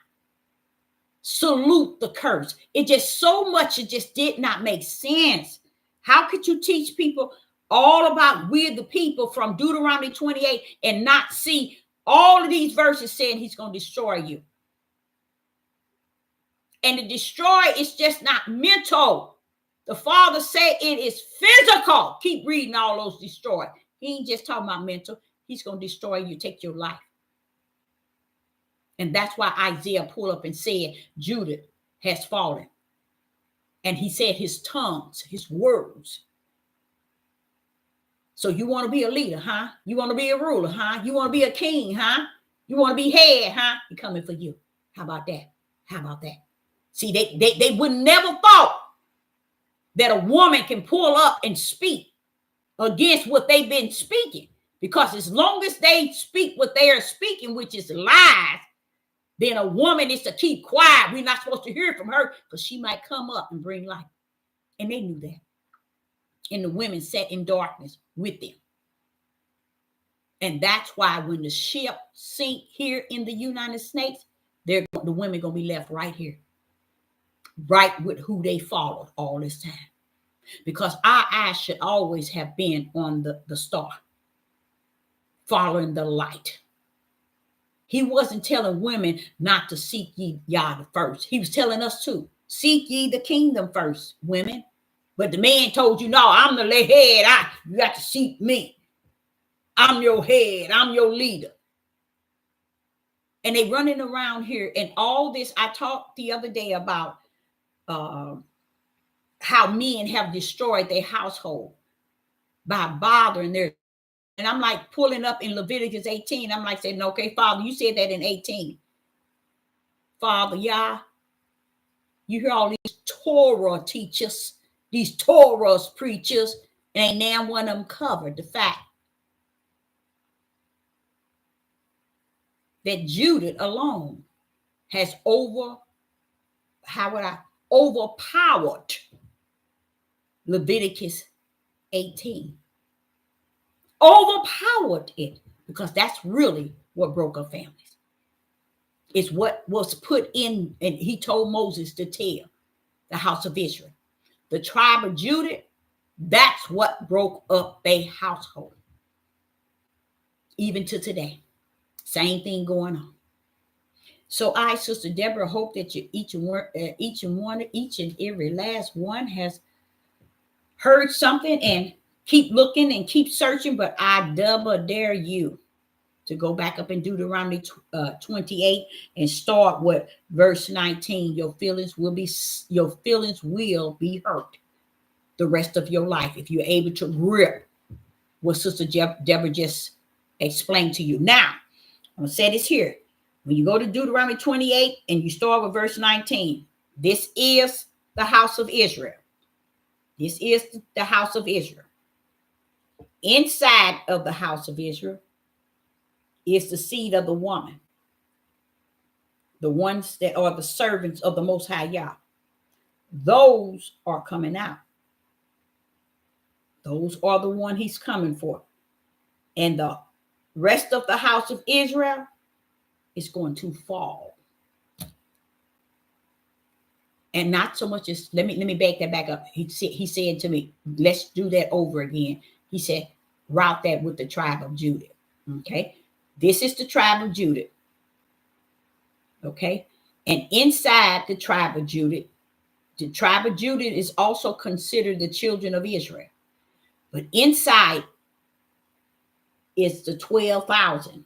salute the curse. It just so much, it just did not make sense. How could you teach people all about we're the people from Deuteronomy 28 and not see all of these verses saying he's going to destroy you? And to destroy is just not mental. The Father said it is physical. Keep reading all those destroy. He ain't just talking about mental. He's going to destroy you, take your life. And that's why Isaiah pulled up and said Judah has fallen. And he said his tongues, his words. So you want to be a leader, huh? You want to be a ruler, huh? You want to be a king, huh? You want to be head, huh? He's coming for you. How about that? How about that? See, they would never thought that a woman can pull up and speak against what they've been speaking. Because as long as they speak what they are speaking, which is lies, then a woman is to keep quiet. We're not supposed to hear from her because she might come up and bring light. And they knew that. And the women sat in darkness with them. And that's why when the ship sink here in the United States, the women going to be left right here. right with who they followed all this time. Because our eyes should always have been on the star, following the light. He wasn't telling women not to seek ye Yah first. He was telling us to seek ye the kingdom first, women. But the man told you, no, I'm the head. You got to seek me. I'm your head. I'm your leader. And they running around here and all this. I talked the other day about how men have destroyed their household by bothering their. And I'm like pulling up in Leviticus 18. I'm like saying, okay, Father, you said that in 18. Father, Yah, you hear all these Torah teachers, these Torah preachers, and ain't now one of them covered the fact that Judith alone has overpowered Leviticus 18. Overpowered it, because that's really what broke up families. It's what was put in, and he told Moses to tell the house of Israel. The tribe of Judah, that's what broke up their household. Even to today, same thing going on. So I, Sister Deborah, hope that you each and every last one has heard something and keep looking and keep searching. But I double dare you to go back up in Deuteronomy 28 and start with verse 19. Your feelings will be hurt the rest of your life if you're able to grip what Sister Deborah just explained to you. Now, I'm going to say this here. When you go to Deuteronomy 28 and you start with verse 19, this is the house of Israel. This is the house of Israel. Inside of the house of Israel is the seed of the woman, the ones that are the servants of the Most High Yah. Those are coming out. Those are the one he's coming for. And the rest of the house of Israel is going to fall. And not so much as, let me back that back up. He said to me, let's do that over again. He said, route that with the tribe of Judah. Okay. This is the tribe of Judah. Okay. And inside the tribe of Judah is also considered the children of Israel. But inside is the 12,000.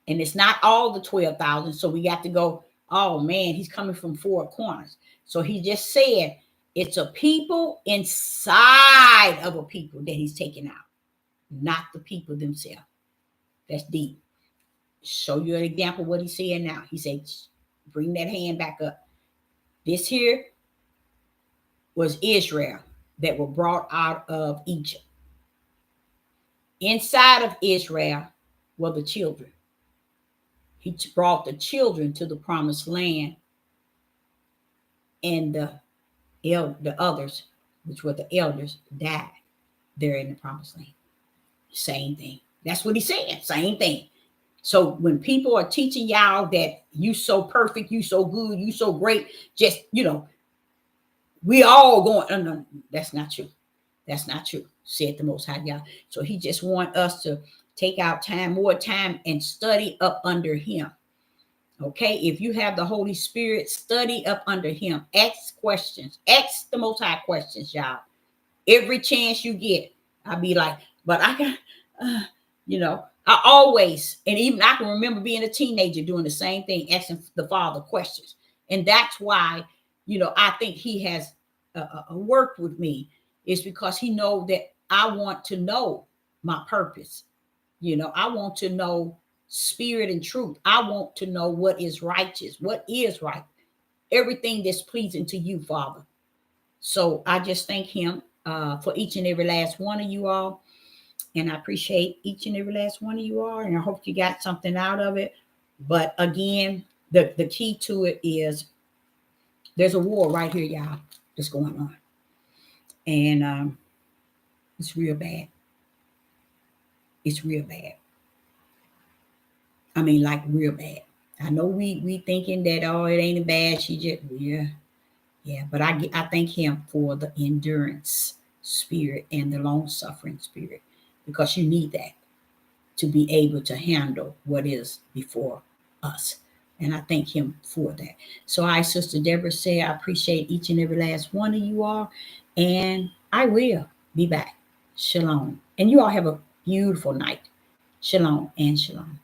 And it's not all the 12,000. So we got to go, oh man, he's coming from four corners. So he just said it's a people inside of a people that he's taking out, not the people themselves. That's deep. Show you an example of what he's saying now. He said, bring that hand back up. This here was Israel that were brought out of Egypt. Inside of Israel were the children. He brought the children to the promised land, and the others, which were the elders, died there in the promised land. Same thing. That's what he said. Same thing. So when people are teaching y'all that you so perfect, you so good, you so great, just, we all going, no, that's not true. That's not true, said the Most High Yah. So he just want us to take out more time and study up under him. Okay, if you have the Holy Spirit, study up under him. Ask questions. Ask the Most High questions, y'all. Every chance you get, I'll be like, but I got, I always, and even I can remember being a teenager doing the same thing, asking the Father questions. And that's why, I think he has worked with me, is because he knows that I want to know my purpose. I want to know spirit and truth. I want to know what is righteous, what is right, everything that's pleasing to you, Father. So I just thank him for each and every last one of you all. And I appreciate each and every last one of you all. And I hope you got something out of it. But again, the key to it is there's a war right here, y'all, that's going on. And it's real bad. It's real bad. I mean, like real bad. I know we thinking that, oh, it ain't bad. She just, yeah, Yeah, but I thank him for the endurance spirit and the long suffering spirit, because you need that to be able to handle what is before us. And I thank him for that. So I, Sister Deborah, say I appreciate each and every last one of you all. And I will be back. Shalom. And you all have a beautiful night. Shalom and shalom.